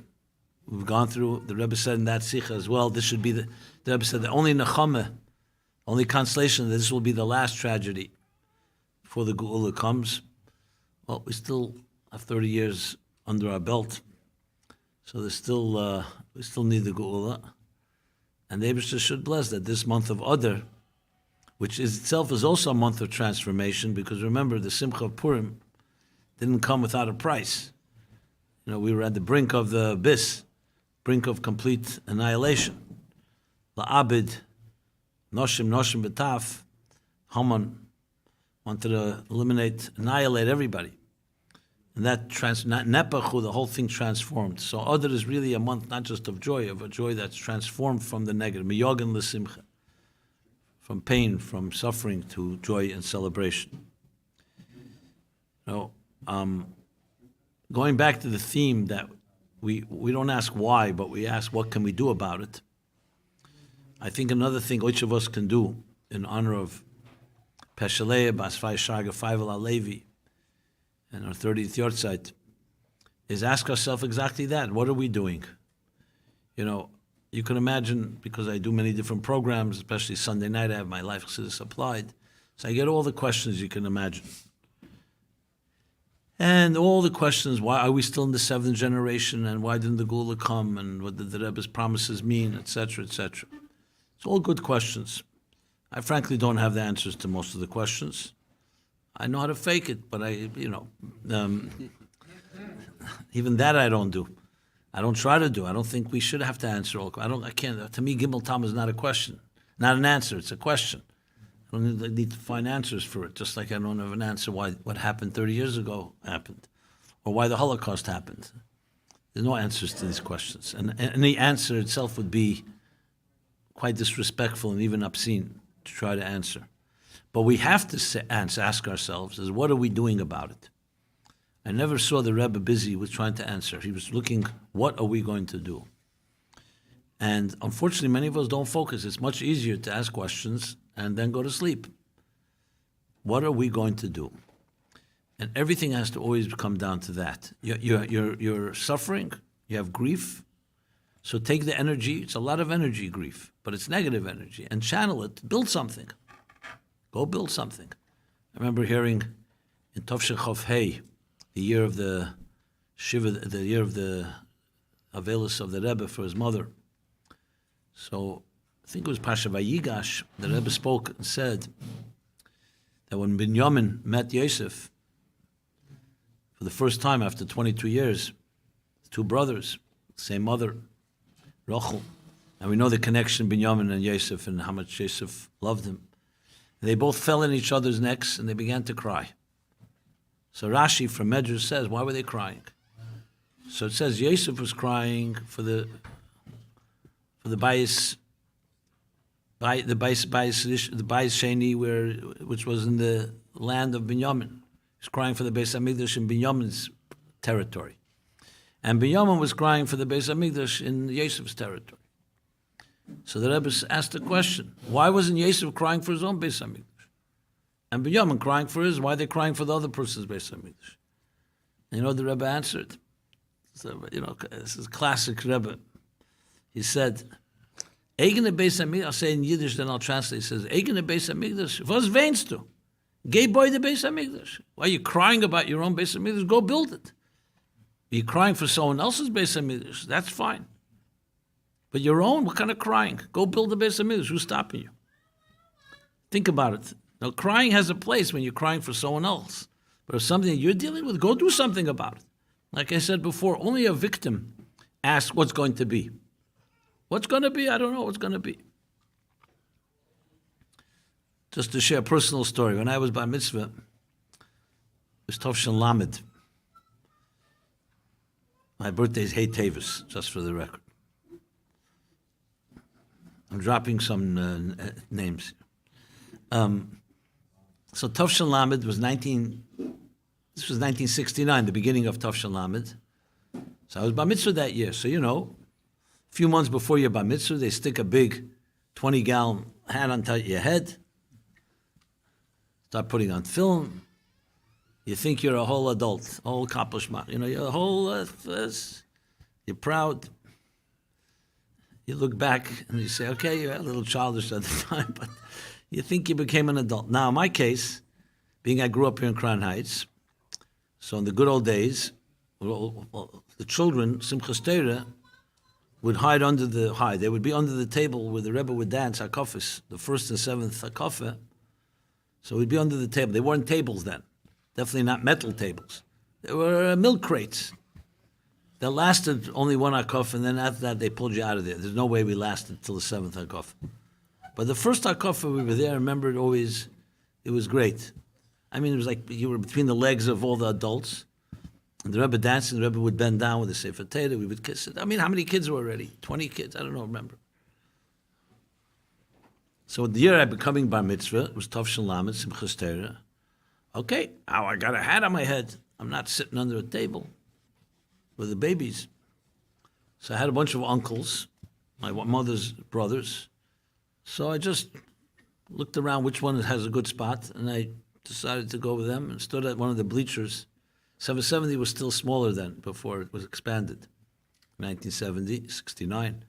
we've gone through. The Rebbe said in that sikha as well, this should be the Rebbe said the only nechama, only consolation, that this will be the last tragedy before the Geula comes. Well, we still have 30 years under our belt. So there's still, we still need the Geula. And the Eibishter should bless that this month of Adar, which is itself is also a month of transformation, because remember, the Simcha of Purim didn't come without a price. You know, we were at the brink of the abyss, brink of complete annihilation. La'abid, Noshim B'taf, Haman wanted to annihilate everybody. And that Nepachu, the whole thing transformed. So Adar is really a month not just of joy, of a joy that's transformed from the negative, miyogan l'simcha, from pain, from suffering to joy and celebration. You know, going back to the theme that we don't ask why, but we ask what can we do about it. I think another thing each of us can do in honor of Pesha Leah Lapine and our 30th Yahrzeit is ask ourselves exactly that. What are we doing? You know, you can imagine, because I do many different programs, especially Sunday night, I have my Life Chassidus Applied, so I get all the questions you can imagine. And all the questions, why are we still in the 7th generation, and why didn't the Geula come, and what did the Rebbe's promises mean, etc., etc. It's all good questions. I frankly don't have the answers to most of the questions. I know how to fake it, but even that I don't do. I don't try to do. I don't think we should have to answer all. I can't. To me, Gimel Tam is not a question, not an answer. It's a question. I don't need to find answers for it. Just like I don't have an answer why what happened 30 years ago happened, or why the Holocaust happened. There's no answers to these questions, and any answer itself would be quite disrespectful and even obscene to try to answer. But we have to ask ourselves, is what are we doing about it? I never saw the Rebbe busy with trying to answer. He was looking, what are we going to do? And unfortunately, many of us don't focus. It's much easier to ask questions and then go to sleep. What are we going to do? And everything has to always come down to that. You're suffering, you have grief, so take the energy, it's a lot of energy, grief, but it's negative energy, and channel it, build something. Go build something. I remember hearing in Tovshin Chof Hey, the year of the shiva, the year of the Avelis of the Rebbe for his mother. So I think it was Pasha Vayigash, the Rebbe spoke and said that when Binyamin met Yosef for the first time after 22 years, two brothers, same mother, Rachel, and we know the connection Binyamin and Yosef and how much Yosef loved him. They both fell in each other's necks and they began to cry. So Rashi from Medrash says, why were they crying? So it says Yosef was crying for the Bayis Sheni, which was in the land of Binyamin. He's crying for the Beis Hamikdash in Binyamin's territory. And Binyamin was crying for the Beis Hamikdash in Yosef's territory. So the Rebbe asked the question, why wasn't Yosef crying for his own Beis Hamikdash? And Binyamin crying for his, why are they crying for the other person's Beis Hamikdash? And you know what the Rebbe answered? So, this is classic Rebbe. He said, Eigene Beis Hamikdash, I'll say in Yiddish, then I'll translate. He says, Eigene Beis Hamikdash, was weinst du? Geh boy the Beis Hamikdash. Why are you crying about your own Beis Hamikdash? Go build it. You're crying for someone else's Beis Hamikdash, that's fine. But your own, what kind of crying? Go build the Beis Hamikdash, who's stopping you? Think about it. Now, crying has a place when you're crying for someone else. But if something that you're dealing with, go do something about it. Like I said before, only a victim asks what's going to be. What's going to be? I don't know what's going to be. Just to share a personal story, when I was bar mitzvah, it was Tovshin Lamed. My birthday is Hey Tevis, just for the record. I'm dropping some names. So Tovshin Lamed was 1969, the beginning of Tovshin Lamed. So I was bar mitzvah that year. So, a few months before your bar mitzvah, they stick a big 20-gallon hat on top of your head, start putting on film. You think you're a whole adult, a whole accomplishment. You're a whole, you're proud. You look back and you say, okay, you're a little childish at the time, but you think you became an adult. Now, in my case, being I grew up here in Crown Heights, so in the good old days, the children, Simchas Torah, would hide they would be under the table where the Rebbe would dance hakafis, the first and seventh hakafah. So we'd be under the table. They weren't tables then, definitely not metal tables. They were milk crates. That lasted only one hakafah, and then after that they pulled you out of there. There's no way we lasted till the seventh hakafah. But the first hakafah we were there, I remember it always, it was great. I mean, it was like you were between the legs of all the adults. And the Rebbe danced, and the Rebbe would bend down with the Sefer Torah. We would kiss it. I mean, how many kids were already? 20 kids? I don't know, remember. So the year I becoming bar mitzvah, it was Tovshin Lamed, Simchas Torah. Okay, now I got a hat on my head. I'm not sitting under a table with the babies. So I had a bunch of uncles, my mother's brothers. So I just looked around which one has a good spot, and I decided to go with them and stood at one of the bleachers. 770 was still smaller then, before it was expanded. 1970, 69.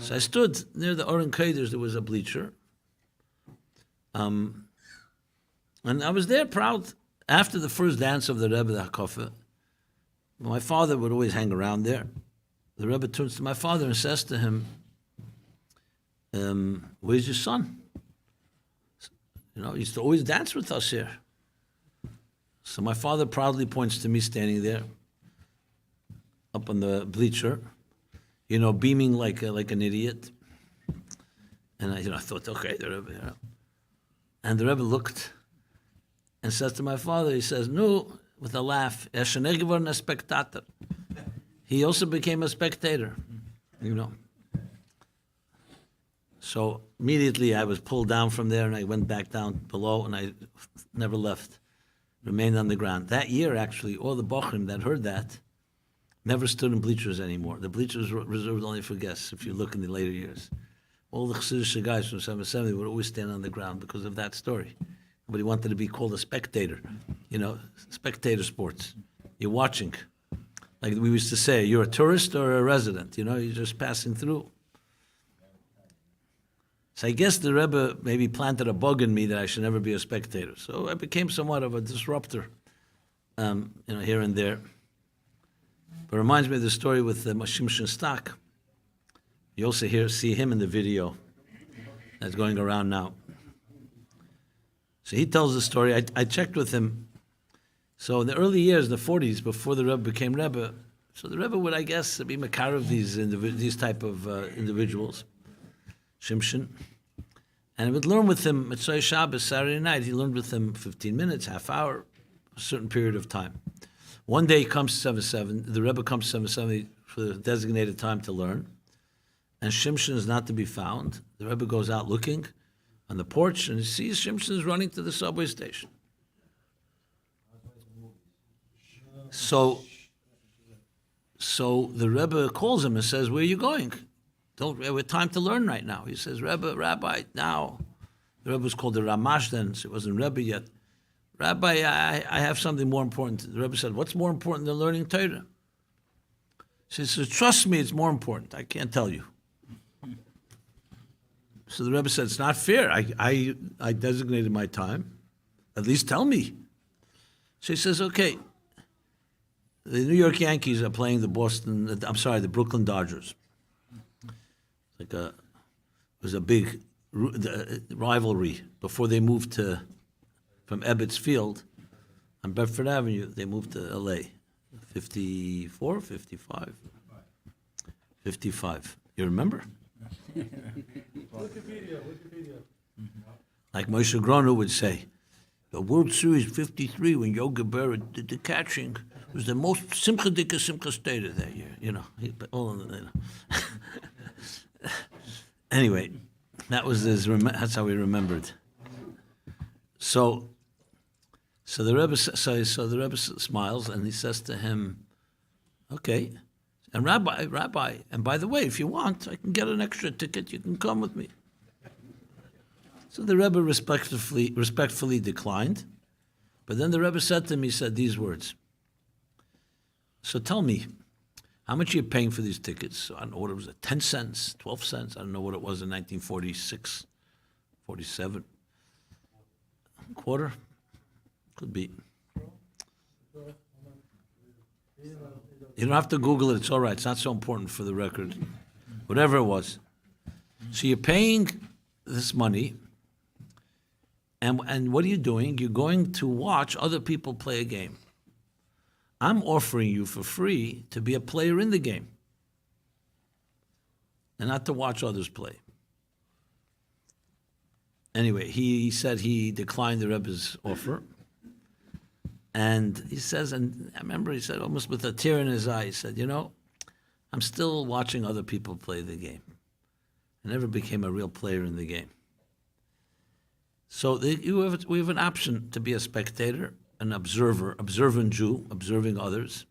So I stood near the Oren Keders, there was a bleacher. And I was there proud. After the first dance of the Rebbe, the Hakafah, my father would always hang around there. The Rebbe turns to my father and says to him, where's your son? He used to always dance with us here. So my father proudly points to me standing there, up on the bleacher, beaming like an idiot. And I thought, okay, the Rebbe. And the Rebbe looked and says to my father, he says, no, with a laugh, he also became a spectator, So immediately I was pulled down from there and I went back down below and I never left. Remained on the ground. That year, actually, all the bochrim that heard that never stood in bleachers anymore. The bleachers were reserved only for guests, if you look in the later years. All the Chassidish guys from 770 would always stand on the ground because of that story. Nobody wanted to be called a spectator, spectator sports. You're watching. Like we used to say, you're a tourist or a resident, you're just passing through. So I guess the Rebbe maybe planted a bug in me that I should never be a spectator. So I became somewhat of a disruptor, here and there. But it reminds me of the story with Shimshon Stock. You also see him in the video that's going around now. So he tells the story. I checked with him. So in the early years, the 40s, before the Rebbe became Rebbe, so the Rebbe would, I guess, be makar of these type of individuals, Shimshon. And I would learn with him, Mitzvah Shabbos, Saturday night. He learned with him 15 minutes, half hour, a certain period of time. One day he comes to 7-7, the Rebbe comes to 7-7 for the designated time to learn, and Shimshon is not to be found. The Rebbe goes out looking on the porch, and he sees Shimshon is running to the subway station. So the Rebbe calls him and says, "Where are you going? We have time to learn right now." He says, "Rabbi, now." The Rebbe was called the Ramash then, so it wasn't Rebbe yet. "Rabbi, I have something more important." The Rebbe said, "What's more important than learning Torah?" He says, "Trust me, it's more important. I can't tell you." So the Rebbe said, "It's not fair. I designated my time. At least tell me." So he says, "Okay. The New York Yankees are playing the Brooklyn Dodgers. It was a big rivalry before they moved from Ebbets Field on Bedford Avenue. They moved to L.A. 54, 55? 55. You remember? Wikipedia. Like Moshe Groner would say, the World Series 53, when Yogi Berra did the catching, was the most simcha stated that year. Anyway, that's how he remembered. So the Rebbe smiles and he says to him, "Okay, and Rabbi, and by the way, if you want, I can get an extra ticket. You can come with me." So the Rebbe respectfully declined, but then the Rebbe said to him, he said these words. "So tell me, how much are you paying for these tickets?" I don't know what it was, 10 cents, 12 cents. I don't know what it was in 1946, 47. Quarter? Could be. You don't have to Google it. It's all right. It's not so important for the record. Whatever it was. So you're paying this money, and what are you doing? You're going to watch other people play a game. I'm offering you for free to be a player in the game and not to watch others play. Anyway, he said he declined the Rebbe's offer. And he says, and I remember he said, almost with a tear in his eye, he said, I'm still watching other people play the game. I never became a real player in the game. So we have an option to be a spectator, an observant Jew, observing others,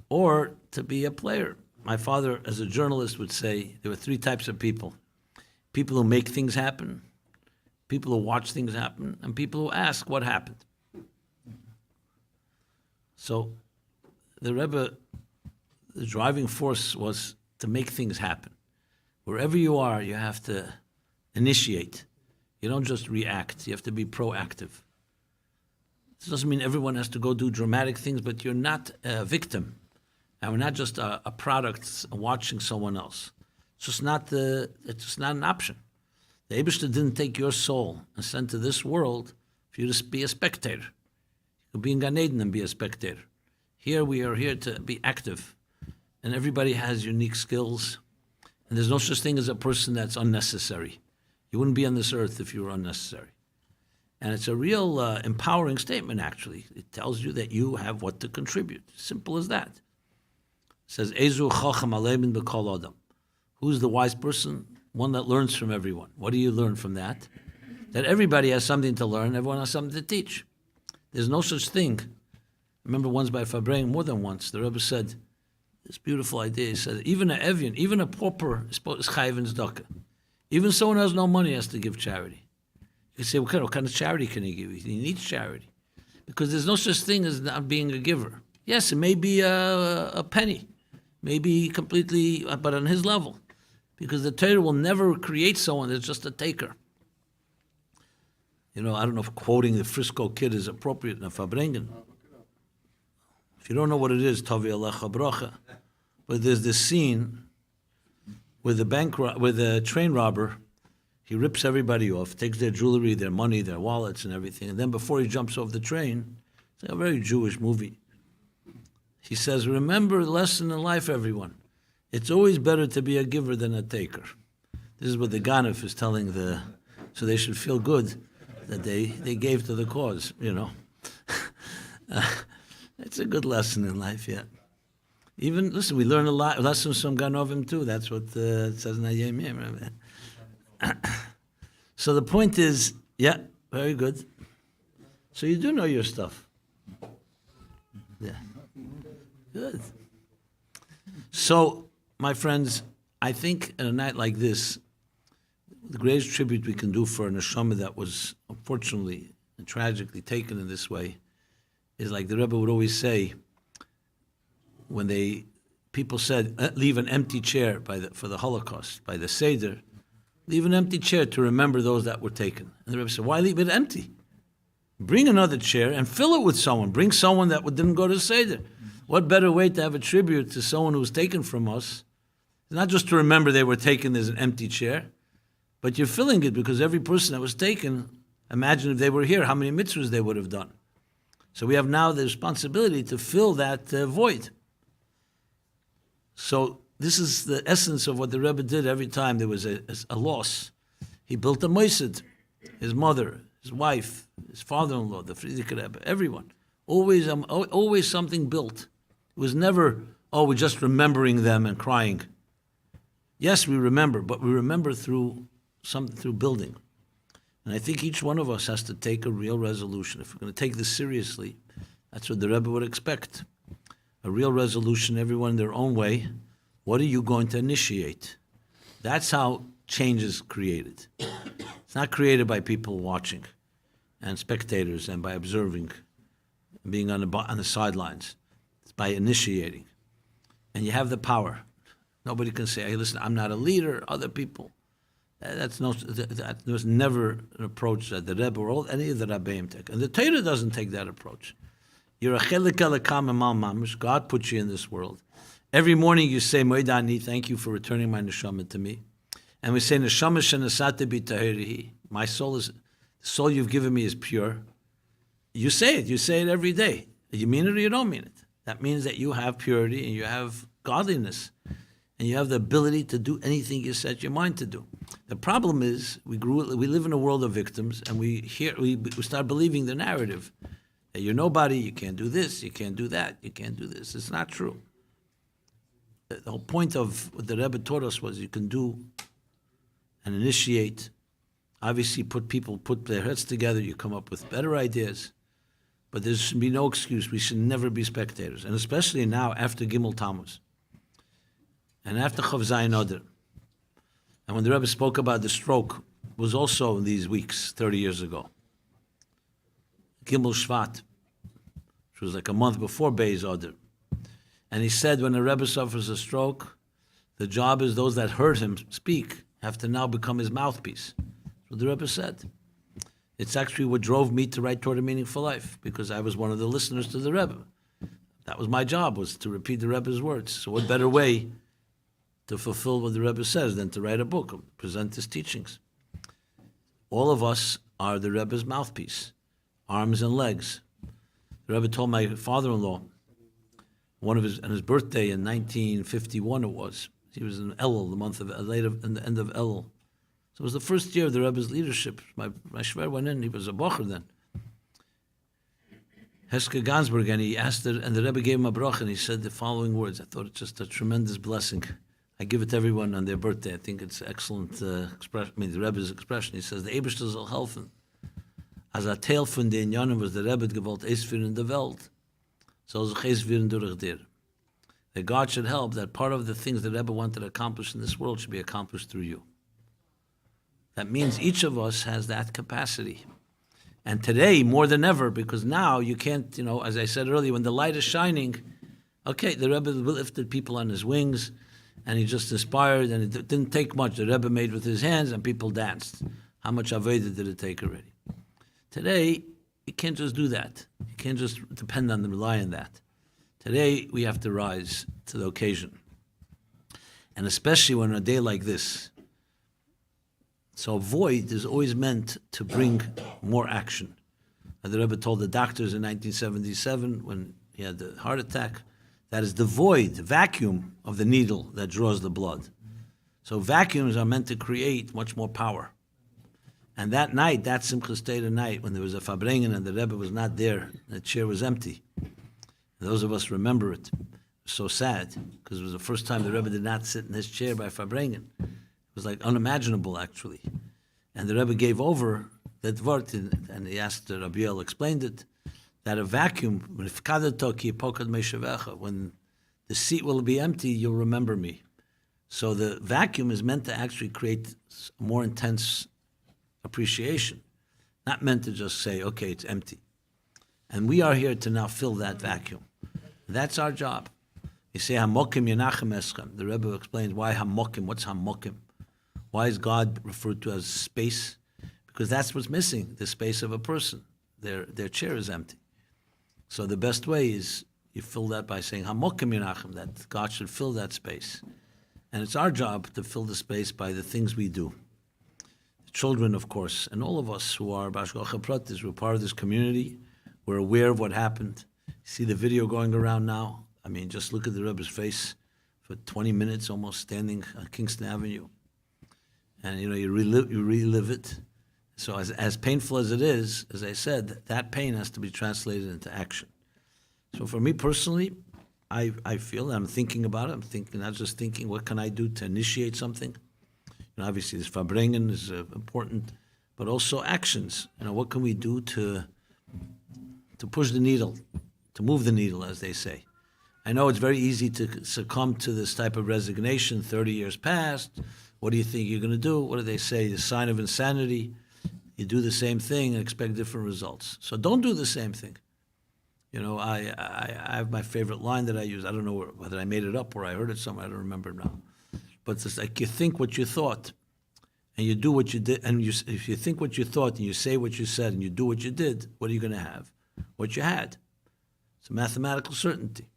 or to be a player. My father, as a journalist, would say there were three types of people. People who make things happen, people who watch things happen, and people who ask what happened. So the Rebbe, the driving force was to make things happen. Wherever you are, you have to initiate. You don't just react. You have to be proactive. This doesn't mean everyone has to go do dramatic things, but you're not a victim. And we're not just a product watching someone else. It's just not an option. The Eibishter didn't take your soul and send to this world for you to be a spectator. You could be in Gan Eden and be a spectator. Here we are here to be active. And everybody has unique skills. And there's no such thing as a person that's unnecessary. You wouldn't be on this earth if you were unnecessary. And it's a real empowering statement, actually. It tells you that you have what to contribute. Simple as that. It says, Ezu chacham alemin b'kol adam. Who's the wise person? One that learns from everyone. What do you learn from that? That everybody has something to learn, everyone has something to teach. There's no such thing. I remember once by Fabreing, more than once, the Rebbe said, this beautiful idea, he said, even an Evian, even a pauper is chayiv in tzedakah. Even someone who has no money has to give charity. You say, what kind of charity can he give? He needs charity. Because there's no such thing as not being a giver. Yes, it may be a penny, maybe completely, but on his level. Because the Torah will never create someone that's just a taker. You know, I don't know if quoting the Frisco Kid is appropriate in a Fabrengen. If you don't know what it is, Tavi Alecha Bracha. But there's this scene where the train robber, he rips everybody off, takes their jewelry, their money, their wallets, and everything. And then before he jumps off the train, it's like a very Jewish movie. He says, remember the lesson in life, everyone. It's always better to be a giver than a taker. This is what the Ganef is telling so they should feel good that they gave to the cause, you know. It's a good lesson in life, yeah. Even, listen, we learn a lot lessons from Ganovim too. That's what it says in Ayem. So the point is, yeah, very good. So you do know your stuff. Yeah. Good. So, my friends, I think in a night like this, the greatest tribute we can do for a neshama that was unfortunately and tragically taken in this way is like the Rebbe would always say, when people said, leave an empty chair for the Holocaust, by the Seder, leave an empty chair to remember those that were taken. And the Rebbe said, why leave it empty? Bring another chair and fill it with someone. Bring someone that didn't go to Seder. What better way to have a tribute to someone who was taken from us? Not just to remember they were taken, there's an empty chair, but you're filling it because every person that was taken, imagine if they were here, how many mitzvahs they would have done. So we have now the responsibility to fill that void. So this is the essence of what the Rebbe did every time there was a loss. He built a moisid, his mother, his wife, his father-in-law, the Frierdiker Rebbe, everyone. Always something built. It was never, we're just remembering them and crying. Yes, we remember, but we remember through building. And I think each one of us has to take a real resolution. If we're going to take this seriously, that's what the Rebbe would expect. A real resolution, everyone in their own way. What are you going to initiate? That's how change is created. It's not created by people watching and spectators and by observing and being on the sidelines. It's by initiating. And you have the power. Nobody can say, hey, listen, I'm not a leader, other people. That was never an approach that the Rebbe or any of the Rabbeim take. And the Torah doesn't take that approach. You're a chelik elokam emal mamish. God put you in this world. Every morning you say, Moedani, thank you for returning my neshama to me. And we say, Neshama shenasate b'tahirihi. My soul the soul you've given me is pure. You say it every day. You mean it or you don't mean it. That means that you have purity and you have godliness. And you have the ability to do anything you set your mind to do. The problem is we live in a world of victims, and we start believing the narrative that you're nobody, you can't do this, you can't do that, you can't do this. It's not true. The whole point of what the Rebbe taught us was you can do and initiate. Obviously, put their heads together, you come up with better ideas. But there should be no excuse. We should never be spectators, and especially now after Gimel Tammuz. And after Chav Zayin Adar, and when the Rebbe spoke about the stroke, was also in these weeks, 30 years ago. Gimel Shvat, which was like a month before Beis Adar. And he said when a Rebbe suffers a stroke, the job is those that heard him speak have to now become his mouthpiece. That's what the Rebbe said. It's actually what drove me to write Torah Meaningful Life, because I was one of the listeners to the Rebbe. That was my job, was to repeat the Rebbe's words. So what better way to fulfill what the Rebbe says than to write a book, present his teachings. All of us are the Rebbe's mouthpiece, arms and legs. The Rebbe told my father-in-law, on his birthday in 1951 it was, he was in Elul, in the end of Elul. So it was the first year of the Rebbe's leadership. My shver went in, he was a bocher then. Heske Gansberg, and he asked it, and the Rebbe gave him a bracha, and he said the following words. I thought it's just a tremendous blessing. I give it to everyone on their birthday. I think it's excellent expression. The Rebbe's expression. He says, the Eibishter soll helfen. As a Teil von den Jahren was the Rebbe gewollt eisführen in der Welt, soll sich eisführen durch dir. That God should help, that part of the things the Rebbe wanted to accomplish in this world should be accomplished through you. That means each of us has that capacity. And today, more than ever, because now you can't, as I said earlier, when the light is shining, okay, the Rebbe lifted people on his wings, and he just inspired, and it didn't take much. The Rebbe made with his hands, and people danced. How much Aveda did it take already? Today, you can't just do that. You can't just depend on and rely on that. Today, we have to rise to the occasion. And especially when a day like this. So a void is always meant to bring more action. The Rebbe told the doctors in 1977 when he had the heart attack, that is the void, the vacuum of the needle that draws the blood. So vacuums are meant to create much more power. And that night, that Simchas Torah night, when there was a Farbrengen and the Rebbe was not there, the chair was empty. Those of us remember it. It was so sad, because it was the first time the Rebbe did not sit in his chair by Farbrengen. It was like unimaginable, actually. And the Rebbe gave over that word, and he asked, Rabbi explained it, that a vacuum, when the seat will be empty, you'll remember me. So the vacuum is meant to actually create a more intense appreciation, not meant to just say, okay, it's empty. And we are here to now fill that vacuum. That's our job. You say, Hamokim Yenachem Eschem. The Rebbe explains why Hamokim, what's Hamokim? Why is God referred to as space? Because that's what's missing, the space of a person. Their chair is empty. So the best way is you fill that by saying Hamokim Yenachem, that God should fill that space. And it's our job to fill the space by the things we do. Children, of course, and all of us who are Bashgacha Pratis, we're part of this community. We're aware of what happened. You see the video going around now? I mean, just look at the Rebbe's face for 20 minutes, almost standing on Kingston Avenue. And, you relive it. So as painful as it is, as I said, that pain has to be translated into action. So for me personally, I feel that I'm thinking about it. I'm thinking, not just thinking, what can I do to initiate something? Obviously, this Farbrengen is important, but also actions. What can we do to push the needle, to move the needle, as they say? I know it's very easy to succumb to this type of resignation. 30 years passed. What do you think you're going to do? What do they say? The sign of insanity. You do the same thing and expect different results. So don't do the same thing. I have my favorite line that I use. I don't know whether I made it up or I heard it somewhere. I don't remember now. But it's like you think what you thought, and you do what you did. And if you think what you thought, and you say what you said, and you do what you did, what are you going to have? What you had. It's a mathematical certainty,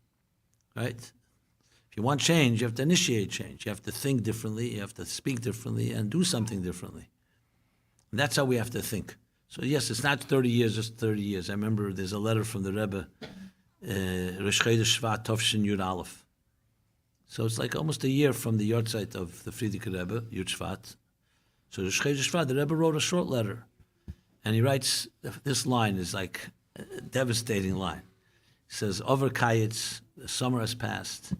right? If you want change, you have to initiate change. You have to think differently, you have to speak differently, and do something differently. And that's how we have to think. So yes, it's not 30 years, just 30 years. I remember there's a letter from the Rebbe, Rosh Chodesh Shvat Tovshin Yud Aleph. So it's like almost a year from the Yahrzeit of the Frierdiker Rebbe, Yud Shvat. So Rosh Chodesh Shvat, the Rebbe wrote a short letter. And he writes, this line is like a devastating line. He says, Over Kayitz, the summer has passed.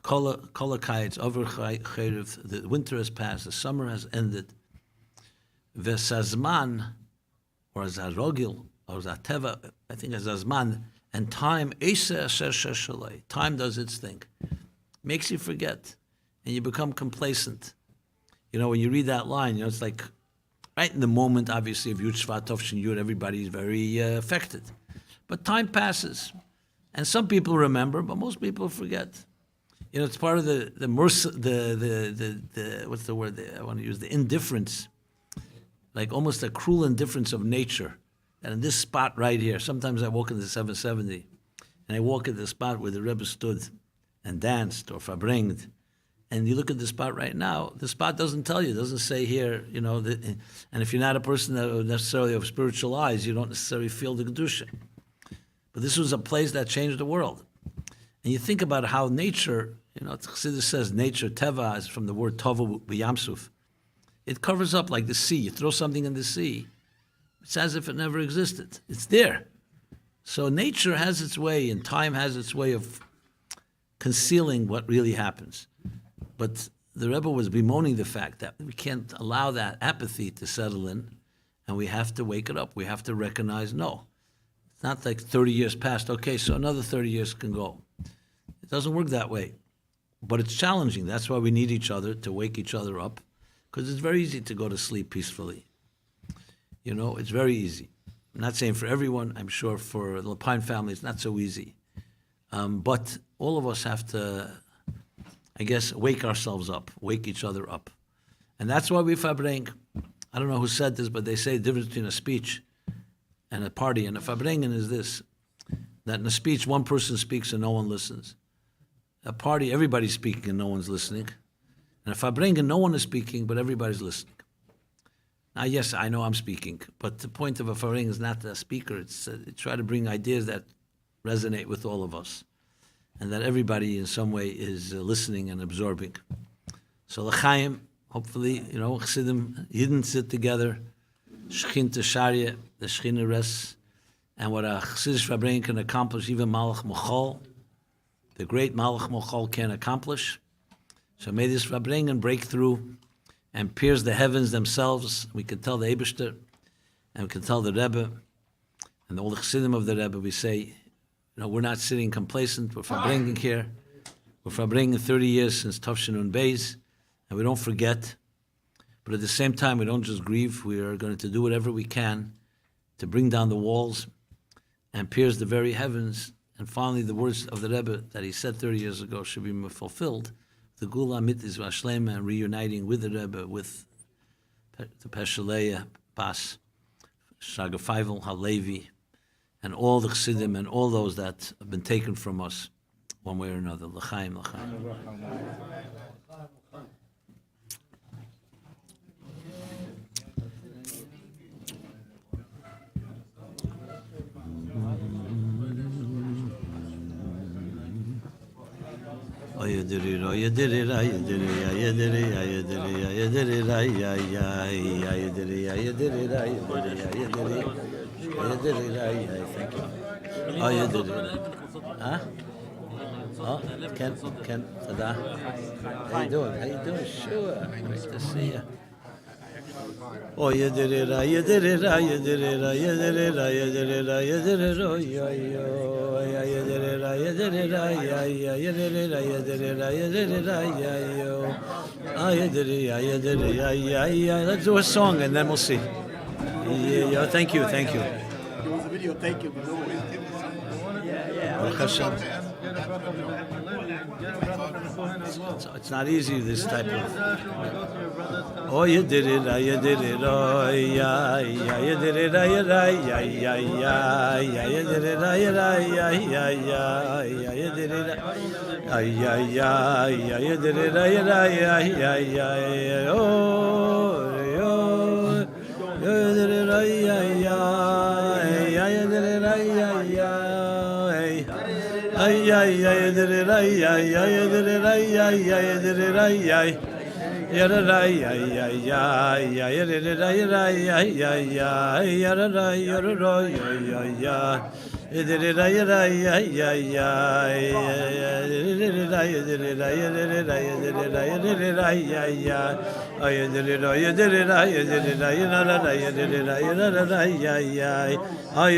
Kola Kayitz, over Chayriv, the winter has passed, the summer has ended. Vesazman, or Zarogil, or Zateva, I think as Azman, and time, time does its thing. Makes you forget, and you become complacent. When you read that line, it's like, right in the moment, obviously, of Yud Shvat Tovshin Yud, everybody is very affected. But time passes, and some people remember, but most people forget. It's part of the what's the word I want to use, the indifference, like almost a cruel indifference of nature. And in this spot right here, sometimes I walk into 770, and I walk at the spot where the Rebbe stood and danced or farbrengt, and you look at the spot right now, the spot doesn't tell you, it doesn't say here, and if you're not a person that necessarily of spiritual eyes, you don't necessarily feel the kedosha. But this was a place that changed the world. And you think about how nature, Chassidus says nature, teva, is from the word tovu b'yamsuf. It covers up like the sea. You throw something in the sea, it's as if it never existed. It's there. So nature has its way, and time has its way of concealing what really happens. But the Rebbe was bemoaning the fact that we can't allow that apathy to settle in, and we have to wake it up. We have to recognize, no, it's not like 30 years passed. Okay, so another 30 years can go. It doesn't work that way. But it's challenging. That's why we need each other to wake each other up, because it's very easy to go to sleep peacefully. It's very easy. I'm not saying for everyone. I'm sure for the Lapine family, it's not so easy. But all of us have to I guess, wake ourselves up, wake each other up. And that's why we fabring. I don't know who said this, but they say the difference between a speech and a party. And a fabringen is this, that in a speech, one person speaks and no one listens. A party, everybody's speaking and no one's listening. And a fabringen, no one is speaking, but everybody's listening. Now, yes, I know I'm speaking, but the point of a fabringen is not the speaker. It's try to bring ideas that resonate with all of us, and that everybody in some way is listening and absorbing. So l'chaim, hopefully, Chassidim, Yidden sit together, Shechinta Sharia, the Shechina rests, and what a Chassidish Fabringen can accomplish, even Malach Mochol, the great Malach Mochol can accomplish. So may this Fabringen break through and pierce the heavens themselves. We can tell the Eibishter, and we can tell the Rebbe, and all the Chassidim of the Rebbe, we say, we're not sitting complacent, we're Fabringen here. We're Fabringen 30 years since Tavshin and Beis, and we don't forget. But at the same time, we don't just grieve. We are going to do whatever we can to bring down the walls and pierce the very heavens. And finally, the words of the Rebbe that he said 30 years ago should be fulfilled. The Gula Mitzvah Vashlema, and reuniting with the Rebbe, with the Pesha Leah, Bas, Shagafaivel, Halevi, and all the Chassidim and all those that have been taken from us one way or another. L'chaim, l'chaim. You did it, oh, you did it, you did it, you did it, you did it, you did it, you did it, you did it, you did it, thank you. Oh, you did it. Huh? Oh, Ken, Tada. How you doing? Sure. Great to see you. Oh, you did it, you did it, you did it, you did it, you did it, you did it, oh, you did it, you did it, you did it, you did it, you did it, you did it, let's do a song and then we'll see. Yeah, thank you. There was a video, thank you. Hashem. It's not easy, this type of. Oh, you did it, oh, yeah, you did it, yeah, you did it, yeah, you did it, yeah, you did it, you did it, oh, you did it, ay, did it, ay, did it, ay, did it, ay, oh, you did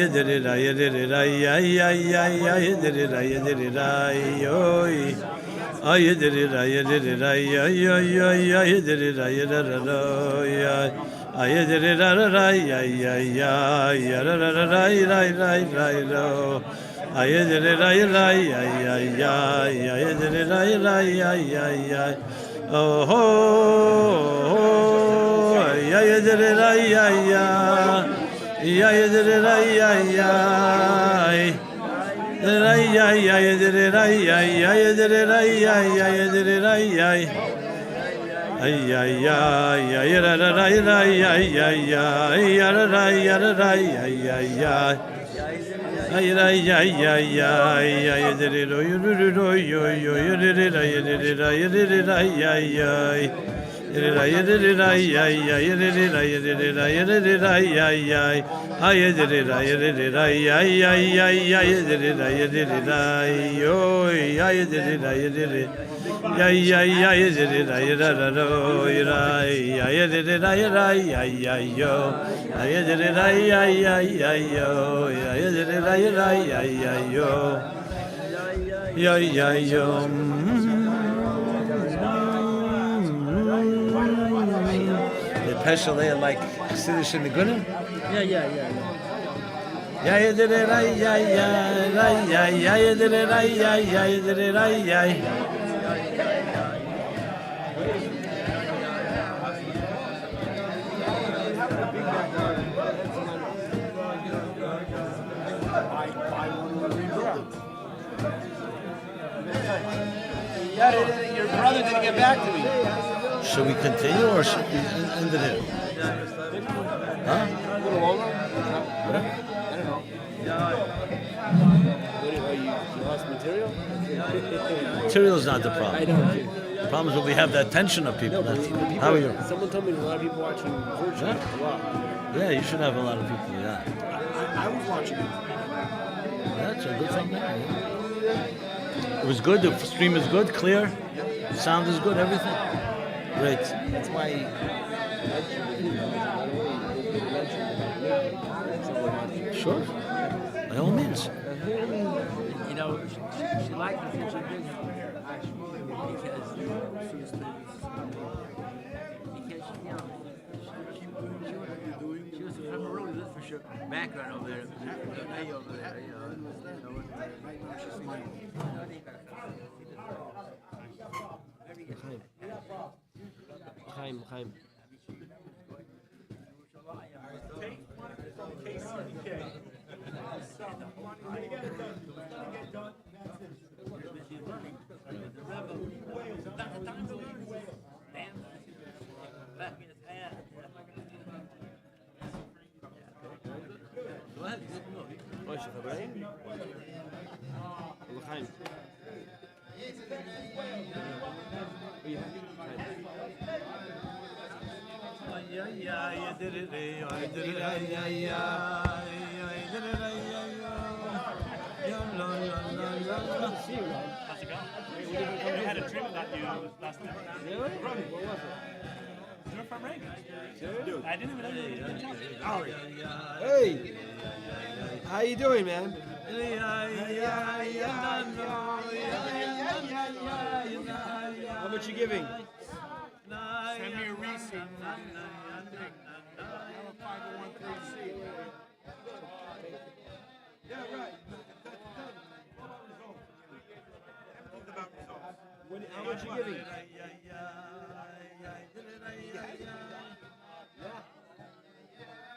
it, you did it, you did it, you did it, Pesha Leah like Siddish in the Gunner? Yeah. Yeah, you did it, you did it, you did it, Your brother didn't get back to me. Should we continue or should we end it here? Huh? A little longer? I don't know. You lost material? Material is not the problem. I know. The problem is when we have that tension of people. How are you? Someone told me there's a lot of people watching virtually. Yeah. A lot. Yeah, you should have a lot of people, yeah. I was watching it. That's a good thing. It was good, the stream is good, clear, the sound is good, everything. Great. That's why Sure. By all means. You know, she liked the future business because she used to, she was from a really little background over there, over there, you know. Chaim. Go ahead. L'chaim. I had a dream about you last night. Really? What was it? You're from Reagan. I didn't even know you were talking. Hey! How you doing, man? How much you giving? Send me a receipt. Yeah, right. How much you giving?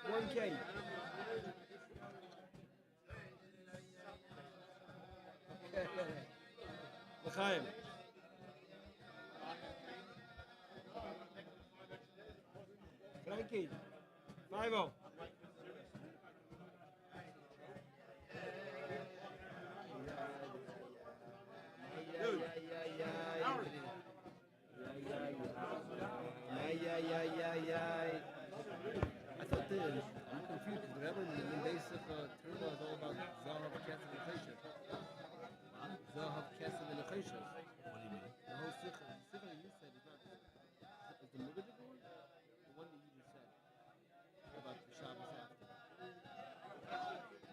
$1K. L'chaim. Frankie. 5-0. I thought this. I'm confused because Rebbe in the basic Turma is all about Zahav, Kesef, and Cheshes. Zahav, Kesef, and Cheshes. What do you mean? The whole Sikha you said is not. Is the Mugadik one? The one that you just said about the Shabbos after.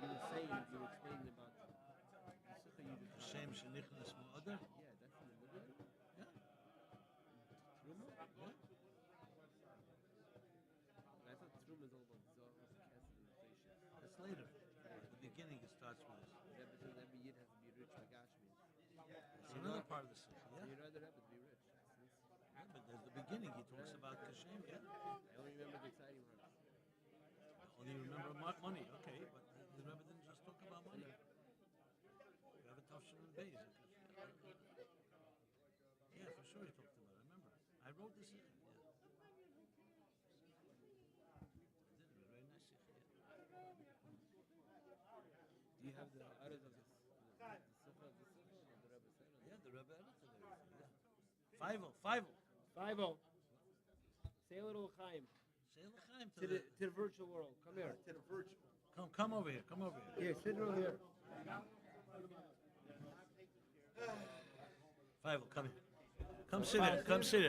You were saying, you were explaining about the Sikha you just said. Hashem shenichnas ma'ader? Yeah, that's in the Mugadik. Yeah. Truma? Yeah. I thought Truma is all about Zahav, Kesef, and Cheshes. That's later. At the beginning it starts with. Rebbe says every Yid has to be rich like Ashmi. It's another part of the Sikh, yeah? You'd rather Rebbe to be rich. Yeah, but at the beginning he talks about Hashem, yeah? I only remember the exciting parts. Only you remember money, okay, but the Rebbe didn't just talk about money. You have a Tafshin and Beis. Yeah, for sure he talked about it, I remember. I wrote this in, yeah. I did, it was very nice, yeah. Do you have the others of the Sikha, the Rebbe said? Yeah, the Rebbe edited everything, yeah. 5-0. Say a little Chaim Say l'chaim to the virtual world. Come here. To the virtual. Come over here, Here, sit over here. 5-0, come here. Come sit here, come sit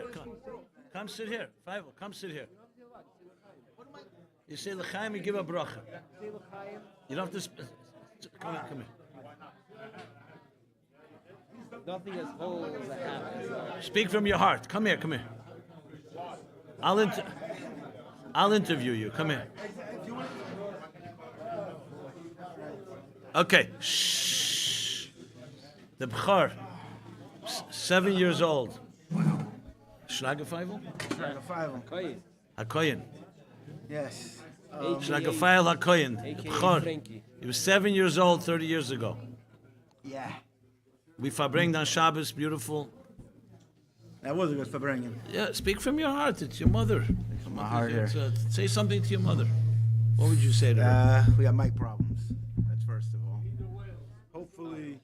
here. 5-0, come sit here. You say l'chaim, you give a bracha. Say Chaim. You don't have to, come here. Nothing as whole as a habit. Speak from your heart. Come here. I'll interview you. Come here. Okay. Shh. The B'char, 7 years old. Schlagefeivel? Schragerfeivel. HaKoyen. Yes. Schlagefeivel HaKoyen. AKA Bchor. Frankie. He was 7 years old 30 years ago. Yeah. We verbringen on Shabbos, beautiful. That was a good verbringen. Yeah, speak from your heart. It's your mother. From my heart here. Say something to your mother. What would you say to her? We got mic problems. That's first of all. Hopefully.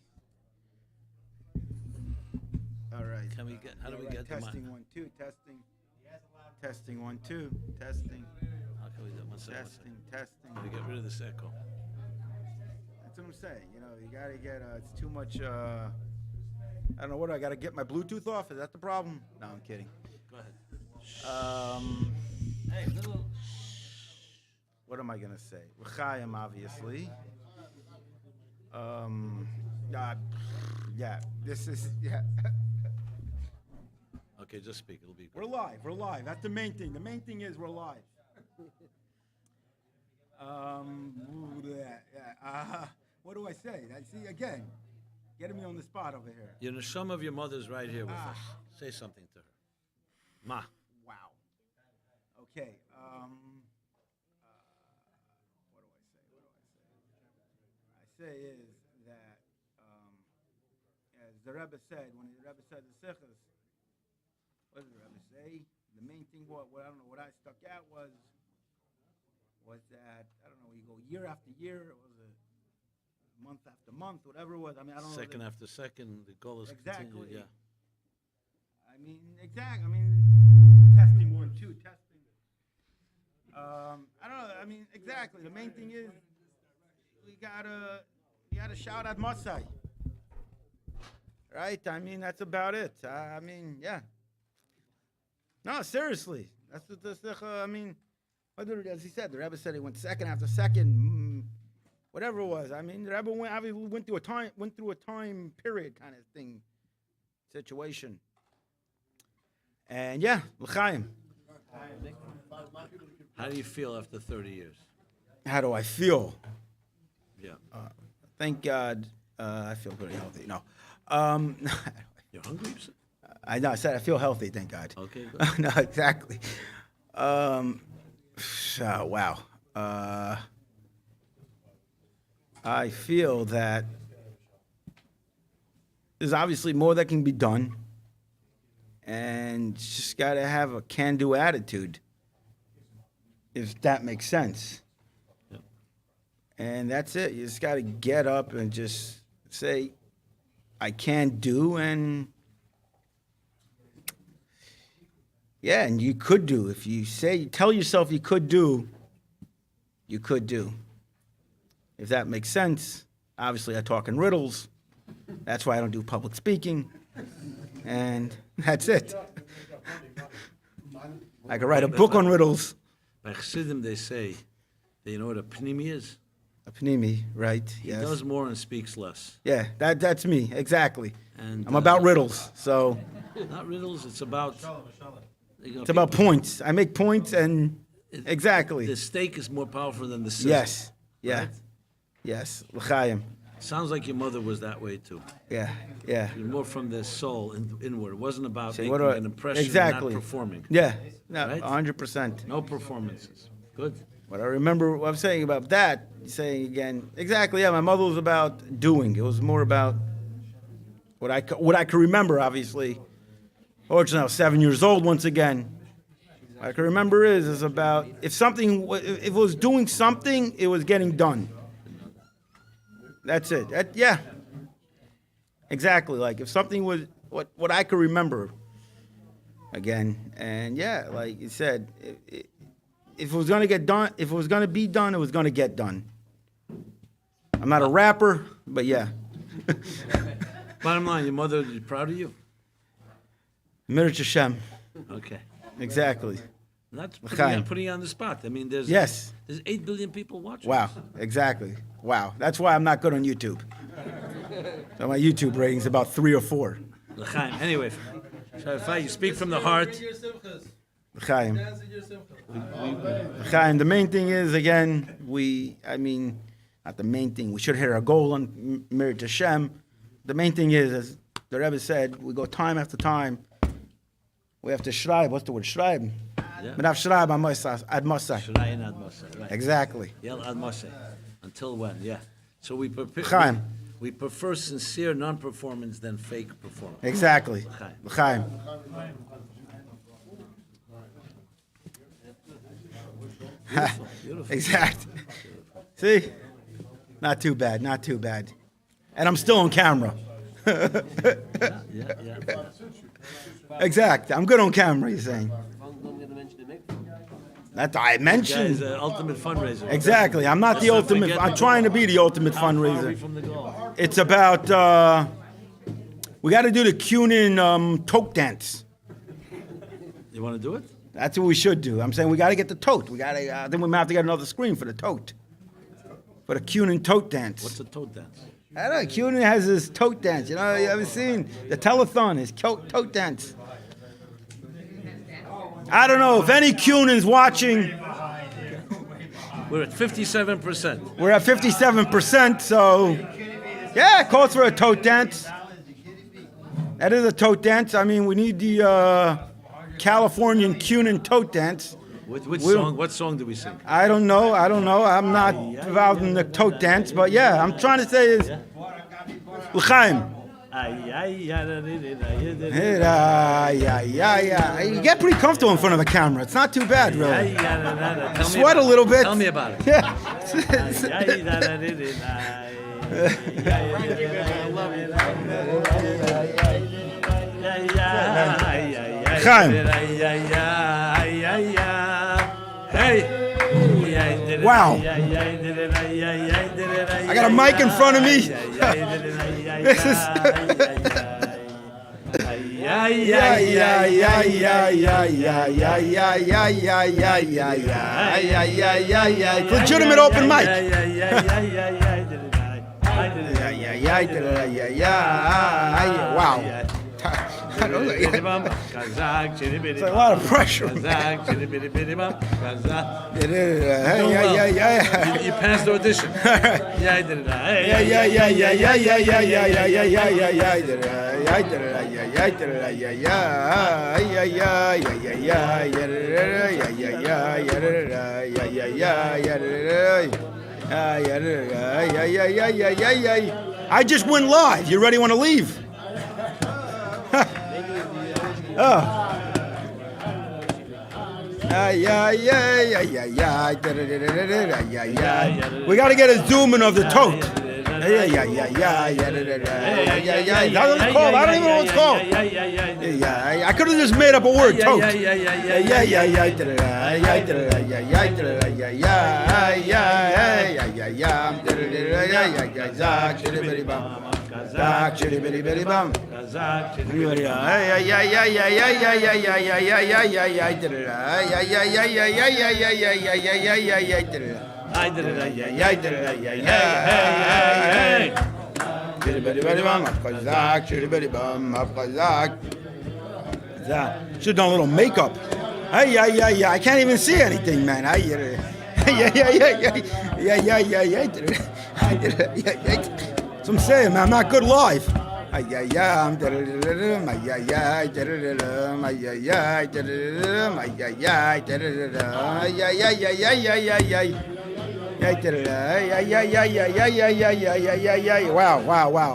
All right. Can we get? How do we get the mic? Testing 1 2 testing. Testing 1 2 testing. How can we do? One second. Testing. We get rid of this echo. That's what I'm saying. You know, you gotta get. It's too much. I don't know what I gotta get my Bluetooth off. Is that the problem? No, I'm kidding. Go ahead. Hey, what am I gonna say? L'chaim, obviously. Yeah. This is yeah. Okay, just speak. It'll be We're good. live. We're live. That's the main thing. The main thing is we're live. What do I say? See again, getting me on the spot over here. Your neshama of your mother's right here with us. Say something to her. Ma. Wow. Okay. What do I say? I say is that, as the Rebbe said, when the Rebbe said the sichos, what did the Rebbe say? The main thing, what I don't know, what I stuck out was that, I don't know, you go year after year, or was it month after month, whatever it was. I mean, I don't know. Second after second, the goal is Exactly. continued. Yeah. I mean, exactly. I mean, testing 1 2 testing. I don't know. I mean, exactly. The main thing is we gotta shout at Masai, right? I mean, that's about it. I mean, yeah. No, seriously. That's what the I mean, as he said, the Rebbe said he went second after second, whatever it was. I mean, the Rebbe went through a time period kind of thing, situation. And yeah, l'chaim. How do you feel after 30 years? How do I feel? Yeah. Thank God, I feel pretty healthy. No, You're hungry? You said? I know. I said I feel healthy. Thank God. Okay. Good. No, exactly. Wow. I feel that there's obviously more that can be done, and just got to have a can-do attitude, if that makes sense. Yep. And that's it. You just got to get up and just say, I can do, and yeah, and you could do. If you tell yourself you could do, you could do. If that makes sense. Obviously, I talk in riddles. That's why I don't do public speaking. And that's it. I could write a book on riddles. By Chassidim, they say that you know what a pnimi is? A panimi, right? He Yes. does more and speaks less. Yeah, that's me, exactly. And I'm about riddles, so not riddles. It's about. it's about points. I make points, and exactly. The stake is more powerful than the system. Yes, yeah, Right? yes. L'chaim. Sounds like your mother was that way too. Yeah, yeah. More from the soul inward. It wasn't about Say, making what do I- an impression exactly. and not performing. Yeah, no, Right? 100%. No performances. Good. What I remember what I'm saying about that, saying again, exactly, yeah, my mother was about doing. It was more about what I could remember, obviously. Fortunately, I was 7 years old once again. What I can remember is about if it was doing something, it was getting done. That's it. Yeah. Exactly. Like if something was what I could remember again. And yeah, like you said, if it was gonna get done, if it was gonna be done, it was gonna get done. I'm not a rapper, but yeah. Bottom line, your mother is proud of you. Mirach Hashem. Okay. Exactly. That's L'chaim. putting you on the spot. I mean, there's Yes. there's 8 billion people watching. Wow. Exactly. Wow. That's why I'm not good on YouTube. So my YouTube rating's about 3 or 4. L'chaim. Anyway, Shafai, you speak from the heart. L'chaim. L'chaim. The main thing is, again, not the main thing. We should hit our goal on Mirach Hashem. The main thing is, as the Rebbe said, we go time after time. We have to schreiben. What's the word? Schreiben. Yeah. We have schreiben ad Mosai. Shrayin ad Moshe, right. Exactly. Yell ad Moshe. Until when? Yeah. So we Chaim. we prefer sincere non-performance than fake performance. Exactly. Chaim. L'chaim. Beautiful. Exact. See? Not too bad, not too bad. And I'm still on camera. Yeah. Exact. I'm good on camera, you're saying. That I Guys, mentioned. ultimate fundraiser. Exactly. I'm not the Let's ultimate. forget I'm the trying to goal. be the ultimate How far are we fundraiser. from the goal? It's about, we got to do the Cunin tote dance. You want to do it? That's what we should do. I'm saying we got to get the tote. We got to, then we might have to get another screen for the tote. For the Cunin tote dance. What's a toad dance? I don't know. Cunin has his tote dance. You know, you ever seen the telethon? His tote dance. I don't know if any Cunin's watching. We're at 57%. We're at 57%, so yeah, it calls for a tote dance. That is a tote dance. I mean, we need the Californian Cunin tote dance. Which We'll- song? What song do we sing? I don't know. I'm not involved in the tote dance, but yeah, I'm trying to say is L'chaim. Yeah. You get pretty comfortable in front of a camera. It's not too bad, really. Sweat a little bit. Tell me about it. Chaim. Hey. Wow. I got a mic in front of me. This is. Legitimate open mic. Wow. It's a lot of pressure. You passed the audition. I just went live. You ready? Want to leave? We got to get a zoom in of the tote. That's what it's called. I don't even know what it's called. I could have just made up a word, tote. Should have done a little makeup. I can't even see anything, man. So I'm saying, man, I'm not good live. Wow.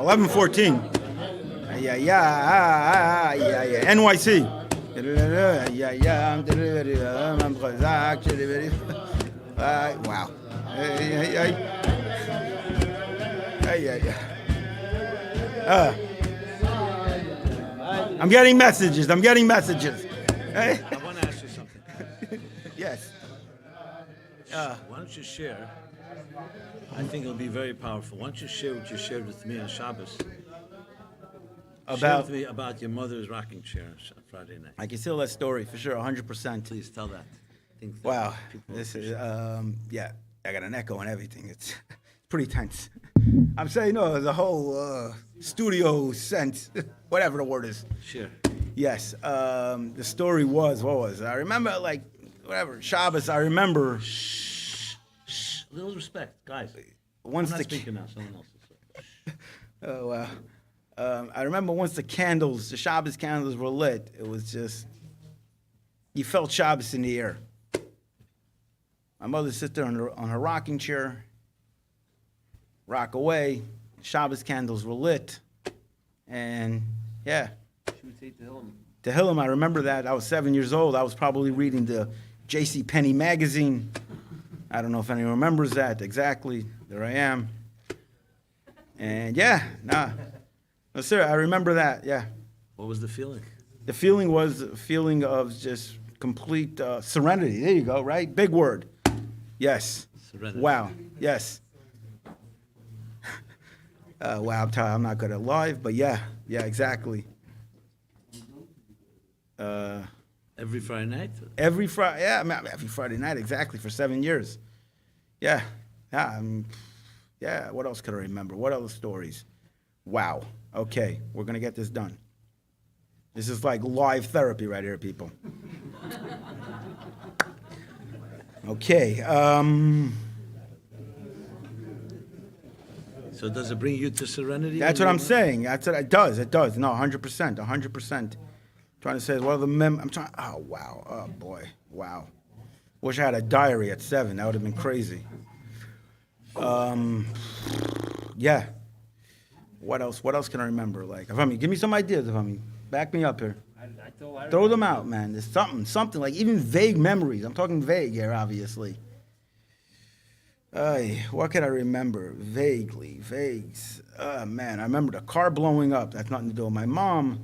11:14. NYC. Wow. I'm getting messages. I want to ask you something. Yes. Why don't you share? I think it'll be very powerful. Why don't you share what you shared with me on Shabbos? Share About, with me about your mother's rocking chair on Friday night. I can tell that story for sure, 100%. Please tell that. I think that Wow. people This is, appreciate yeah, I got an echo and everything. It's pretty tense. I'm saying, no, the whole studio sense, whatever the word is. it. Share. Yes. The story was, what was it? I remember, like, whatever, Shabbos, I remember Shh. A little respect, guys. once I'm the. not speaking now. Someone else is. Oh, wow. I remember once the Shabbos candles were lit, it was just you felt Shabbos in the air. My mother sit there on her rocking chair, rock away. Shabbos candles were lit, and yeah. She would say Tehillim. Tehillim, I remember that. I was 7 years old. I was probably reading the J.C. Penney magazine. I don't know if anyone remembers that exactly. There I am. And yeah, no, sir, I remember that, yeah. What was the feeling? The feeling was a feeling of just complete serenity. There you go, right? Big word. Yes. Serenity. Wow, yes. Wow, I'm not good at live, but yeah, exactly. Every Friday night? Every Friday, every Friday night, exactly, for 7 years. Yeah. What else could I remember? What other stories? Wow. Okay, we're going to get this done. This is like live therapy right here, people. Okay. So does it bring you to serenity? That's what I'm saying. That's what it does. It does. No, 100%. Trying to say, what are the I'm trying. Oh, wow. Oh, boy. Wow. Wish I had a diary at 7. That would have been crazy. Yeah. What else? What else can I remember? Like, give me some ideas. Back me up here. Throw them out, man. There's something like even vague memories. I'm talking vague here, obviously. What can I remember? Vaguely, vague. Man, I remember the car blowing up. That's nothing to do with my mom.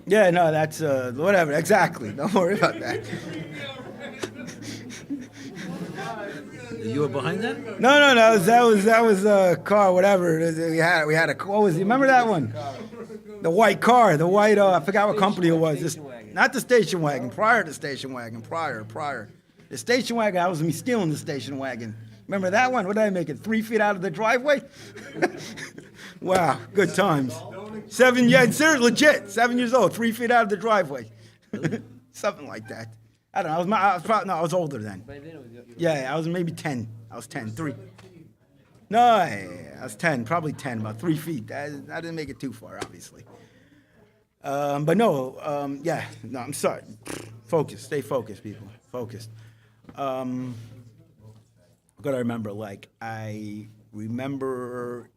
Yeah, no, that's whatever. Exactly. Don't worry about that. You were behind that? No. That was a car. Whatever. We had a. What was? You remember that one? The white car. The white. I forgot what company it was. Not the station wagon. Prior to station wagon. Prior. The station wagon. That was me stealing the station wagon. Remember that one? What did I make it? 3 feet out of the driveway? Wow, good times. 7 years, seriously, legit. 7 years old, 3 feet out of the driveway. Something like that. I don't know. I was older then. Yeah, I was maybe 10. I was 10, 3. No, I was 10, probably 10, about 3 feet. I didn't make it too far, obviously. But no, I'm sorry. Focus, stay focused, people. Focused. What I remember, I remember,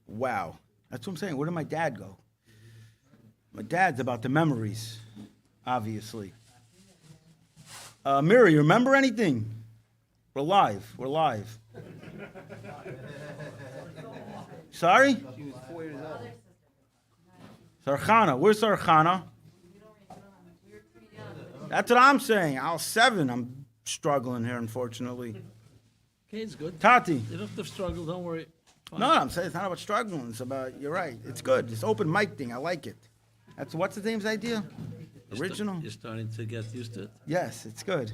wow. That's what I'm saying. Where did my dad go? My dad's about the memories, obviously. Mira, you remember anything? We're live. Sorry? She was 4 years old. Sarkhana, where's Sarkhana? That's what I'm saying. I was 7. I'm struggling here, unfortunately. Okay, it's good. Tati. You don't have to struggle, don't worry. Fine. No, I'm saying it's not about struggling. It's about, you're right. It's good. This open mic thing, I like it. What's the name's idea? Original? You're starting to get used to it. Yes, it's good.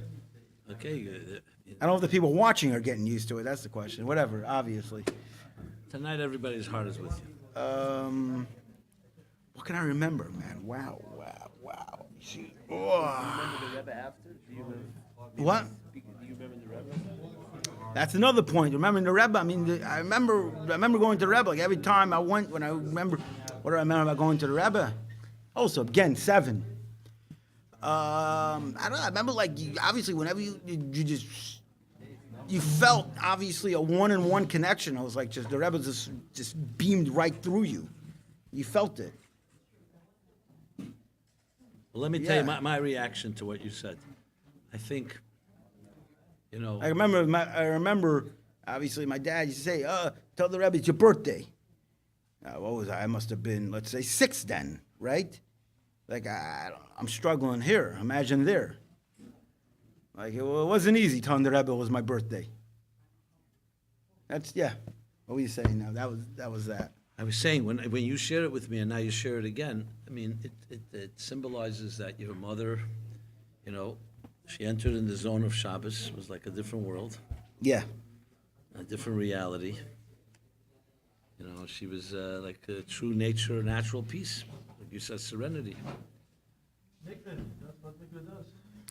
Okay, good. I don't know if the people watching are getting used to it. That's the question. Whatever, obviously. Tonight, everybody's heart is with you. What can I remember, man? Wow. See, oh. Remember the Rebbe after? Do you remember? What? Do you remember the Rebbe? That's another point. Remembering the Rebbe. I remember going to the Rebbe. Like every time I went, what do I remember about going to the Rebbe? Also, again, 7. I don't know. I remember, obviously, whenever you felt, obviously, a one-on-one connection. I was like, the Rebbe just beamed right through you. You felt it. Well, let me tell you my reaction to what you said. I think, I remember, obviously, my dad used to say, tell the Rebbe it's your birthday. What was I? I must have been, let's say, 6 then, right? I'm struggling here. Imagine there. It wasn't easy telling the Rebbe it was my birthday. What were you saying now? That was that. I was saying, when you share it with me and now you share it again, it symbolizes that your mother, she entered in the zone of Shabbos. It was like a different world. Yeah. A different reality. She was like a true nature, natural peace. Like you said, serenity. That's what mikveh does.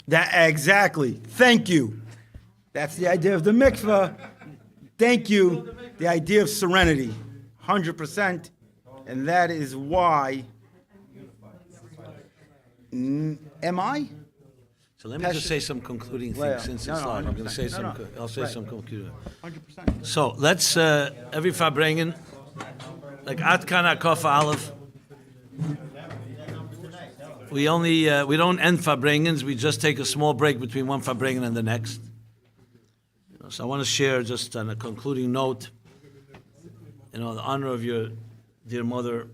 That exactly. Thank you. That's the idea of the mikveh. Thank you. The idea of serenity. 100%. And that is why, am I? So let me just say some concluding Leah. things since No, it's no, live. I'm going to say 100%. No, some. no. I'll say Right. some concluding. 100%. So let's every Farbrengen, like Atkan Akofa Aleph. We don't end Farbrengens. We just take a small break between one Farbrengen and the next. So I want to share just on a concluding note, in the honor of your dear mother,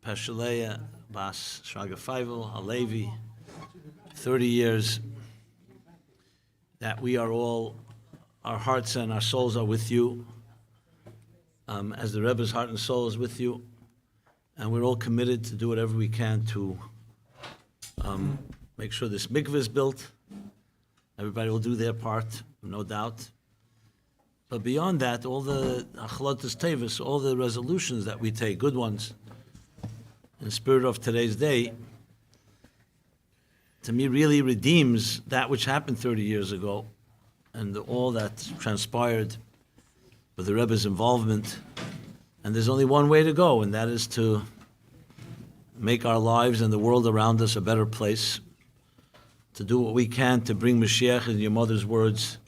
Pesha Leah Bas Shraga Feivel Halevi, 30 years. That we are all, our hearts and our souls are with you, as the Rebbe's heart and soul is with you, and we're all committed to do whatever we can to make sure this mikveh is built. Everybody will do their part, no doubt. But beyond that, all the achlotas tevis, all the resolutions that we take, good ones, in the spirit of today's day, to me really redeems that which happened 30 years ago and all that transpired with the Rebbe's involvement. And there's only one way to go, and that is to make our lives and the world around us a better place, to do what we can to bring Mashiach, in your mother's words,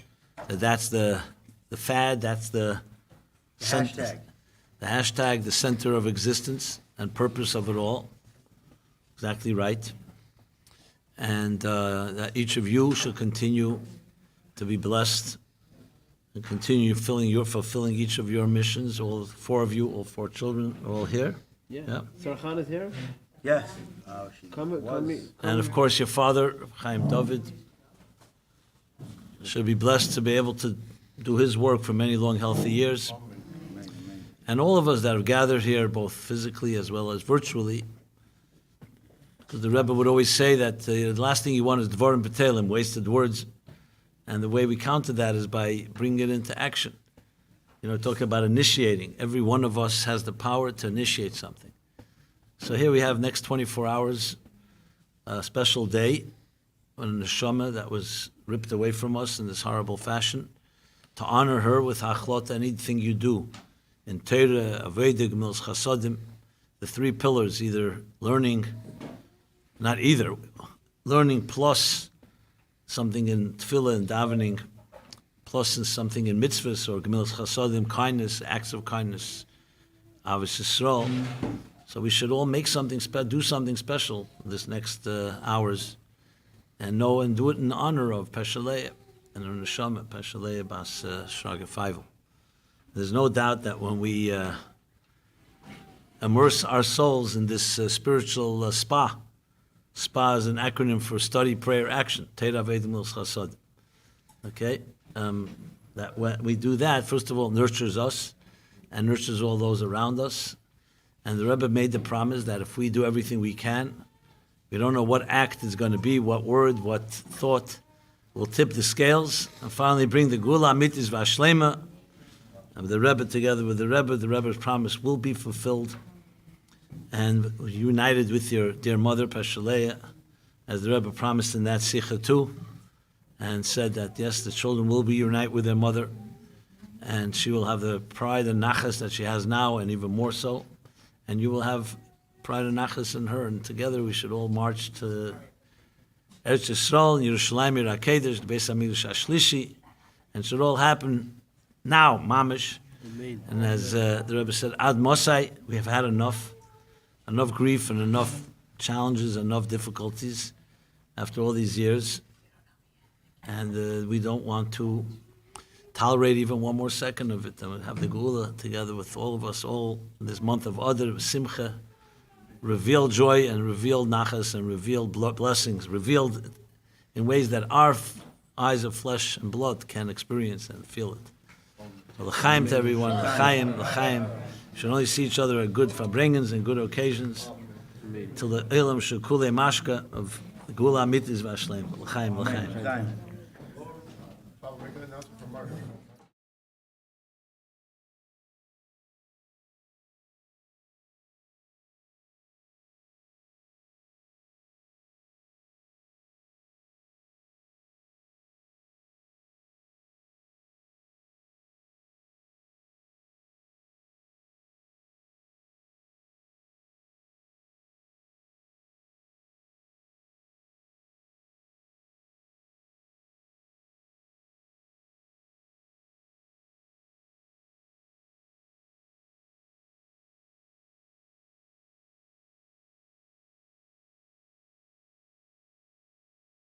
that's the fad, that's the Hashtag. the hashtag, the center of existence and purpose of it all. Exactly right. And that each of you shall continue to be blessed and continue fulfilling each of your missions. All four of you, all four children are all here. Yeah. Sarkhan is here. Yes. Oh, she Come. And of course, your father, Chaim David, should be blessed to be able to do his work for many long, healthy years. And all of us that have gathered here, both physically as well as virtually, because the Rebbe would always say that the last thing you want is dvorim betelim, wasted words. And the way we counter that is by bringing it into action. Talking about initiating. Every one of us has the power to initiate something. So here we have next 24 hours, a special day, on a neshama that was ripped away from us in this horrible fashion, to honor her with achlot, anything you do. In Torah, Aveda, Gemilas Chasadim, the three pillars, either learning, not either, learning plus something in tefillah and davening, plus in something in mitzvahs or Gemilas Chasadim, kindness, acts of kindness, Avos Yisrael. So we should all make something do something special this next hours, and know and do it in honor of Pesha Leah and her neshama, Pesha Leah Bas Shraga Feivel. There's no doubt that when we immerse our souls in this spiritual spa is an acronym for study, prayer, action. Teira Veidim Los Chasad. Okay, that when we do that, first of all, nurtures us and nurtures all those around us. And the Rebbe made the promise that if we do everything we can, we don't know what act is going to be, what word, what thought will tip the scales and finally bring the Gula Mitis Vashlema. And the Rebbe, together with the Rebbe's promise will be fulfilled. And united with your dear mother, Pesha Leah, as the Rebbe promised in that Sikha too, and said that yes, the children will be united with their mother, and she will have the pride and nachas that she has now, and even more so. And you will have pride and nachas in her, and together we should all march to Eretz Yisrael, Yerushalayim, Yerakedesh, the Beis Hamikdash Ashlishi, and it should all happen now, mamish. Amen. And as the Rebbe said, Ad Mosai, we have had enough grief and enough challenges, enough difficulties after all these years, and we don't want to tolerate even one more second of it. And have the Geula together with all of us, all in this month of Adar, Simcha, revealed joy and revealed nachas and revealed blessings, revealed in ways that our eyes of flesh and blood can experience and feel it. So l'chaim to everyone, l'chaim, l'chaim. We should only see each other at good farbrengens and good occasions, till the ilam shekule mashka of the Geula Mitis Vashlem. L'chaim, l'chaim. Father, make an announcement for Mark.